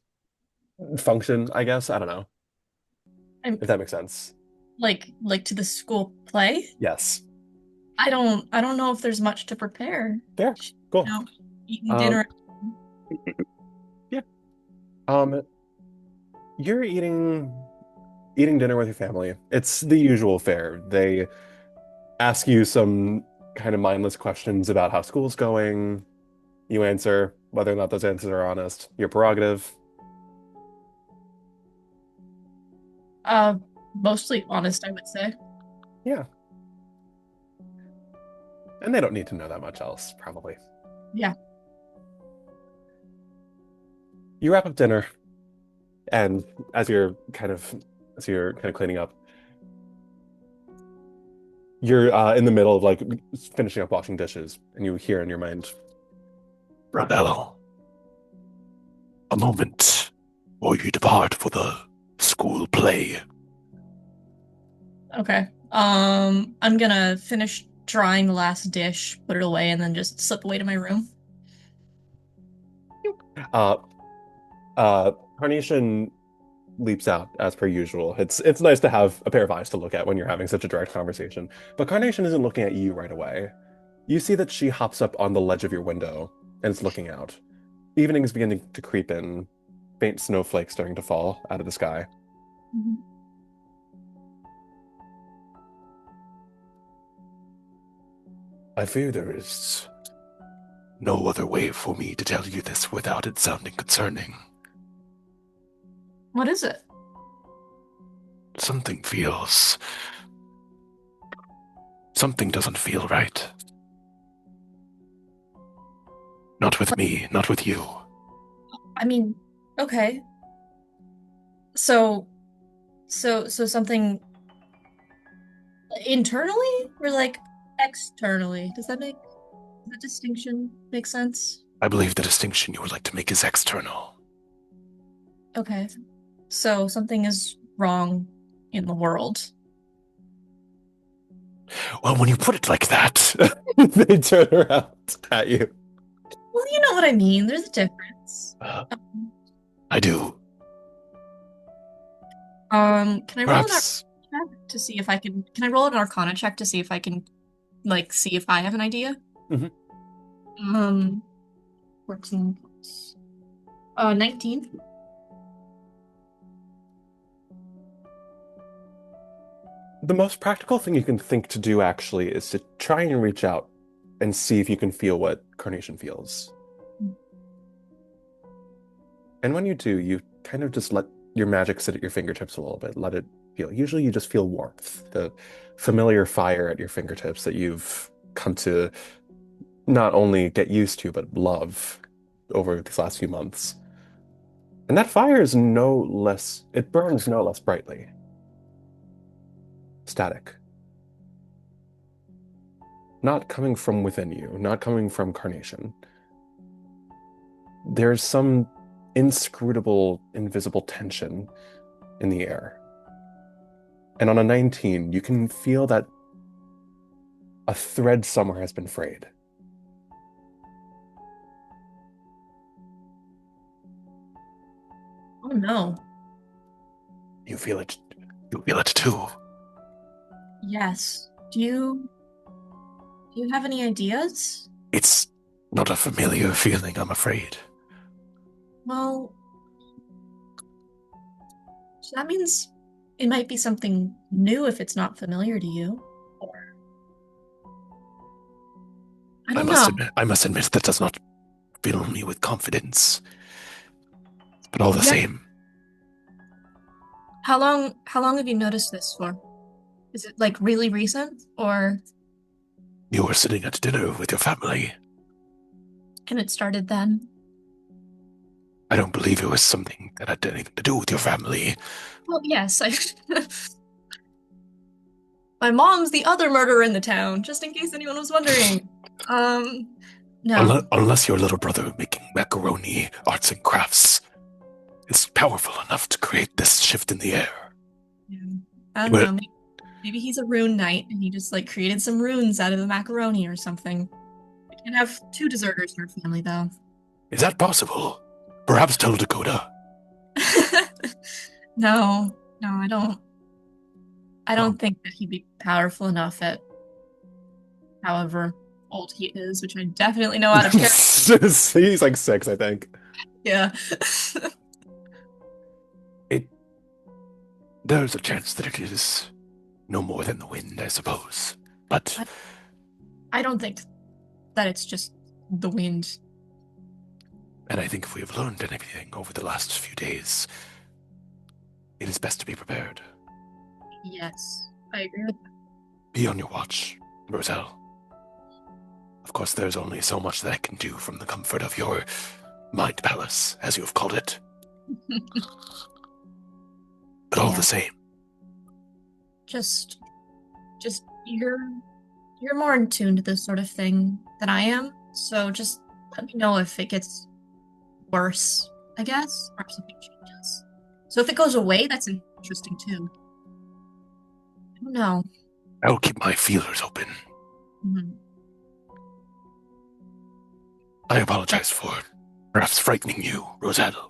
function, I guess? I don't know I'm if that makes sense. like to the school play. Yes. I don't know if there's much to prepare. There. Cool. You know, eating dinner. Yeah. You're eating dinner with your family. It's the usual fare. They ask you some kind of mindless questions about how school's going. You answer whether or not those answers are honest. Your prerogative. Mostly honest, I would say. Yeah. And they don't need to know that much else, probably. Yeah. You wrap up dinner, and as you're kind of cleaning up, you're in the middle of like finishing up washing dishes, and you hear in your mind, "Rebel, a moment, or you depart for the school play." Okay. I'm gonna finish drying the last dish, put it away, and then just slip away to my room. Carnation leaps out as per usual. It's nice to have a pair of eyes to look at when you're having such a direct conversation. But Carnation isn't looking at you right away. You see that she hops up on the ledge of your window and is looking out. Evening is beginning to creep in, faint snowflakes starting to fall out of the sky. Mm-hmm. I fear there is no other way for me to tell you this without it sounding concerning. What is it? Something doesn't feel right. Not with me, not with you. I mean, okay. So something internally or like externally? Does that distinction make sense? I believe the distinction you would like to make is external. Okay. So something is wrong in the world. Well, when you put it like that, they turn around at you. Well, you know what I mean. There's a difference. I do. Can I roll an Perhaps. Arcana check to see if I can? Can I roll an Arcana check to see if I can, like, see if I have an idea? Mm-hmm. 14 plus 19. The most practical thing you can think to do actually is to try and reach out and see if you can feel what Carnation feels. And when you do, you kind of just let your magic sit at your fingertips a little bit, let it feel. Usually you just feel warmth, the familiar fire at your fingertips that you've come to not only get used to, but love over these last few months. And that fire is it burns no less brightly. Static. Not coming from within you, not coming from Carnation. There's some inscrutable, invisible tension in the air. And on a 19, you can feel that a thread somewhere has been frayed. Oh no. You feel it. You feel it too. Yes. Do you have any ideas? It's not a familiar feeling, I'm afraid. Well, so that means it might be something new if it's not familiar to you. Or I don't know. I must admit that does not fill me with confidence. But all the same. How long have you noticed this for? Is it like really recent or? You were sitting at dinner with your family. And it started then? I don't believe it was something that had anything to do with your family. Well, yes, my mom's the other murderer in the town, just in case anyone was wondering. No. Unless your little brother making macaroni arts and crafts is powerful enough to create this shift in the air. Yeah. I don't know. Maybe he's a rune knight and he just like created some runes out of the macaroni or something. We can have 2 deserters in our family, though. Is that possible? Perhaps tell Dakota. No, I don't. I don't think that he'd be powerful enough at however old he is, which I definitely know out of character. He's like 6, I think. Yeah. There's a chance that it is no more than the wind, I suppose. But I don't think that it's just the wind. And I think if we have learned anything over the last few days, it is best to be prepared. Yes, I agree with that. Be on your watch, Roselle. Of course, there's only so much that I can do from the comfort of your mind palace, as you have called it. But all the same. Just you're more in tune to this sort of thing than I am, so just let me know if it gets worse, I guess, or if something changes. So if it goes away, that's interesting too. I don't know. I'll keep my feelers open. Mm-hmm. I apologize for perhaps frightening you, Roselle.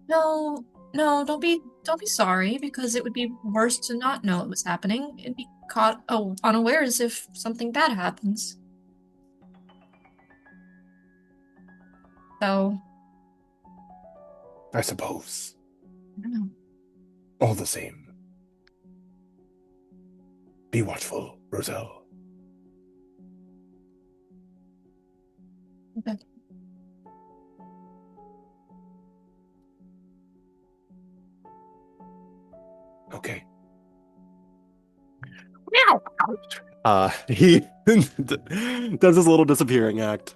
No, don't be sorry, because it would be worse to not know it was happening and be caught unawares if something bad happens. So, I suppose. I don't know. All the same. Be watchful, Roselle. Okay. Okay. He does his little disappearing act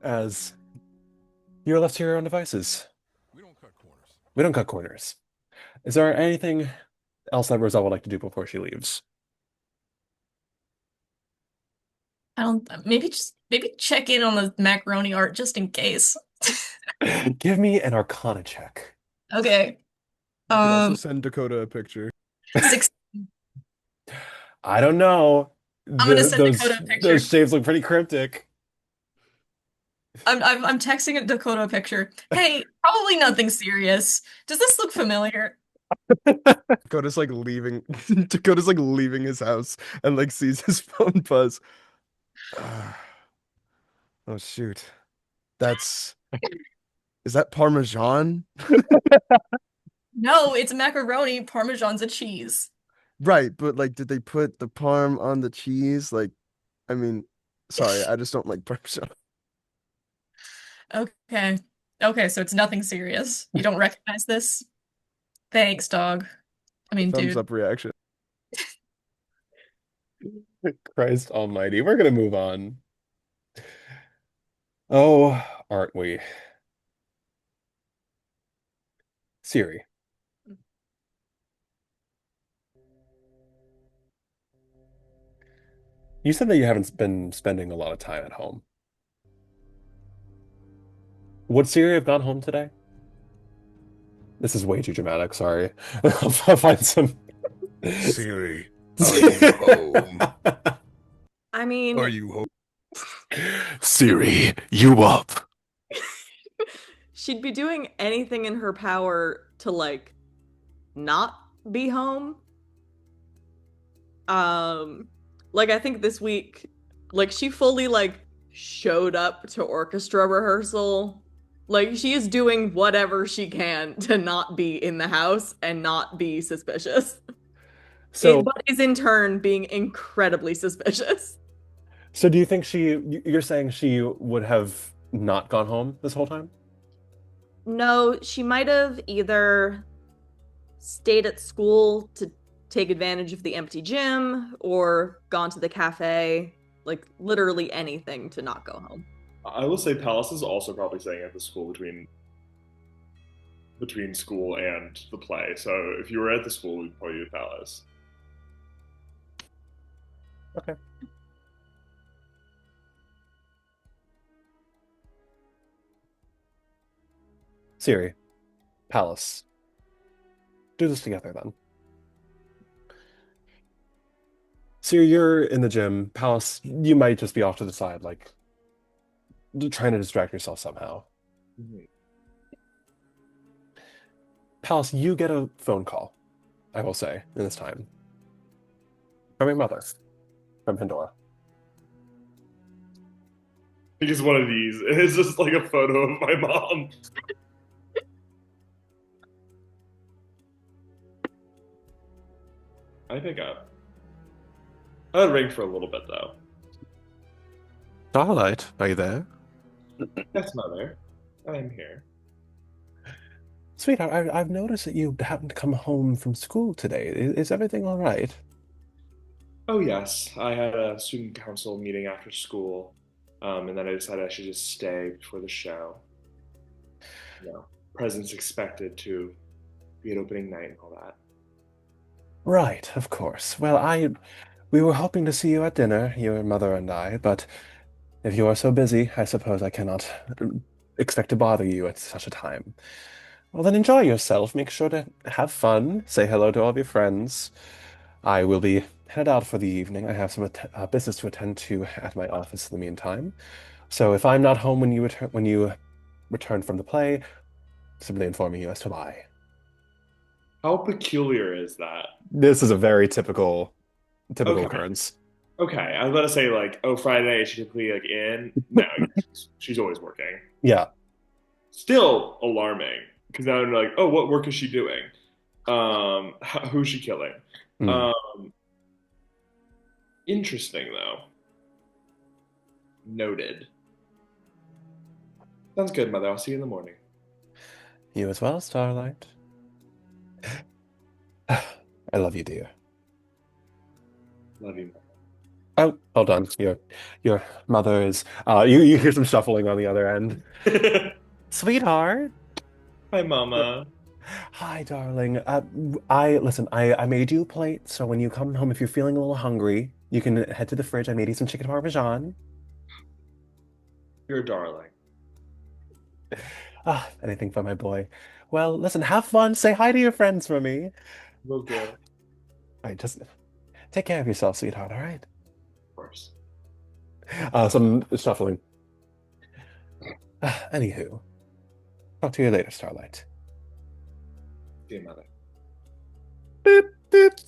as you're left to your own devices. We don't cut corners. Is there anything else that Roselle would like to do before she leaves? Maybe check in on the macaroni art just in case. Give me an Arcana check. Okay. You can also send Dakota a picture. 6. I don't know. I'm gonna send Dakota a picture. Those shapes look pretty cryptic. I'm texting Dakota a picture. Hey, probably nothing serious. Does this look familiar? Dakota's like leaving his house and like sees his phone buzz. Oh shoot. Is that Parmesan? No, it's macaroni. Parmesan's a cheese. Right, but like did they put the parm on the cheese? Like, I mean, sorry, I just don't like Parmesan. Okay. Okay, so it's nothing serious. You don't recognize this? Thanks, dog. I mean, Thumbs dude. up reaction. Christ almighty. We're gonna move on. Oh, aren't we? Siri. You said that you haven't been spending a lot of time at home. Would Siri have gone home today? This is way too dramatic, sorry. I'll find some. Siri, are you home? I mean, Are you home? Siri, you up? she'd be doing anything in her power to like not be home. Like I think this week, like she fully like showed up to orchestra rehearsal. Like she is doing whatever she can to not be in the house and not be suspicious. So, But is in turn being incredibly suspicious. so do you think you're saying she would have not gone home this whole time? No, she might have either stayed at school to take advantage of the empty gym or gone to the cafe, like literally anything to not go home. I will say Pallas is also probably staying at the school between school and the play. So if you were at the school, we'd probably be Pallas. Okay. Siri, Pallas. Do this together then. Siri, you're in the gym. Pallas, you might just be off to the side, like trying to distract yourself somehow. Mhm. Pallas, you get a phone call, I will say, in this time. From your mother, from Pandora. I think it's one of these. It's just like a photo of my mom. I pick up. I'd ring for a little bit though. Starlight, are you there? Yes, mother. I'm here. Sweetheart, I've noticed that you haven't come home from school today. Is everything all right? Oh yes, I had a student council meeting after school, and then I decided I should just stay before the show. You know, presents expected to be at opening night and all that. Right, of course. Well, we were hoping to see you at dinner, your mother and I, but if you are so busy, I suppose I cannot expect to bother you at such a time. Well, then enjoy yourself. Make sure to have fun. Say hello to all of your friends. I will be headed out for the evening. I have some business to attend to at my office in the meantime. So if I'm not home when you return from the play, simply informing you as to why. How peculiar is that? This is a very typical Okay. occurrence. Okay, I was about to say like, oh, Friday is she typically like in? No, she's always working. Yeah. Still alarming because now I'm like, oh, what work is she doing? Who's she killing? Hmm. Interesting though. Noted. Sounds good, mother. I'll see you in the morning. You as well, Starlight. I love you, dear. Love you, Oh, hold on. Your mother is you hear some shuffling on the other end. mother. Sweetheart. Hi, mama. Hi, darling. I made you a plate, so when you come home, if you're feeling a little hungry, you can head to the fridge. I made you some chicken parmesan. You're a darling. Anything for my boy. Well, listen, have fun. Say hi to your friends for me. Will do. All right, just take care of yourself, sweetheart, all right? Of course. Some shuffling. Anywho, talk to you later, Starlight. See you, mother. Boop, boop.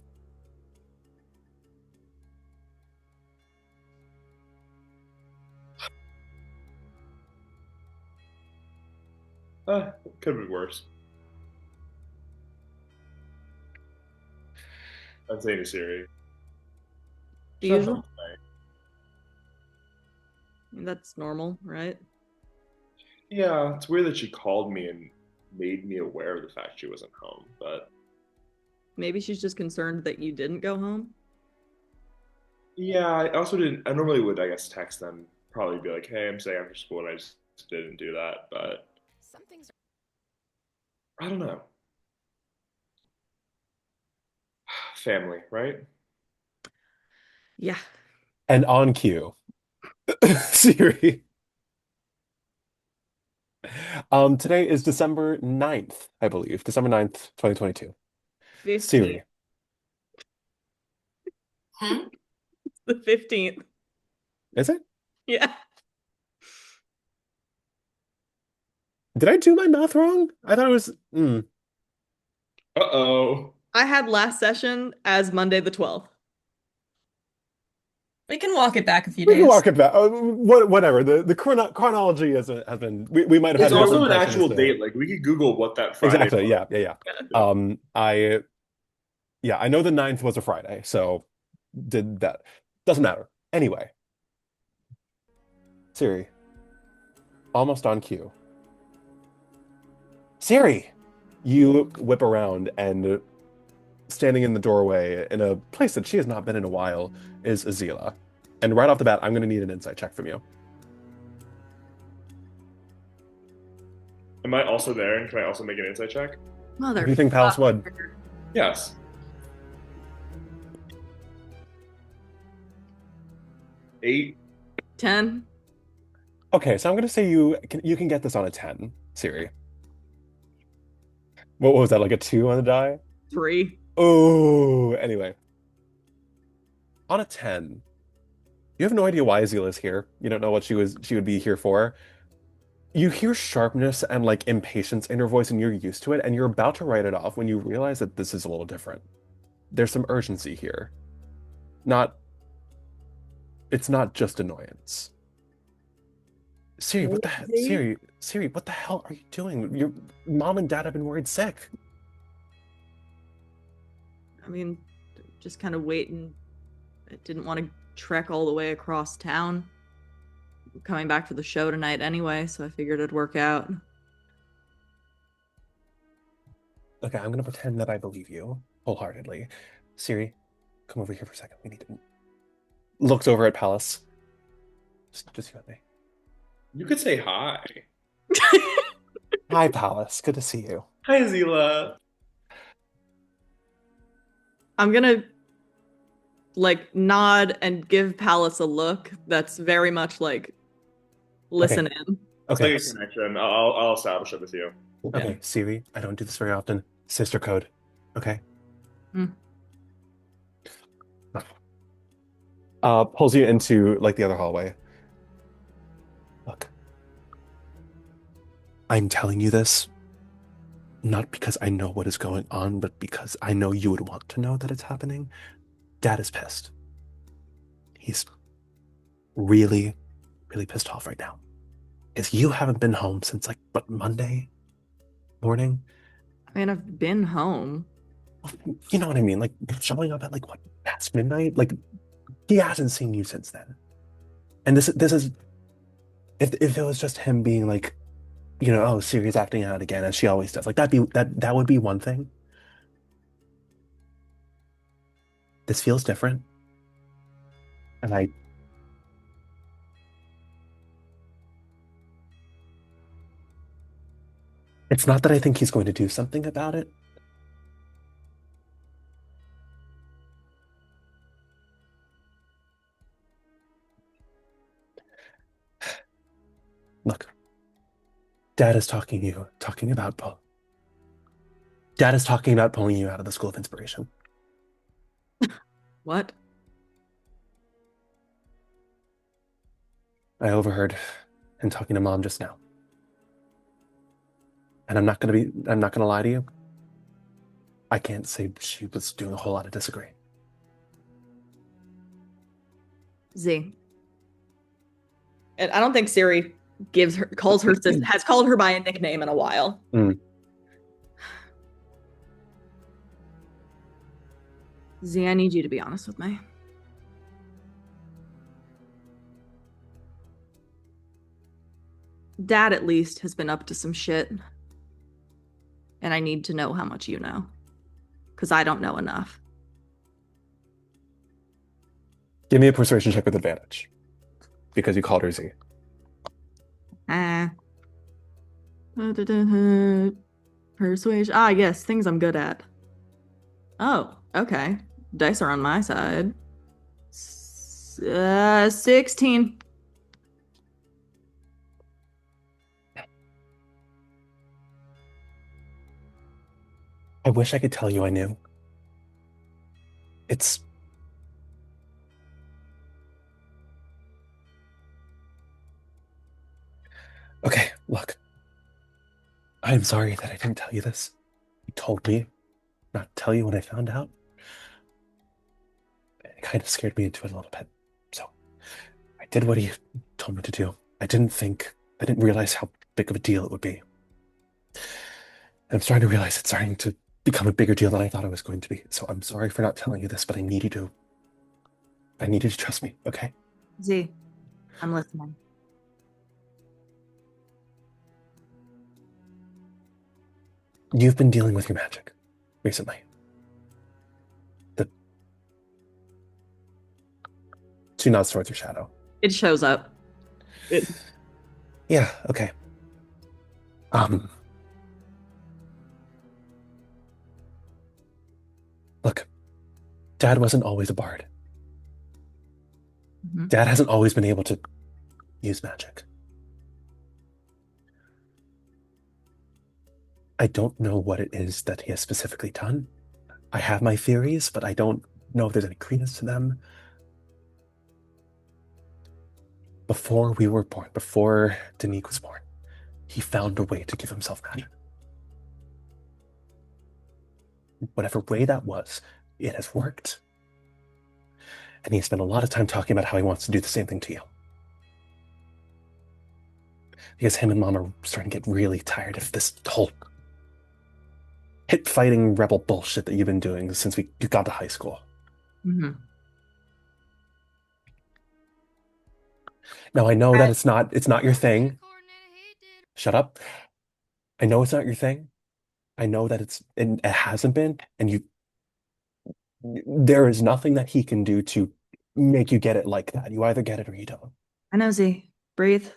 Could have been worse. I'd say to Syriie. The usual. That's normal, right? Yeah, it's weird that she called me and made me aware of the fact she wasn't home, but Maybe she's just concerned that you didn't go home. yeah, I also didn't. I normally would, I guess, text them, probably be like, "Hey, I'm staying after school," and I just didn't do that. But Something's I don't know. Family, right? Yeah. And on cue, Siri. Today is December 9th, I believe. December 9th, 2022. 15th. Siri. It's the 15th. Is it? Yeah. Did I do my math wrong? I thought it was. Uh-oh. I had last session as Monday the 12th. We can walk it back a few We days. can walk it back. Whatever. The chronology has been. We might have It's had also an different actual impressions there. date. Like, we could Google what that Friday Exactly. was. Yeah. I know the 9th was a Friday, so did that. Doesn't matter. Anyway. Siri. Almost on cue. Siri! You whip around, and standing in the doorway in a place that she has not been in a while is Azila. And right off the bat, I'm going to need an insight check from you. Am I also there, and can I also make an insight check? Mother. If you think Pallas would. Yes. Eight. 10. Okay, so I'm going to say you can get this on a 10, Siri. What was that, like a 2 on the die? 3. Oh, anyway. On a 10, you have no idea why Azila's here. You don't know what she would be here for. You hear sharpness and like impatience in her voice, and you're used to it, and you're about to write it off when you realize that this is a little different. There's some urgency here. It's not just annoyance. Siri, what the hell? Siri, what the hell are you doing? Your mom and dad have been worried sick. I mean, just kind of waiting. I didn't want to trek all the way across town. I'm coming back for the show tonight anyway, so I figured it'd work out. Okay, I'm gonna pretend that I believe you wholeheartedly. Siri, come over here for a second. We need to. Looks over at Pallas. Just you and me. You could say hi. Hi, Pallas. Good to see you. Hi, Azila. I'm gonna like nod and give Pallas a look that's very much like listen in. It's Okay. like a connection. I'll establish it with you. Okay, Siri, I don't do this very often. Sister code. Okay. Pulls you into like the other hallway. Look. I'm telling you this not because I know what is going on, but because I know you would want to know that it's happening. Dad is pissed. He's really, really pissed off right now. Because you haven't been home since like, what, Monday morning? I mean, I've been home. You know what I mean? Like showing up at like what, past midnight? Like he hasn't seen you since then. And this is if it was just him being like, you know, oh, Siri's acting out again as she always does. Like that would be one thing. This feels different. And it's not that I think he's going to do something about it. Look, Dad is talking about pulling you out of the School of Inspiration. What? I overheard him talking to Mom just now. And I'm not gonna lie to you. I can't say she was doing a whole lot of disagree. Z. And I don't think Siri has called her by a nickname in a while. Z, I need you to be honest with me. Dad, at least, has been up to some shit. And I need to know how much you know. Because I don't know enough. Give me a persuasion check with advantage. Because you called her Z. Persuasion. Yes, things I'm good at. Oh, okay. Dice are on my side. 16. I wish I could tell you I knew. It's... Okay, look. I'm sorry that I didn't tell you this. You told me not to tell you when I found out. It kind of scared me into it a little bit. So I did what he told me to do. I didn't realize how big of a deal it would be. And I'm starting to realize it's starting to become a bigger deal than I thought it was going to be. So I'm sorry for not telling you this, but I need you to trust me, okay? Z, I'm listening. You've been dealing with your magic recently. She nods towards her shadow. It shows up. Yeah, okay. Look, Dad wasn't always a bard. Mm-hmm. Dad hasn't always been able to use magic. I don't know what it is that he has specifically done. I have my theories, but I don't know if there's any credence to them. Before we were born, before Danique was born, he found a way to give himself magic. Whatever way that was, it has worked. And he spent a lot of time talking about how he wants to do the same thing to you. Because him and Mom are starting to get really tired of this whole hit-fighting rebel bullshit that you've been doing since you got to high school. Mm-hmm. Now, I know that it's not your thing. Shut up. I know it's not your thing. I know that it hasn't been, and there is nothing that he can do to make you get it like that. You either get it or you don't. I know, Z. Breathe.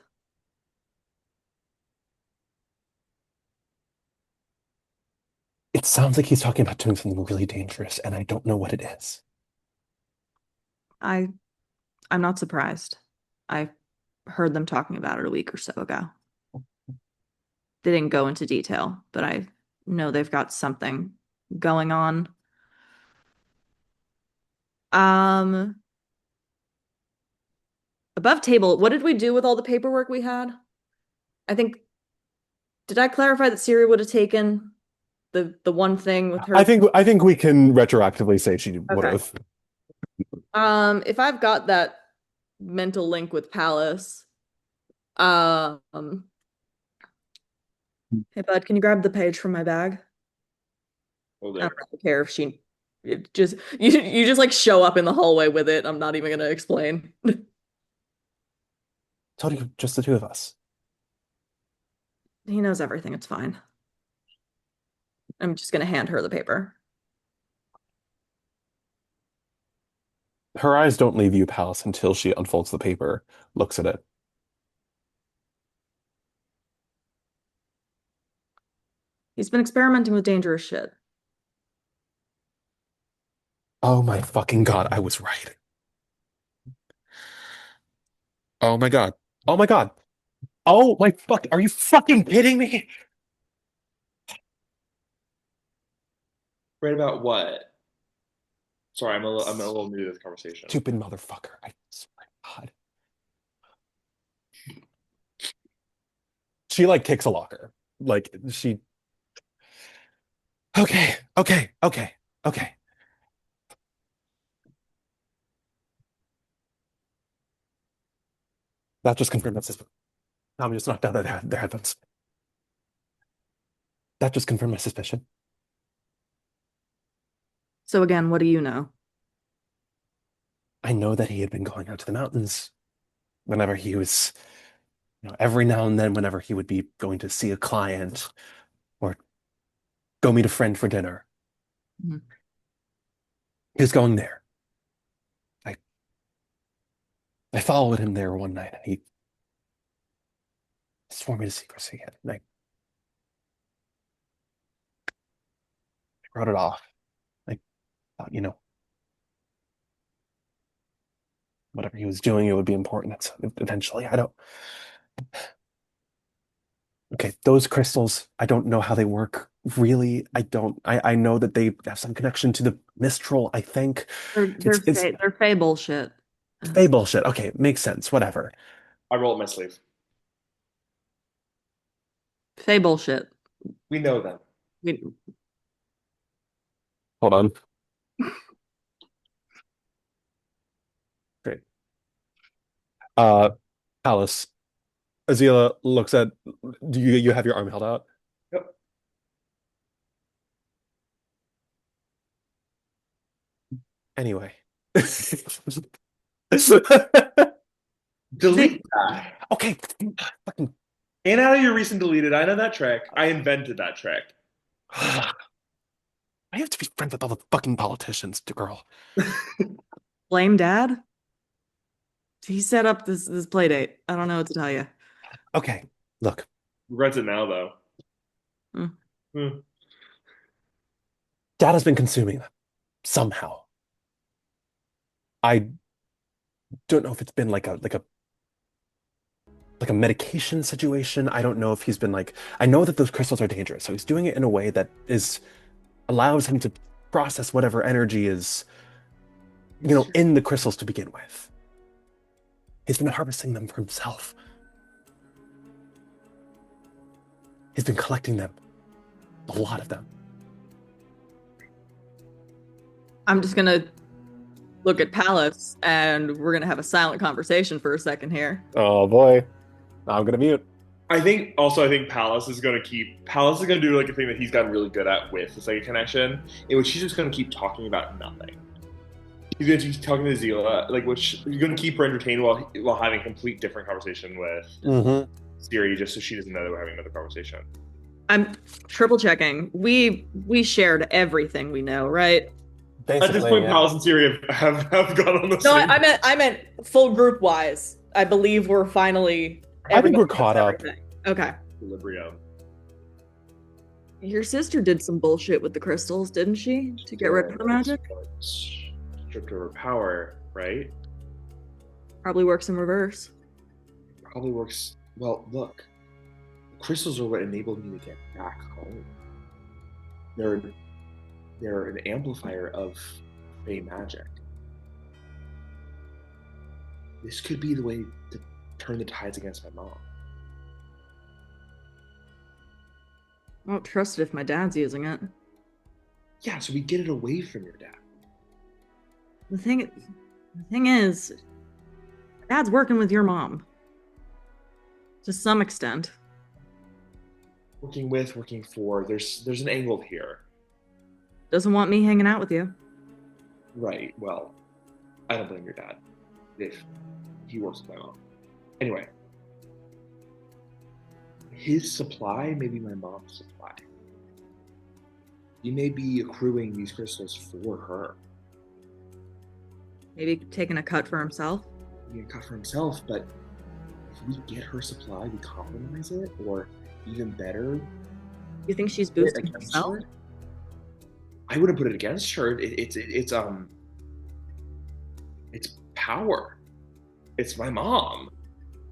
It sounds like he's talking about doing something really dangerous, and I don't know what it is. I'm not surprised. I heard them talking about it a week or so ago. They didn't go into detail, but I know they've got something going on. Above table, what did we do with all the paperwork we had? Did I clarify that Syriie would have taken the one thing with her? I think we can retroactively say she would have. If I've got that mental link with Pallas, hey bud, can you grab the page from my bag? Hold I it. don't care if you just like show up in the hallway with it. I'm not even gonna explain. Told you, just the two of us. He knows everything. It's fine. I'm just gonna hand her the paper. Her eyes don't leave you, Pallas, until she unfolds the paper, looks at it. He's been experimenting with dangerous shit. Oh my fucking God, I was right. Oh my God. Oh my God. Oh my fuck, are you fucking kidding me? Right about what? Sorry, I'm a little new to this conversation. Stupid motherfucker. I swear to God. She like kicks a locker. Like she. Okay. That just confirmed that's his. Tommy just knocked out their headphones. That just confirmed my suspicion. So again, what do you know? I know that he had been going out to the mountains whenever he was, every now and then, whenever he would be going to see a client or go meet a friend for dinner. Mhm. He was going there. I followed him there one night, and he swore me to secrecy, and I wrote it off. I thought, whatever he was doing, it would be important eventually. Okay, those crystals, I don't know how they work. Really, I don't. I know that they have some connection to the Mistral, I think. They're fey bullshit. Fey bullshit. Okay, makes sense. Whatever. I roll up my sleeve. Fey bullshit. We know them. Hold on. Great. Pallas. Azila looks at. Do you have your arm held out? Yep. Anyway. Delete that. Okay. Fucking. And out of your recent deleted, I know that trick. I invented that trick. I have to be friends with all the fucking politicians, girl. Blame dad? He set up this play date. I don't know what to tell you. Okay, look. Regrets it now, though. Dad has been consuming them somehow. I don't know if it's been like a medication situation. I don't know if he's been I know that those crystals are dangerous, so he's doing it in a way that allows him to process whatever energy is, in the crystals to begin with. He's been harvesting them for himself. He's been collecting them. A lot of them. I'm just gonna look at Pallas, and we're gonna have a silent conversation for a second here. Oh boy. I'm gonna mute. I think Pallas is gonna do a thing that he's gotten really good at with the psychic connection, in which he's just gonna keep talking about nothing. He's gonna keep talking to Zila, which he's gonna keep her entertained while having a complete different conversation with Syriie, just so she doesn't know that we're having another conversation. I'm triple checking. We shared everything we know, right? Basically, at this point, yeah. Pallas and Syriie have gone on the No, same. I meant full group wise. I believe we're finally. I think we're caught up. Okay. Equilibrium. Your sister did some bullshit with the crystals, didn't she? To get rid of her magic? Stripped of her power, right? Probably works in reverse. Probably works. Well, look. The crystals are what enabled me to get back home. They're an amplifier of Fey magic. This could be the way to turn the tides against my mom. I won't trust it if my dad's using it. Yeah, so we get it away from your dad. The thing is, dad's working with your mom. To some extent. Working for, there's an angle here. Doesn't want me hanging out with you. Right, well, I don't blame your dad if he works with my mom. Anyway, his supply may be my mom's supply. He may be accruing these crystals for her. Maybe taking a cut for himself? He can cut for himself, but if we get her supply, we compromise it, or even better, You think she's boosting herself? her? I wouldn't put it against her. It's power. It's my mom.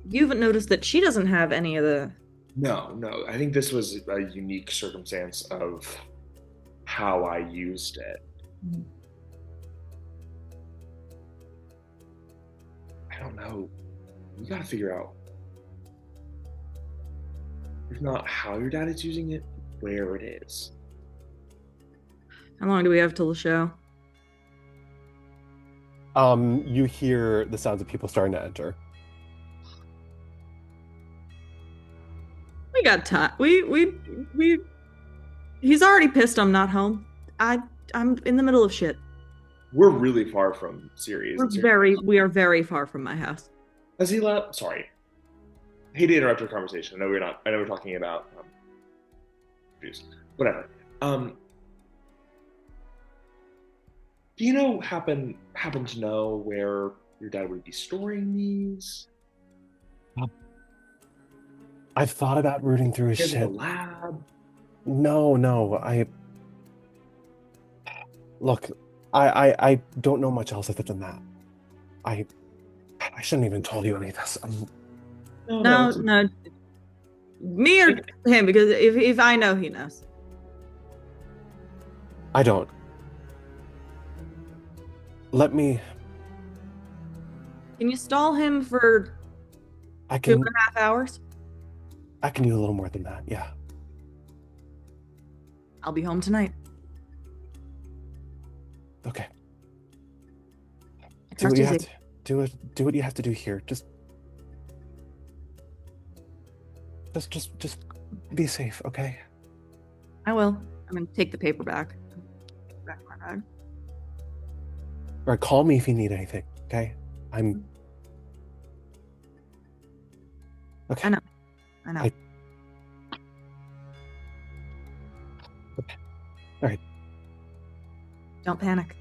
You haven't noticed that she doesn't have any of the... No. I think this was a unique circumstance of how I used it. I don't know. We gotta figure out, if not how your dad is using it, where it is. How long do we have till the show? You hear the sounds of people starting to enter. We got time. We. He's already pissed I'm not home. I'm in the middle of shit. We're really far from Syriie. We are very far from my house. Has he left? Sorry. I hate to interrupt your conversation. I know we're not. I know we're talking about juice. Whatever. Do you know happen to know where your dad would be storing these? I've thought about rooting through his In the shit. lab. No, look, I don't know much else other than that. I shouldn't even told you any of this. No. Me or him, because if I know, he knows. I don't. Let me. Can you stall him for I 2.5 can. hours? I can do a little more than that. Yeah. I'll be home tonight. Okay. I Do what trust you you, have Zeke. to do what you have to do here. Just be safe, okay? I will. I'm gonna take the paper back. Back in my bag. All right, call me if you need anything, okay? I'm okay. I know. I know. Okay. All right. Don't panic.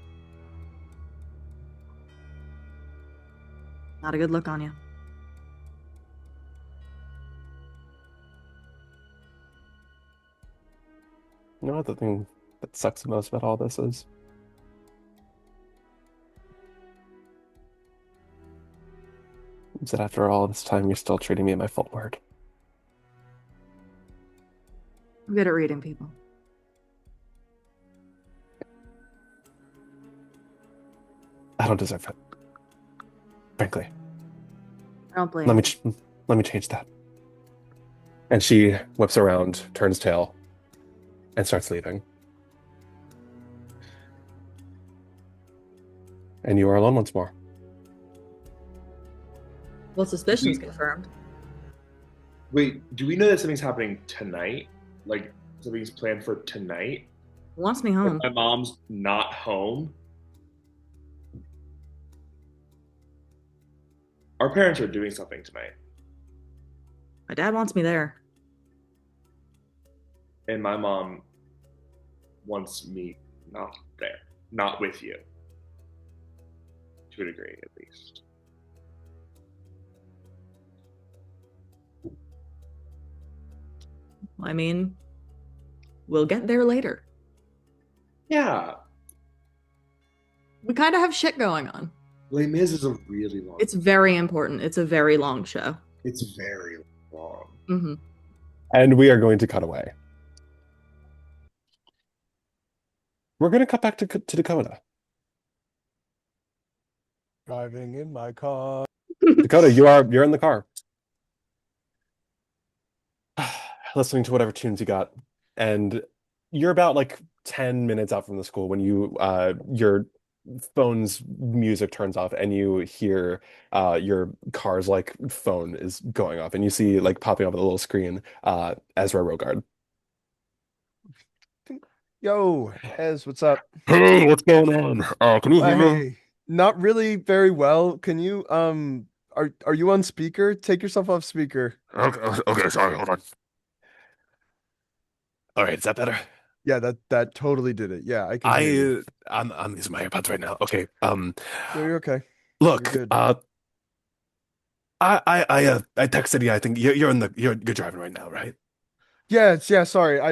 Not a good look on you. You know what the thing that sucks the most about all this is? Is that after all this time, you're still treating me at my full word. I'm good at reading people. I don't deserve it. Frankly. I don't blame Let you. me change that. And she whips around, turns tail, and starts leaving. And you are alone once more. Well, suspicion's confirmed. Wait, do we know that something's happening tonight? Like something's planned for tonight? Wants me home. My mom's not home. Our parents are doing something tonight, My dad wants me there. and my mom wants me not there, not with you, to a degree at least. I mean, we'll get there later. Yeah, We kind of have shit going on. Les Mis is a really long. It's very important. It's a very long show. It's very long. Mm-hmm. And we are going to cut away. We're going to cut back to Dakota. Driving in my car. Dakota, you're in the car. Listening to whatever tunes you got. And you're about like 10 minutes out from the school when your phone's music turns off and you hear your car's like phone is going off and you see like popping up on the little screen Ezra Rogard. Yo, Ez, what's up? Hey, what's going on? Can you hear me? Hey, not really very well. Can you are you on speaker? Take yourself off speaker. Okay, sorry, hold on. All right, is that better? Yeah, that totally did it. Yeah, I can hear you. I'm using my AirPods right now. Okay. No, you're okay. Look, You're good. I texted you. I think you're driving right now, right? Yeah, sorry. I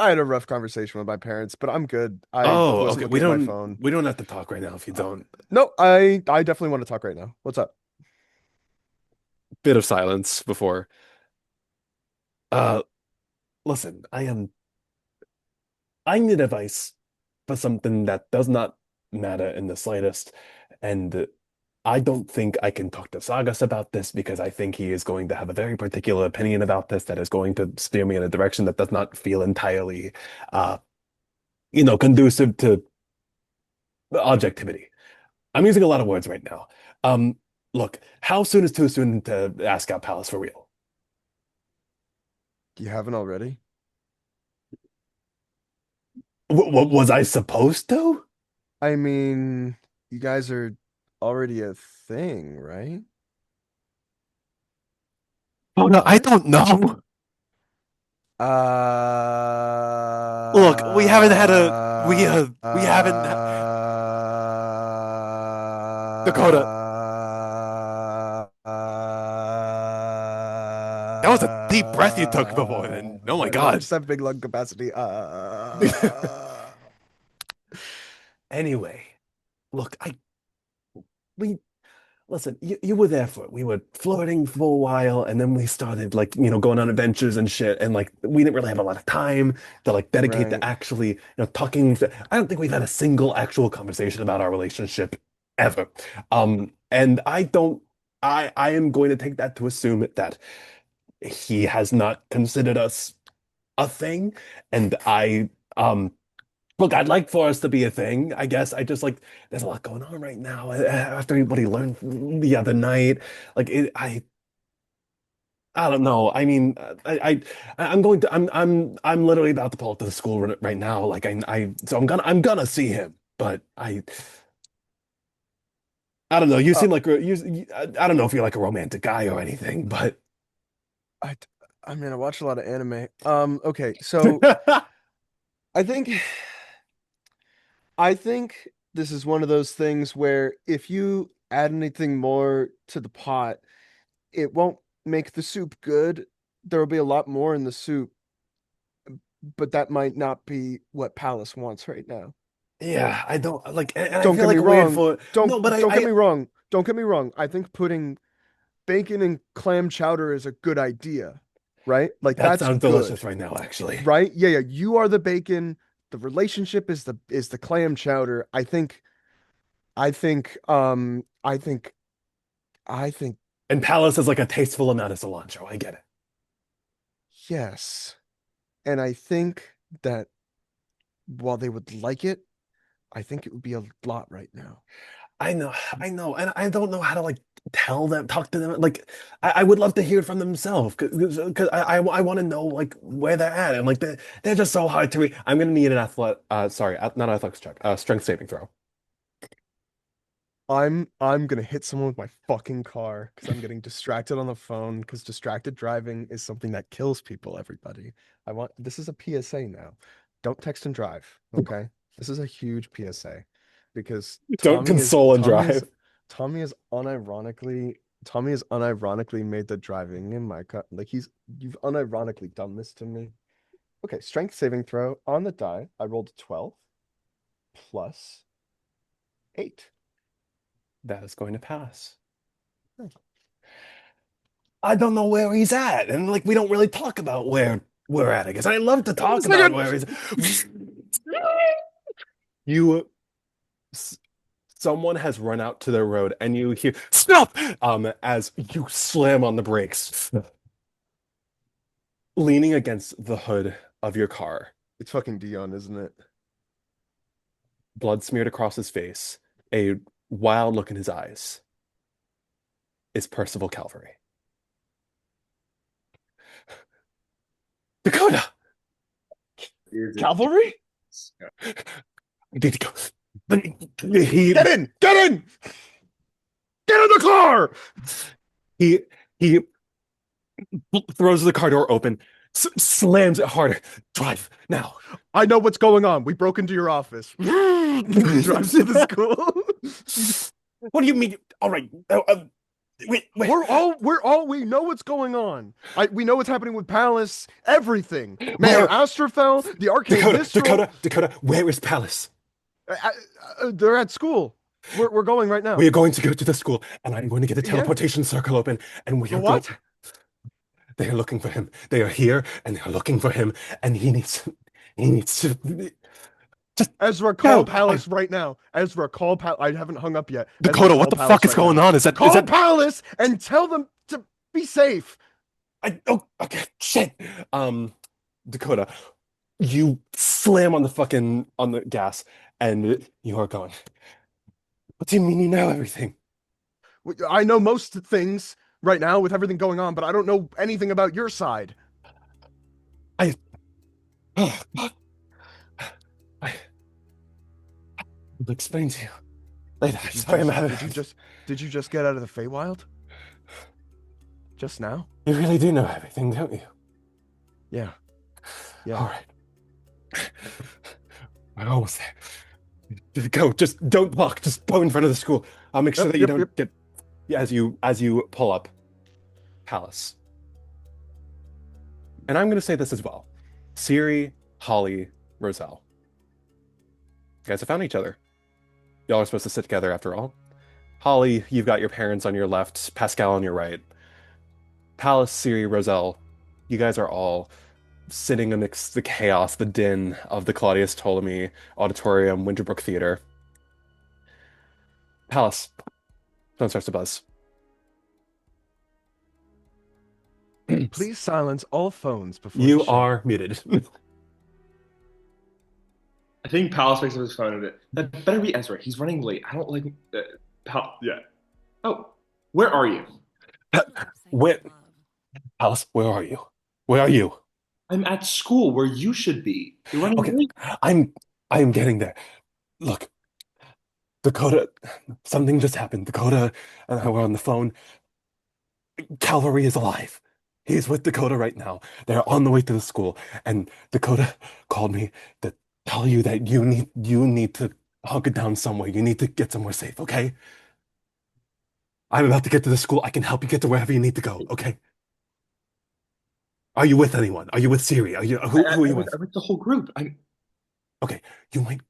had a rough conversation with my parents, but I'm good. I Oh, was okay. looking at my phone. We don't have to talk right now if you don't. No, I definitely want to talk right now. What's up? Bit of silence before. Listen, I need advice for something that does not matter in the slightest, and I don't think I can talk to Sagas about this because I think he is going to have a very particular opinion about this that is going to steer me in a direction that does not feel entirely, conducive to objectivity. I'm using a lot of words right now. Look, how soon is too soon to ask out Pallas for real? You haven't already? Was I supposed to? I mean, you guys are already a thing, right? Oh no, I What? don't know. Look, we haven't had a we haven't Dakota. That was a deep breath you took before then. Oh my I know, I God. just have big lung capacity. Anyway, look, we listen, you were there for it. We were flirting for a while, and then we started like, going on adventures and shit, and like we didn't really have a lot of time to like dedicate to Right. actually, talking. I don't think we've had a single actual conversation about our relationship ever. And I am going to take that to assume that he has not considered us a thing, and look, I'd like for us to be a thing. I guess I just like there's a lot going on right now. After what he learned the other night, like I don't know. I mean, I'm going to I'm literally about to pull up to the school right now. Like so I'm gonna see him, but I don't know. You Uh, seem like I don't know if you're like a romantic guy or anything, but I I mean, I watch a lot of anime. Okay, so I think I think this is one of those things where if you add anything more to the pot, it won't make the soup good. There will be a lot more in the soup, but that might not be what Palace wants right now. yeah, I don't like, and I Don't feel get me like weird wrong. for no, but Don't get me wrong. Don't get me wrong. I think putting bacon and clam chowder is a good idea, right? Like that that's sounds delicious good, right now, actually. right? Yeah, yeah. You are the bacon. The relationship is the clam chowder. I think I think I think And Palace is like a tasteful amount of cilantro. I get it. yes. And I think that while they would like it, I think it would be a lot right now. I know, and I don't know how to like tell them, talk to them. Like, I would love to hear from themselves because I want to know like where they're at, and like they're just so hard to read. I'm gonna need an not athletics check, strength saving throw. I'm gonna hit someone with my fucking car because I'm getting distracted on the phone because distracted driving is something that kills people, everybody. This is a PSA now. Don't text and drive, okay? This is a huge PSA because Don't console and drive. Tommy has unironically made the driving in my car. Like you've unironically done this to me. Okay, strength saving throw on the die. I rolled a 12 plus 8. That is going to pass. I don't know where he's at, and like we don't really talk about where we're at. I guess I love to talk about where he's. You, s- someone has run out to the road, and you hear stop. As you slam on the brakes, leaning against the hood of your car, It's fucking Dion, isn't it? blood smeared across his face, a wild look in his eyes, is Percival Calvary. Dakota, Cavalry? Yeah. I need to go. He Get in! Get in! Get in the car! he throws the car door open, slams it harder. Drive now. I know what's going on. We broke into your office. Drives to the school. What do you mean? All right. Wait. We know what's going on. We know what's happening with Pallas, everything. Mayor Astrophel, the arcane minstrel. Dakota, where is Pallas? They're at school. We're going right now. We are going to go to the school, and I'm going to get the Yeah. teleportation circle open, and we are What? They are looking for him. They are here, and they are looking for him, and he needs to. Ezra, call Pallas right now. Ezra, call Pallas. I haven't hung up yet. Dakota, what the fuck is going on? Call Pallas and tell them to be safe. Okay, shit. Dakota, you slam on the gas, and you are going. What do you mean you know everything? I know most things right now with everything going on, but I don't know anything about your side. I will explain to you later. Sorry, I'm having. Did you just get out of the Feywild? Just now? You really do know everything, don't you? Yeah. Yeah. All right. We're almost there. Just go. Just don't walk. Just go in front of the school. I'll make sure that you don't get. As you pull up, Pallas. And I'm going to say this as well. Syriie, Holly, Roselle. You guys have found each other. Y'all are supposed to sit together after all. Holly, you've got your parents on your left, Pascal on your right. Pallas, Syriie, Roselle, you guys are all sitting amidst the chaos, the din of the Claudius Ptolemy Auditorium, Winterbrook Theater. Pallas, phone starts to buzz. Please silence all phones before you are muted. I think Pallas picks up his phone and that better be Ezra. He's running late. I don't like. Yeah. Oh, where are you? Where, Pallas? Where are you? Where are you? I'm at school where you should be. You're running late. I'm getting there. Look, Dakota, something just happened. Dakota and I were on the phone. Calvary is alive. He's with Dakota right now. They're on the way to the school, and Dakota called me to tell you that you need to hunker down somewhere. You need to get somewhere safe, okay? I'm about to get to the school. I can help you get to wherever you need to go, okay? Are you with anyone? Are you with Syriie? Who are you with? I'm with the whole group. Okay, you might.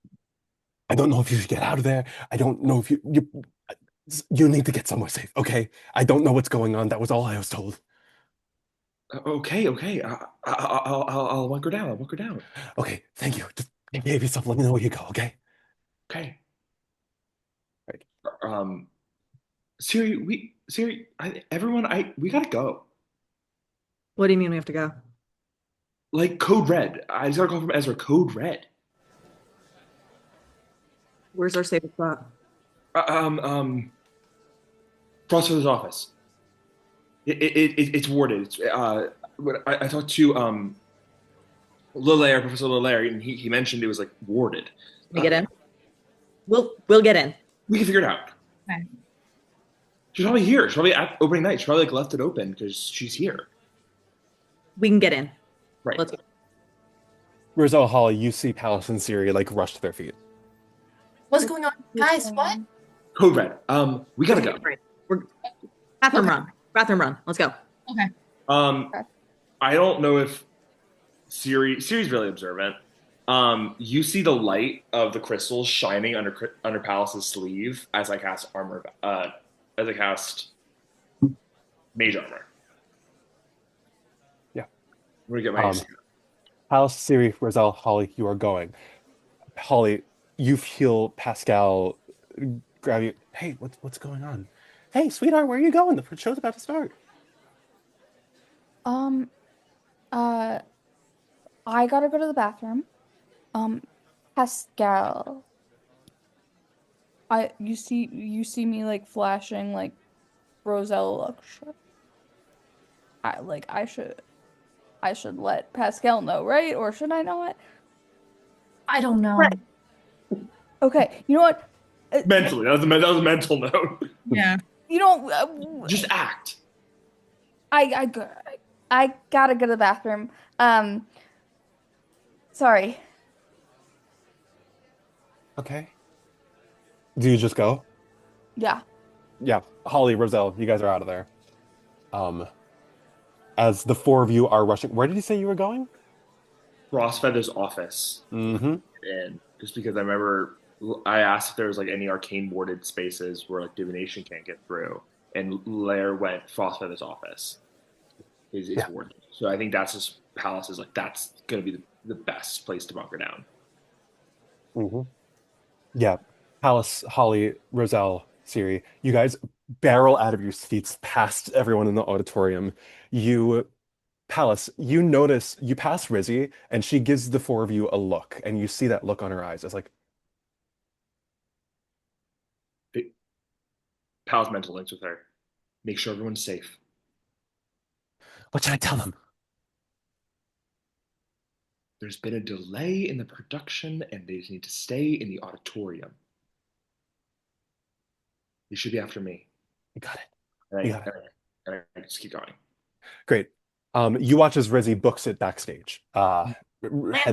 I don't know if you should get out of there. I don't know if you need to get somewhere safe, okay? I don't know what's going on. That was all I was told. Okay. I'll walk her down. I'll walk her down. Okay, thank you. Just behave yourself. Let me know where you go, okay? Okay. Right. Syriie, we gotta go. What do you mean we have to go? Like Code Red. I just got a call from Ezra. Code Red. Where's our safest spot? Frostfeather's office. It's warded. It's, I talked to Lilaire, Professor Lilaire, and he mentioned it was like warded. Can we get in? We'll get in. We can figure it out. Okay. She's probably here. She's probably at opening night. She probably like left it open because she's here. We can get in. Right. Let's go. Roselle, Holly, you see Pallas and Syriie like rush to their feet. What's going on, guys? What? Code Red. We gotta go. We're bathroom run. Bathroom run. Let's go. Okay. I don't know if Siri's really observant. You see the light of the crystals shining under Pallas's sleeve as I cast armor. As I cast mage armor. Yeah. I'm gonna get my. Pallas, Syriie, Roselle, Holly, you are going. Holly, you feel Pascal grab you. Hey, what's going on? Hey, sweetheart, where are you going? The show's about to start. I gotta go to the bathroom. Pascal. You see me like flashing like Roselle lecture. I should let Pascal know, right? Or should I know it? I don't know. Right. Okay, you know what? Mentally, that was a mental note. Yeah. You don't Just act. I gotta go to the bathroom. Sorry. Okay. Do you just go? Yeah. Yeah. Holly, Roselle, you guys are out of there. As the four of you are rushing, where did you say you were going? Frostfeather's office. Mm-hmm. And just because I remember I asked if there was like any arcane warded spaces where like divination can't get through, and Lair went Frostfeather's office. Is warded. So I think that's just Pallas is like that's gonna be the best place to bunker down. Mm-hmm. Yeah. Pallas, Holly, Roselle, Syriie, you guys barrel out of your seats past everyone in the auditorium. Pallas, you notice, you pass Rizzy, and she gives the four of you a look, and you see that look on her eyes. It's like, Pal's mental links with her. Make sure everyone's safe. What should I tell them? There's been a delay in the production, and they need to stay in the auditorium. You should be after me. You got it. And I just keep going. Great. You watch as Rizzy books it backstage. Plan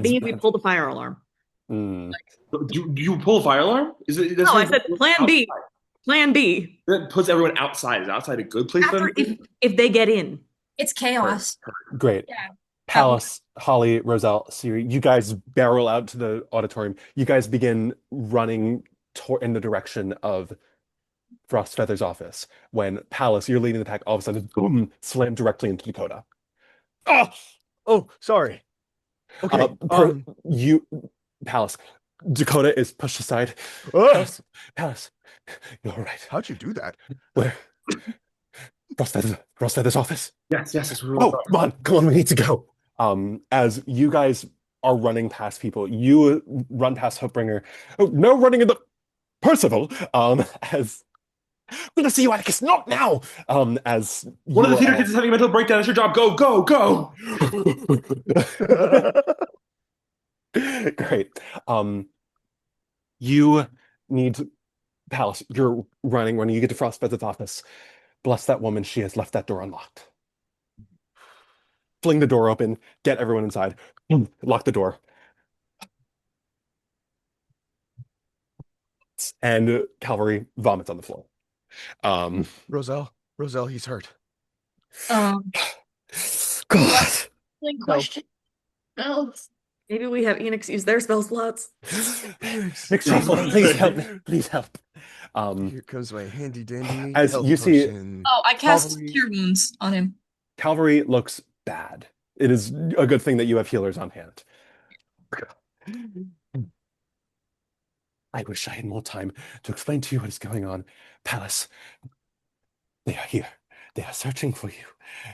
B, we pull the fire alarm. Mm. Do you pull a fire alarm? No, I said plan B. Plan B. That puts everyone outside. Is outside a good place for them? If they get in. It's chaos. Great. Yeah. Pallas, Holly, Roselle, Syriie, you guys barrel out to the auditorium. You guys begin running in the direction of Frostfeather's office. When Pallas, you're leading the pack, all of a sudden, boom, slam directly into Dakota. Oh, sorry. Okay. Pallas, Dakota is pushed aside. Pallas, you're all right. How'd you do that? Where? Frostfeather's office? Yes. Come on, we need to go. As you guys are running past people, you run past Hopebringer. Oh, no running in the Percival. As I'm gonna see you, Atticus, not now. As one of the theater kids is having a mental breakdown. It's your job. Go. Great. You need Pallas. You're running when you get to Frostfeather's office. Bless that woman, she has left that door unlocked. Fling the door open, get everyone inside, lock the door. And Calvary vomits on the floor. Roselle, he's hurt. God. Question. Spells. Maybe we have Enix use their spell slots. Enix Traughfle, please help me. Please help. Here comes my handy dandy. As you see, oh, I cast Cure Wounds on him. Calvary looks bad. It is a good thing that you have healers on hand. I wish I had more time to explain to you what is going on. Pallas, they are here. They are searching for you.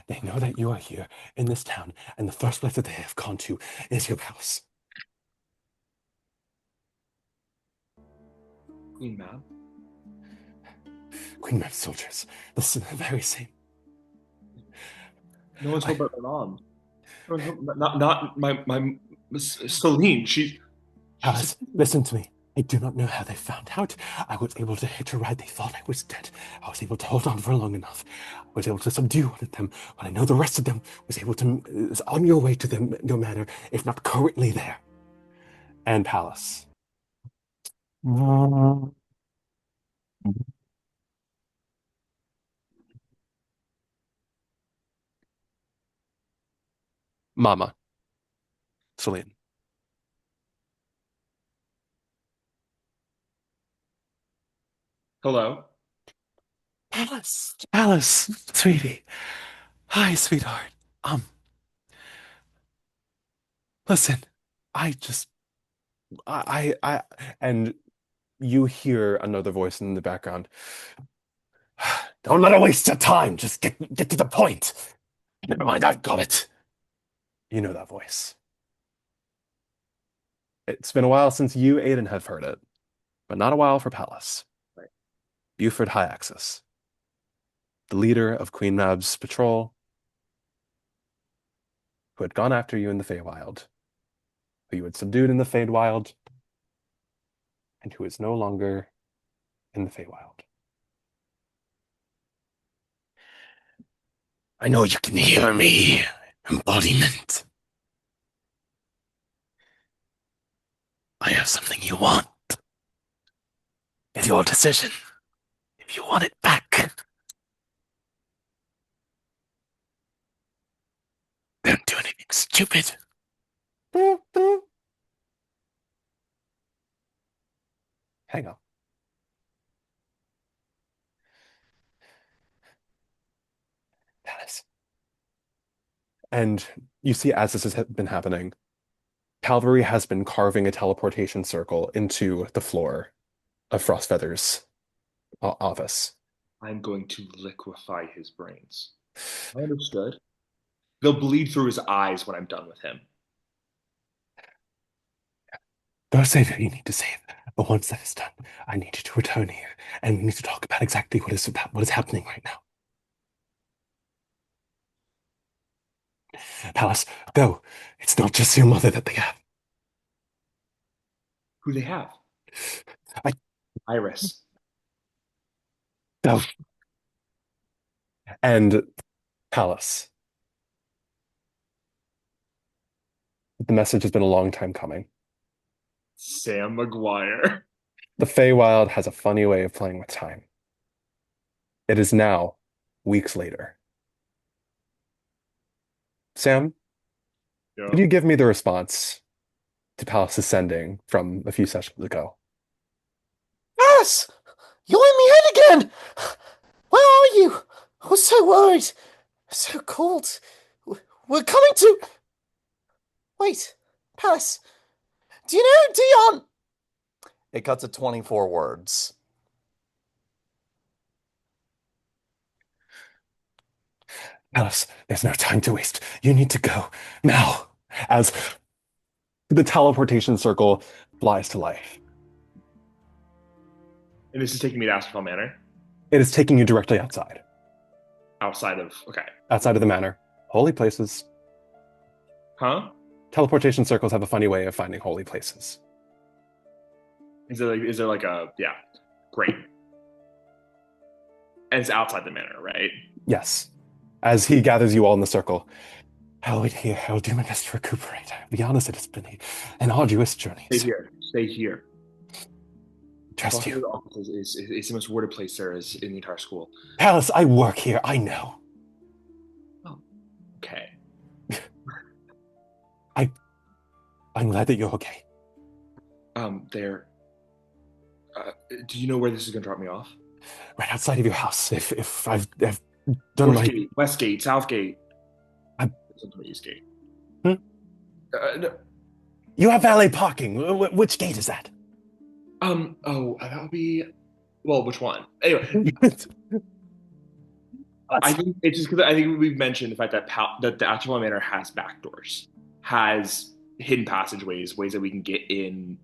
They know that you are here in this town, and the first place that they have gone to is your house. Queen Mab? Queen Mab's soldiers. This is the very same. No one's told about my mom. Not my Celine. Pallas, listen to me. I do not know how they found out. I was able to hit her right. They thought I was dead. I was able to hold on for long enough. I was able to subdue one of them, but I know the rest of them is on your way to them, no matter, if not currently there. And Pallas. Mama. Celine. Hello? Pallas, sweetie. Hi, sweetheart. Listen, and you hear another voice in the background. Don't let her waste your time. Just get to the point. Never mind, I've got it. You know that voice. It's been a while since you, Aidan, have heard it, but not a while for Pallas. Right. Buford Hyaxis, the leader of Queen Mab's patrol, who had gone after you in the Feywild, who you had subdued in the Feywild, and who is no longer in the Feywild. I know you can hear me, embodiment. I have something you want. It's your decision. If you want it back, don't do anything stupid. Hang on. Pallas. And you see, as this has been happening, Calvary has been carving a teleportation circle into the floor of Frostfeather's office. I'm going to liquefy his brains. I understood. They'll bleed through his eyes when I'm done with him. Don't say that you need to save But once that is done, I need you to return here, and we need to talk about exactly what is happening right now. Pallas, go. It's not just your mother that they have. Who they have? I- Iris. Go. And Pallas. The message has been a long time coming. Sam McGuire. The Feywild has a funny way of playing with time. It is now weeks later. Sam, Yeah. could you give me the response to Pallas' sending from a few sessions ago? Yes! You let me in again! Where are you? I was so worried. So cold. We're coming to... Wait, Pallas. Do you know Dion? It cuts to 24 words. Pallas, there's no time to waste. You need to go now. As the teleportation circle flies to life. And this is taking me to Astrophel Manor? It is taking you directly outside. Outside of... Okay. Outside of the manor. Holy places. Huh? Teleportation circles have a funny way of finding holy places. Is there like a... Yeah. Great. And it's outside the manor, right? Yes. As he gathers you all in the circle. I'll wait here. I'll do my best to recuperate. I'll be honest, it has been an arduous journey. Stay here. Stay here. Trust Talking to you. the office is the most worded place there is in the entire school. Pallas, I work here. I know. Okay. I'm glad that you're okay. There. Do you know where this is going to drop me off? Right outside of your house. If I've done my... Gate, West Gate, South Gate. East Gate. Hmm? No. You have valet parking. Which gate is that? Oh, that would be... Well, which one? Anyway. I think it's just because I think we've mentioned the fact that that the Astrophel Manor has backdoors, has hidden passageways, ways that we can get in,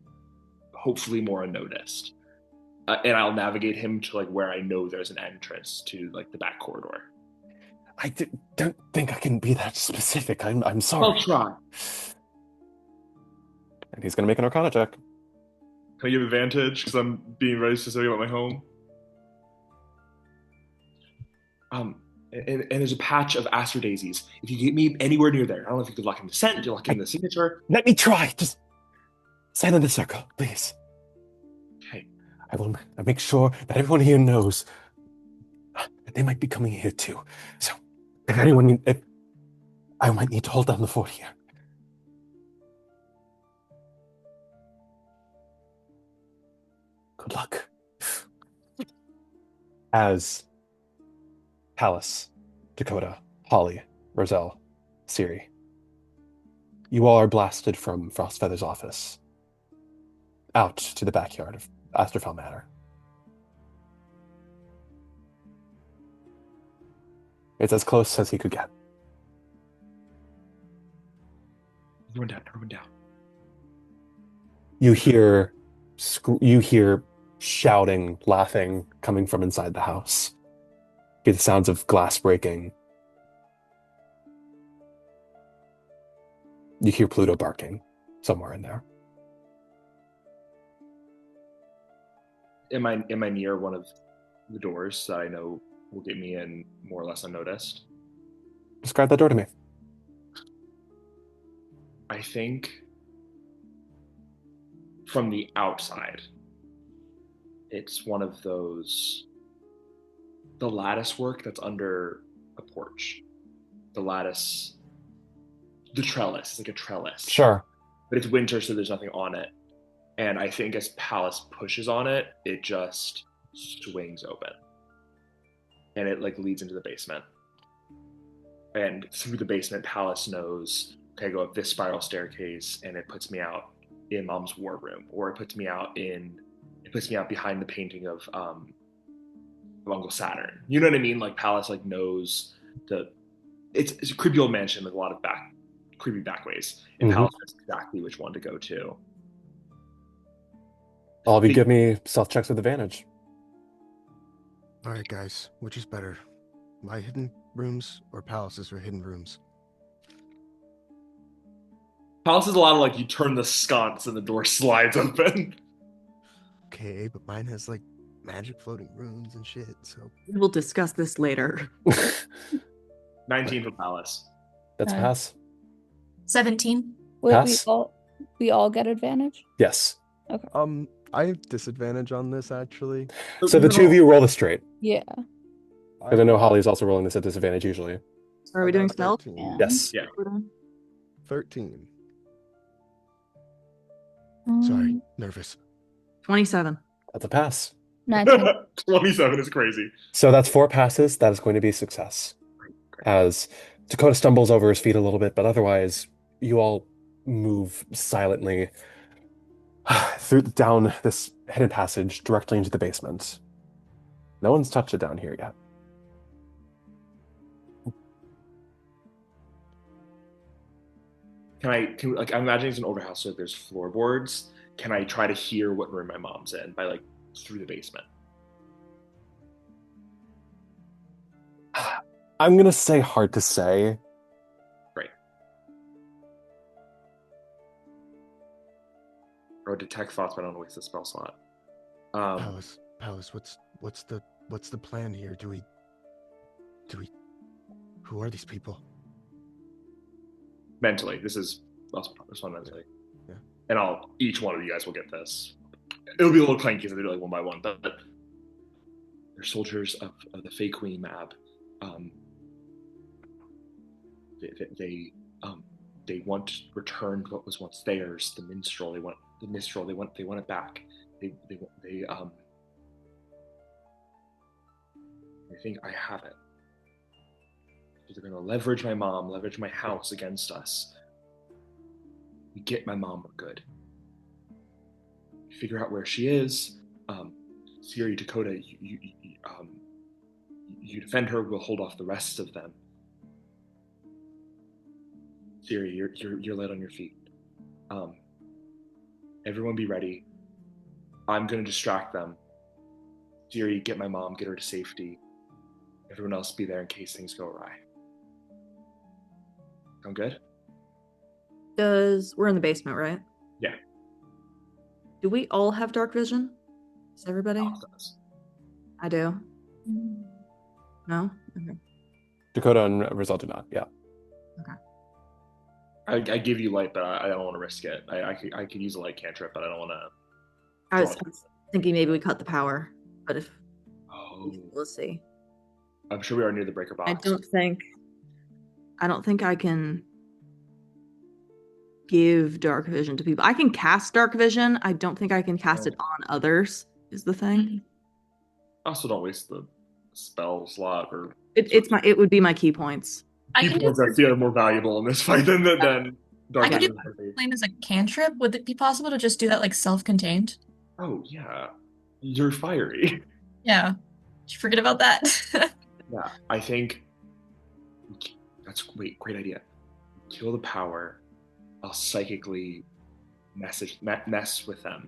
hopefully more unnoticed. And I'll navigate him to like where I know there's an entrance to like the back corridor. I don't think I can be that specific. I'm sorry. I'll try. And he's gonna make an Arcana check. Can I give advantage because I'm being very specific about my home? And there's a patch of aster daisies. If you get me anywhere near there, I don't know if you could lock in the scent, you lock in the signature. Let me try. Just stand in the circle, please. Okay. I'll make sure that everyone here knows that they might be coming here too. So, if I might need to hold down the fort here. Good luck. As Pallas, Dakota, Holly, Roselle, Syriie, you all are blasted from Frostfeather's office out to the backyard of Astrophel Manor. It's as close as he could get. Everyone down. You hear shouting, laughing coming from inside the house. You hear the sounds of glass breaking. You hear Pluto barking somewhere in there. Am I near one of the doors that I know will get me in more or less unnoticed? Describe that door to me. I think from the outside, it's one of those, the lattice work that's under a porch. The trellis, it's like a trellis. Sure. But it's winter, so there's nothing on it. And I think as Pallas pushes on it, it just swings open. And it like leads into the basement. And through the basement, Pallas knows, okay, I go up this spiral staircase and it puts me out in Mom's war room. Or it puts me out behind the painting of Uncle Saturn. You know what I mean? Like Pallas like knows it's a creepy old mansion with a lot of creepy back ways. And Pallas knows exactly which one to go to. All of you give me stealth checks with advantage. All right, guys, which is better, my hidden rooms or Pallas's or hidden rooms? Palace is a lot of like you turn the sconce and the door slides open. Okay, but mine has like magic floating runes and shit. So We will discuss this later. 19 for Palace. That's a Okay. pass. 17. Wait, Pass? we all get advantage? Yes. I have disadvantage on this actually. So the two of you roll the straight. Yeah. Because I know Holly's also rolling this at disadvantage usually. Are we I got doing stealth? 13. Yeah. Yes. Yeah. 13. Um, Sorry, nervous. 27. That's a pass. 19. 27 is crazy. So that's 4 passes. That is going to be success. As Dakota stumbles over his feet a little bit, but otherwise, you all move silently down this hidden passage directly into the basement. No one's touched it down here yet. Can like I'm imagining it's an overhouse, so there's floorboards. Can I try to hear what room my mom's in by like through the basement? I'm gonna say hard to say. Great. Or detect thoughts, but I don't want to waste the spell slot. Pallas, what's the plan here? Do we who are these people? Mentally, this is one mentally. Yeah. And each one of you guys will get this. It'll be a little clanky as I do like one by one, but they're soldiers of the Fey Queen Mab. They want returned what was once theirs. The minstrel. They want it back. They think I have it. So they're going to leverage my mom, leverage my house against us. We get my mom, we're good. We figure out where she is. Syriie, Dakota, you defend her. We'll hold off the rest of them. Syriie, you're light on your feet. Everyone be ready. I'm going to distract them. Syriie, get my mom, get her to safety. Everyone else be there in case things go awry. Sound good? We're in the basement, right? Yeah. Do we all have dark vision? Does everybody? Palace does. I do. No? Okay. Dakota and Roselle do not. Yeah. I give you light, but I don't want to risk it. I could use a light cantrip, but I don't want to. I was thinking maybe we cut the power, but if Oh, let's see. I'm sure we are near the breaker box. I don't think I can give dark vision to people. I can cast dark vision. I don't think I can cast it on others, is the thing. Also, don't waste the spell slot or. It would be my key points. I can do I feel more valuable in this fight than dark I could vision. do flame as a cantrip. Would it be possible to just do that like self-contained? Oh yeah, you're fiery. Yeah. Did you forget about that? Yeah, I think great idea. Kill the power. I'll psychically mess with them.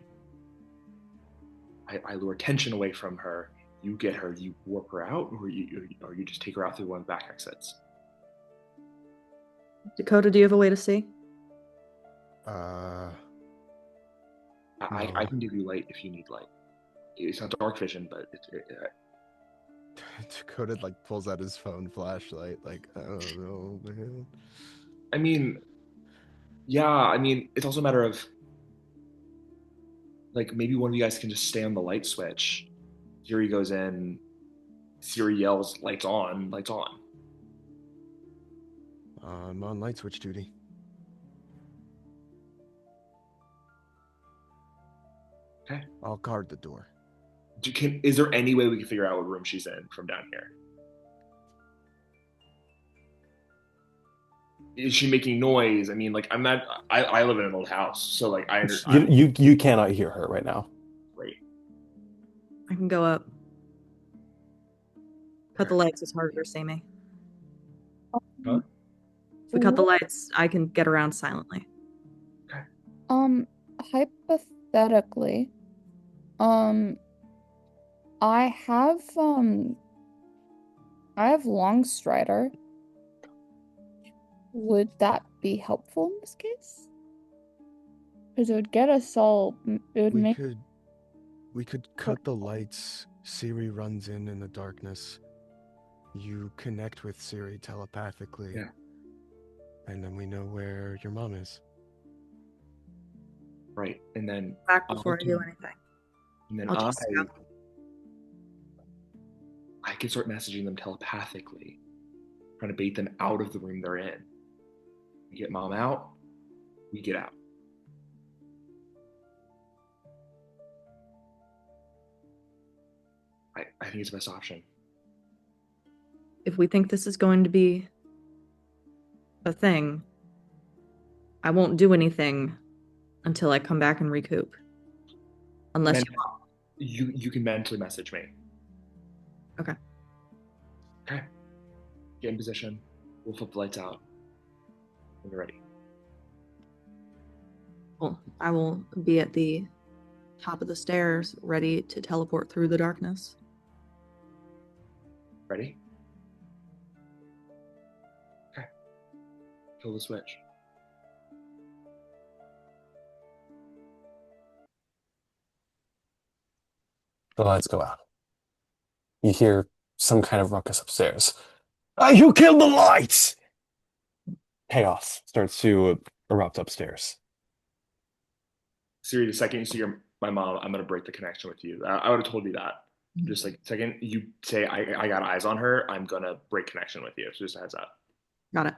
I lure attention away from her. You get her. You warp her out, or you just take her out through one of the back exits. Dakota, do you have a way to see? I No. can give you light if you need light. It's not dark vision, but Dakota like pulls out his phone flashlight, like, I don't know, man. I mean, yeah. It's also a matter of like maybe one of you guys can just stay on the light switch. Syriie goes in. Syriie yells, "Lights on! Lights on!" I'm on light switch duty. Okay. I'll guard the door. Is there any way we can figure out what room she's in from down here? Is she making noise? I'm not. I live in an old house, so like I understand. You cannot hear her right now. Great. I can go up. Cut the lights, it's harder to see me. Huh? If we cut the lights, I can get around silently. Hypothetically, Um, I have long strider. Would that be helpful in this case? Because it would get us all. It would make. We could cut the lights. Syriie runs in the darkness. You connect with Syriie telepathically. Yeah. And then we know where your mom is. Right, and then Back before I do anything. And then I'll just scout. I can start messaging them telepathically, trying to bait them out of the room they're in. We get mom out, we get out. I think it's the best option. If we think this is going to be a thing, I won't do anything until I come back and recoup. Unless you can mentally message me. Okay. Okay. Get in position. We'll flip the lights out when you're ready. Well, I will be at the top of the stairs, ready to teleport through the darkness. Ready? Okay. Kill the switch. The lights go out. You hear some kind of ruckus upstairs. You killed the lights! Chaos starts to erupt upstairs. Syriie, the second you see my mom, I'm going to break the connection with you. I would have told you that. Just like, second you say I got eyes on her, I'm going to break connection with you. So just a heads up. Got it.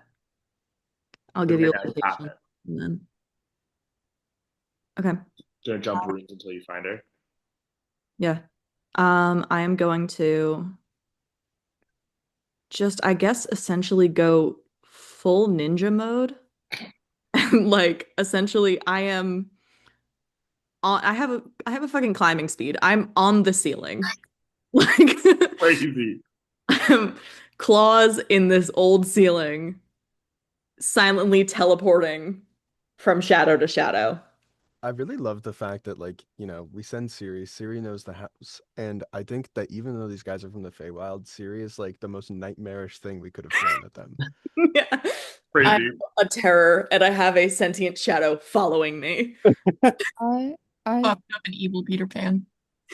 I'll give you a location. And then... Okay. Gonna jump rooms until you find her. Yeah. I am going to just, I guess, essentially go full ninja mode. Like, essentially, I am on, I have a fucking climbing speed. I'm on the ceiling. Like crazy. I'm claws in this old ceiling, silently teleporting from shadow to shadow. I really love the fact that, like, you know, we send Syriie. Syriie knows the house. And I think that even though these guys are from the Feywild, Syriie is, like, the most nightmarish thing we could have thrown at them. Yeah. Crazy. I'm a terror, and I have a sentient shadow following me. I Popped up an evil Peter Pan.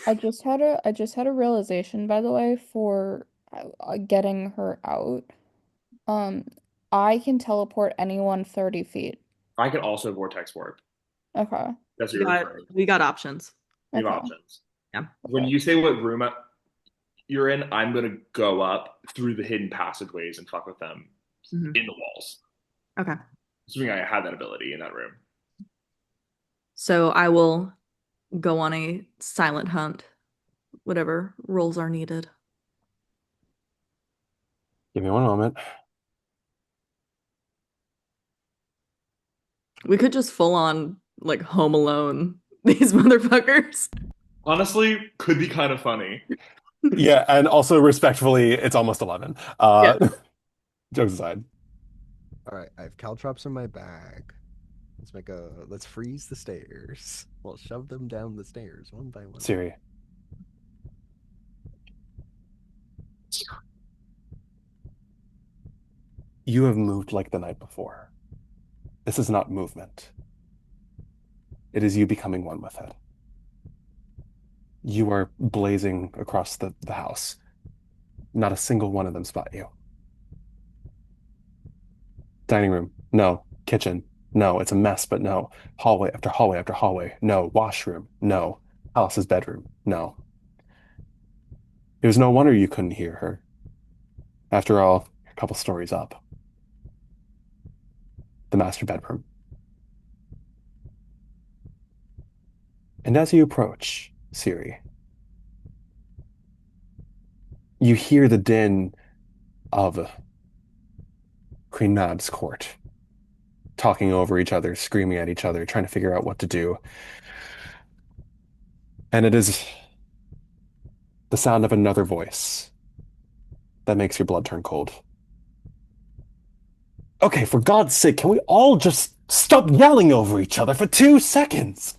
I just had a realization, by the way, for getting her out. I can teleport anyone 30 feet. I can also vortex warp. Okay. That's what you're referring. We got options. We have Okay. options. Yeah. When you say what room you're in, I'm gonna go up through the hidden passageways and fuck with them in the walls. Okay. Assuming I had that ability in that room. So I will go on a silent hunt, whatever rolls are needed. Give me one moment. We could just full on, like, Home Alone these motherfuckers. Honestly, could be kind of funny. Yeah, and also respectfully, it's almost 11. Jokes aside. All right, I have caltrops in my bag. Let's freeze the stairs. We'll shove them down the stairs one by one. Syriie. You have moved like the night before. This is not movement. It is you becoming one with it. You are blazing across the house. Not a single one of them spot you. Dining room, no. Kitchen, no. It's a mess, but no. Hallway after hallway after hallway, no. Washroom, no. Alice's bedroom, no. It was no wonder you couldn't hear her. After all, you're a couple stories up. The master bedroom. And as you approach, Syriie, you hear the din of Queen Mab's court, talking over each other, screaming at each other, trying to figure out what to do. And it is the sound of another voice that makes your blood turn cold. Okay, for God's sake, can we all just stop yelling over each other for 2 seconds?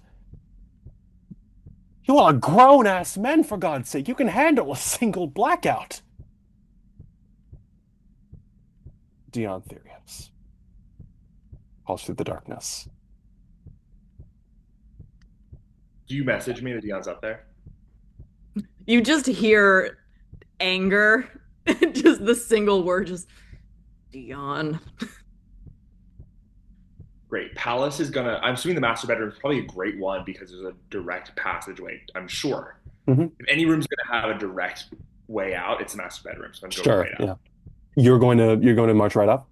You are grown-ass men, for God's sake. You can handle a single blackout. Dion Therios calls through the darkness. Do you message me that Dion's up there? You just hear anger, just the single word, just Dion. Great. Pallas is gonna. I'm assuming the master bedroom is probably a great one because there's a direct passageway. I'm sure. Mhm. If any room's gonna have a direct way out, it's the master bedroom. So I'm going Sure, right out. yeah. You're going to march right up?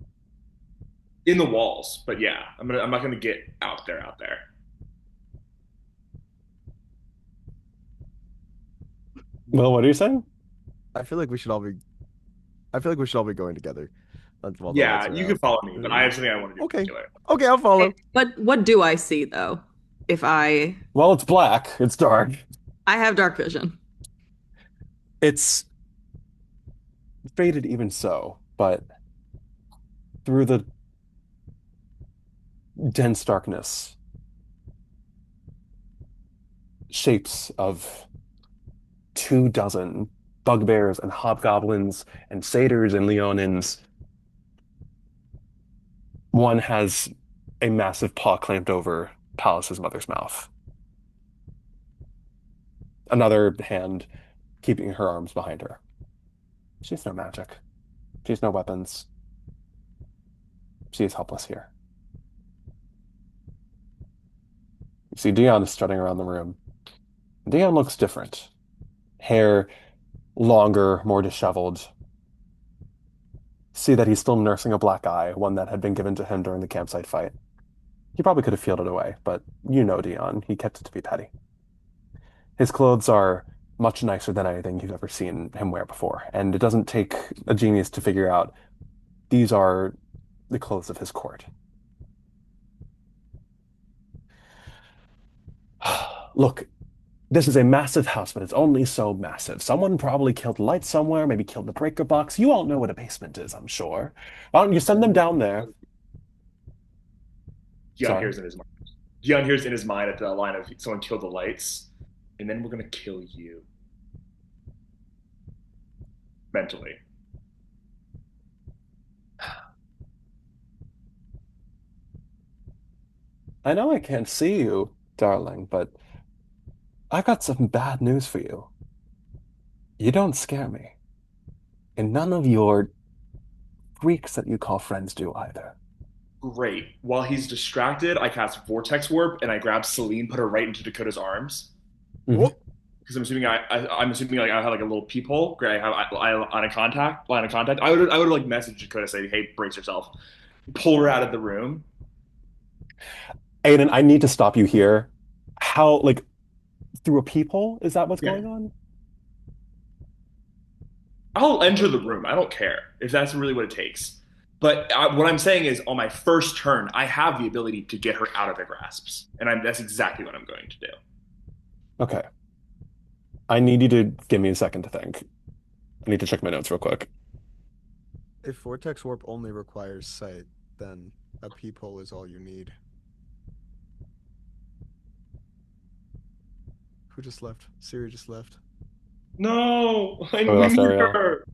In the walls, but yeah, I'm not gonna get out there. Well, what are you saying? I feel like we should all be going together. While the Yeah, lights are you out. can follow me, but I have something I want to do. Okay. In particular. Okay, I'll follow. But what do I see though? If I Well, it's black. It's dark. have dark vision. It's faded even so, but through the dense darkness, shapes of 24 bugbears and hobgoblins and satyrs and leonins. One has a massive paw clamped over Pallas's mother's mouth. Another hand keeping her arms behind her. She's no magic. She's no weapons. She is helpless here. You see Dion is strutting around the room. Dion looks different. Hair longer, more disheveled. See that he's still nursing a black eye, one that had been given to him during the campsite fight. He probably could have fielded it away, but you know Dion, he kept it to be petty. His clothes are much nicer than anything you've ever seen him wear before, and it doesn't take a genius to figure out these are the clothes of his court. Look, this is a massive house, but it's only so massive. Someone probably killed the lights somewhere, maybe killed the breaker box. You all know what a basement is, I'm sure. Why don't you send them down there? Dion hears in his mind. Dion hears in his mind at the line of someone killed the lights, and then we're gonna kill you. Mentally. I know I can't see you, darling, but I've got some bad news for you. You don't scare me. And none of your freaks that you call friends do either. Great. While he's distracted, I cast Vortex Warp and I grab Celine, put her right into Dakota's arms. Mhm. Because I'm assuming I'm assuming like I have like a little peephole. Great. I have line of contact. I would like message Dakota, say, hey, brace yourself. Pull her out of the room. Aidan, I need to stop you here. How, like, through a peephole? Is that what's Yeah. going on? I'll enter the room. I don't care if that's really what it takes. But what I'm saying is, on my first turn, I have the ability to get her out of their grasps, and that's exactly what I'm going to do. Okay. I need you to give me a second to think. I need to check my notes real quick. If Vortex Warp only requires sight, then a peephole is all you need. Who just left? Syriie just left. No, I We lost need Arielle. her.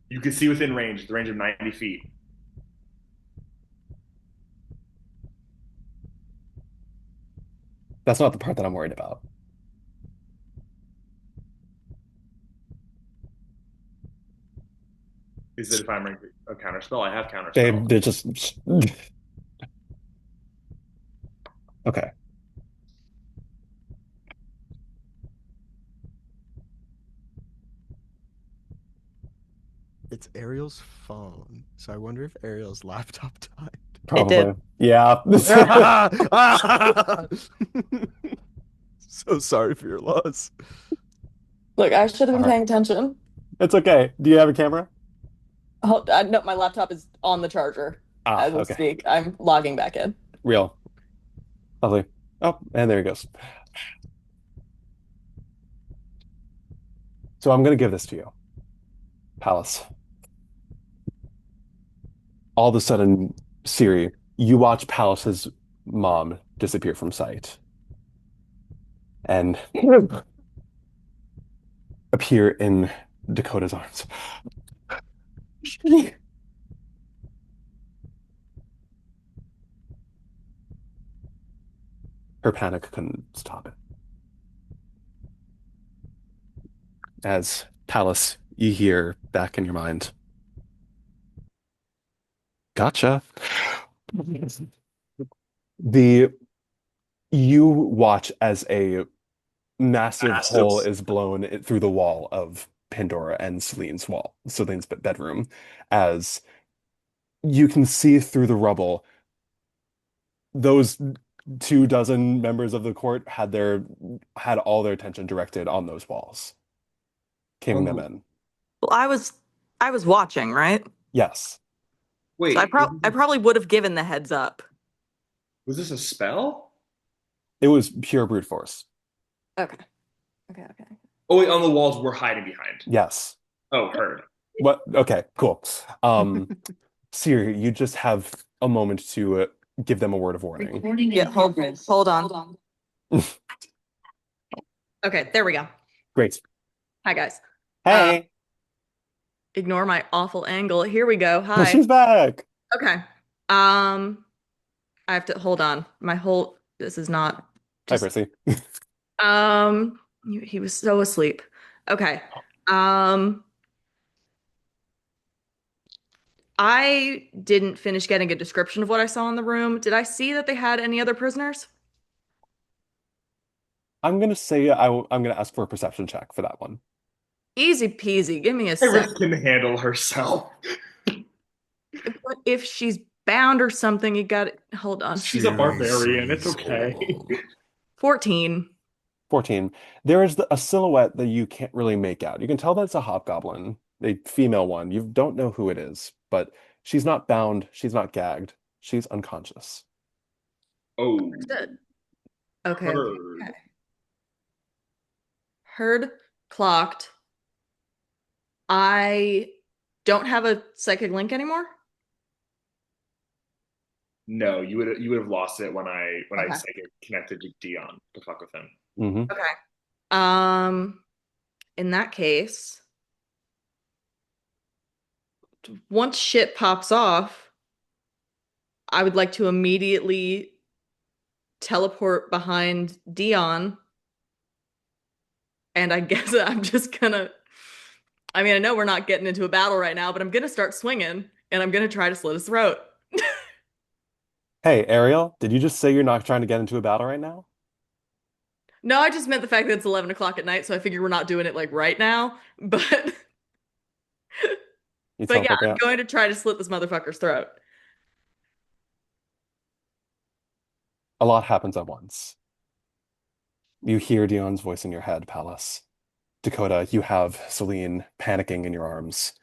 You can see within range, the range of 90 feet. That's not the part that I'm worried about. Is it if I'm a counterspell? I have counterspell. They're just... Okay. It's Ariel's phone, so I wonder if Ariel's laptop died. Probably. did. Yeah. So sorry for your loss. Look, I should have been Alright. paying attention. It's okay. Do you have a camera? Oh, no, my laptop is on the charger as we Okay. speak. I'm logging back in. Real. Lovely. Oh, and there he goes. So I'm going to give this to you. Pallas. All of a sudden, Syriie, you watch Pallas's mom disappear from sight and appear in Dakota's arms. Her panic couldn't stop it. As Pallas, you hear back in your mind, gotcha. The you watch as a massive hole is blown through the wall of Pandora and Celine's bedroom, as you can see through the rubble. Those 24 members of the court had all their attention directed on those walls, caving them in. Well, I was watching, right? Yes. Wait, So I probably would have given the heads up. was this a spell? It was pure brute force. Okay. Oh wait, on the walls we're hiding behind. Yes. Oh, heard. What? Okay, cool. Syriie, you just have a moment to give them a word of warning. Yeah, hold on. Okay, there we go. Great. Hi, guys. Hey. Ignore my awful angle. Here we go. Hi. Well, she's back. Okay. I have to hold on. This is not Hi, Percy. He was so asleep. Okay. I didn't finish getting a description of what I saw in the room. Did I see that they had any other prisoners? I'm gonna say I'm gonna ask for a perception check for that one. Easy peasy. Give me a Iris sec. can handle herself. But if she's bound or something, you got it. Hold on. She's a barbarian. It's okay. 14. 14. There is a silhouette that you can't really make out. You can tell that it's a hobgoblin, a female one. You don't know who it is, but she's not bound. She's not gagged. She's unconscious. Oh. Good. Okay. Heard. Heard, clocked. I don't have a psychic link anymore. No, you would have lost it when I Okay. psychic connected to Dion to fuck with him. Mm-hmm. Okay. In that case, once shit pops off, I would like to immediately teleport behind Dion. And I guess I'm just gonna, I mean, I know we're not getting into a battle right now, but I'm gonna start swinging and I'm gonna try to slit his throat. Hey, Arielle, did you just say you're not trying to get into a battle right now? No, I just meant the fact that it's 11 o'clock at night, so I figure we're not doing it like right now. But You but yeah, teleport I'm out. going to try to slit this motherfucker's throat. A lot happens at once. You hear Dion's voice in your head, Pallas. Dakota, you have Celine panicking in your arms.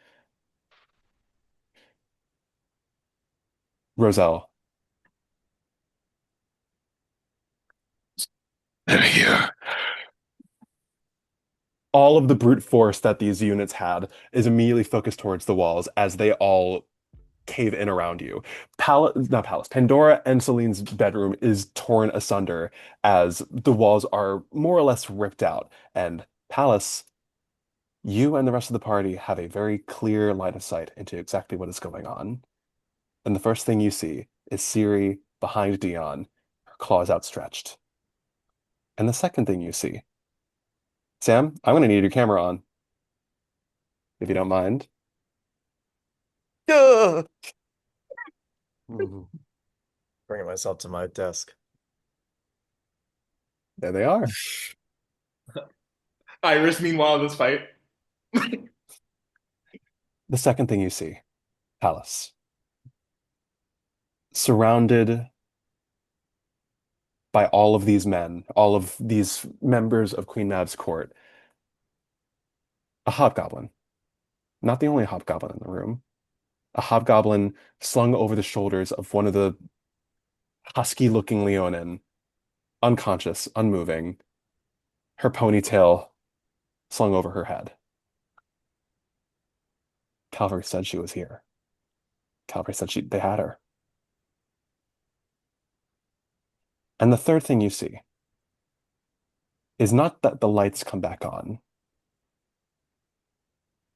Roselle. They're here. All of the brute force that these units had is immediately focused towards the walls as they all cave in around you. Pandora and Celine's bedroom is torn asunder as the walls are more or less ripped out. And Pallas, you and the rest of the party have a very clear line of sight into exactly what is going on. And the first thing you see is Syriie behind Dion, her claws outstretched. And the second thing you see, Sam, I'm going to need your camera on, if you don't mind. Ugh. Bringing myself to my desk. There they are. Iris, meanwhile, in this fight. The second thing you see, Pallas. Surrounded by all of these men, all of these members of Queen Mab's court, a hobgoblin. Not the only hobgoblin in the room. A hobgoblin slung over the shoulders of one of the husky-looking Leonin, unconscious, unmoving, her ponytail slung over her head. Calvary said she was here. Calvary said they had her. And the third thing you see is not that the lights come back on,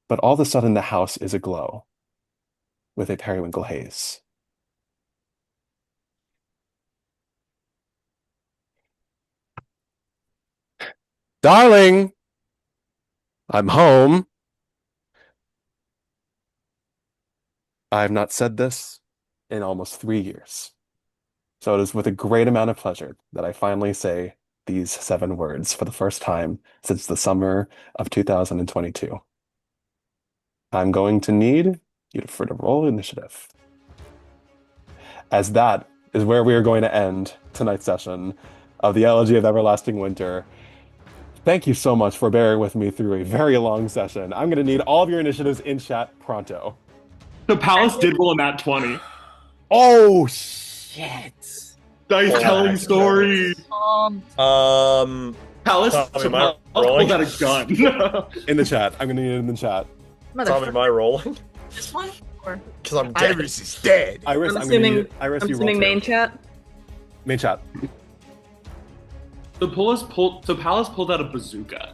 but all of a sudden the house is aglow with a periwinkle haze. Darling, I'm home. I have not said this in almost 3 years. So it is with a great amount of pleasure that I finally say these 7 words for the first time since the summer of 2022. I'm going to need you to roll initiative. As that is where we are going to end tonight's session of the Elegy of Everlasting Winter. Thank you so much for bearing with me through a very long session. I'm going to need all of your initiatives in chat pronto. So Pallas did roll a nat 20. Oh, shit. Dice telling story. Pallas, Pallas am I pulled rolling? out a gun. In the chat. I'm going to need it in the chat. Tommy, am I rolling? This one? Or Because I'm dead. Iris is dead. Iris, I'm I'm going to assuming, need Iris, I'm you roll assuming too. main chat. Main chat. So Pallas pulled out a bazooka.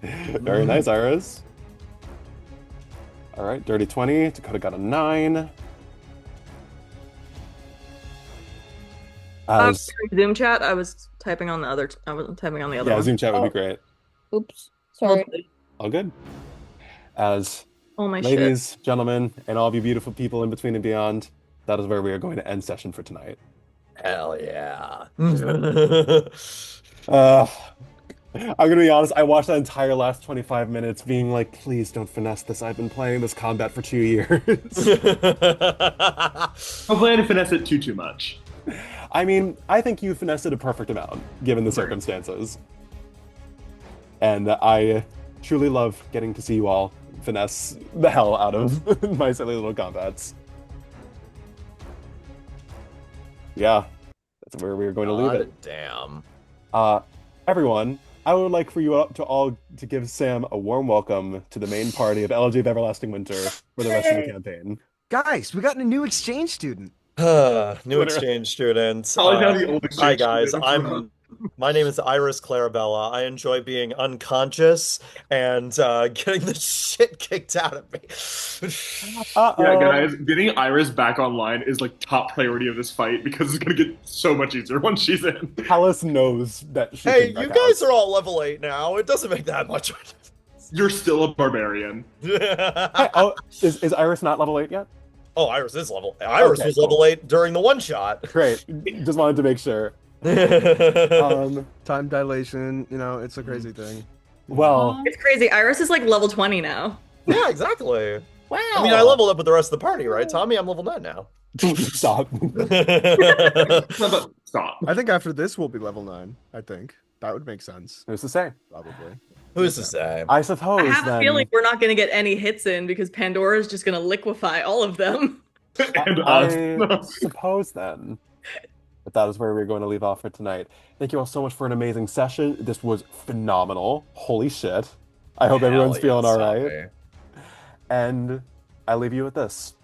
Very nice, Iris. All right, dirty 20. Dakota got a 9. As Zoom chat. I was typing on the other. I was typing on the other yeah, one. Zoom chat would be Oh. great. Oops. Sorry. All good. As Oh my shit. ladies, gentlemen, and all of you beautiful people in between and beyond, that is where we are going to end session for tonight. Hell yeah. I'm gonna be honest, I watched that entire last 25 minutes being like, please don't finesse this. I've been playing this combat for 2 years. Hopefully I didn't finesse it too much. I mean, I think you finessed it a perfect amount, given the circumstances. And I truly love getting to see you all finesse the hell out of my silly little combats. Yeah, that's where we're going to leave it. Damn. Everyone, I would like for you to give Sam a warm welcome to the main party of Elegy of Everlasting Winter for the rest of the campaign. Guys, we got a new exchange student. New exchange students. Probably now the old exchange Hi guys, students. my name is Iris Clarabella. I enjoy being unconscious and getting the shit kicked out of me. Yeah, guys, getting Iris back online is like top priority of this fight because it's gonna get so much easier once she's in. Pallas knows that she Hey, can you back guys out. are all level 8 now. It doesn't make that much. You're still a barbarian. Hey, oh, is Iris not level 8 yet? Oh, Iris is level. Iris was level 8 during the one shot. Great. Just wanted to make sure. Time dilation, it's a crazy thing. Well, It's crazy. Iris is like level 20 now. Yeah, exactly. wow. I mean, I leveled up with the rest of the party, right, Tommy? I'm level 9 now. stop. Stop. I think after this we'll be level 9. I think that would make sense. Who's to say? Probably. Who's to say? I suppose I have then. a feeling we're not going to get any hits in because Pandora's just going to liquefy all of them. And I us. suppose then that is where we're going to leave off for tonight. Thank you all so much for an amazing session. This was phenomenal. Holy shit. I hope everyone's feeling all right. And I leave you with this.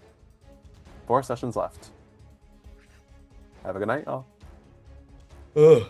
4 sessions left. Have a good night, y'all. Ugh.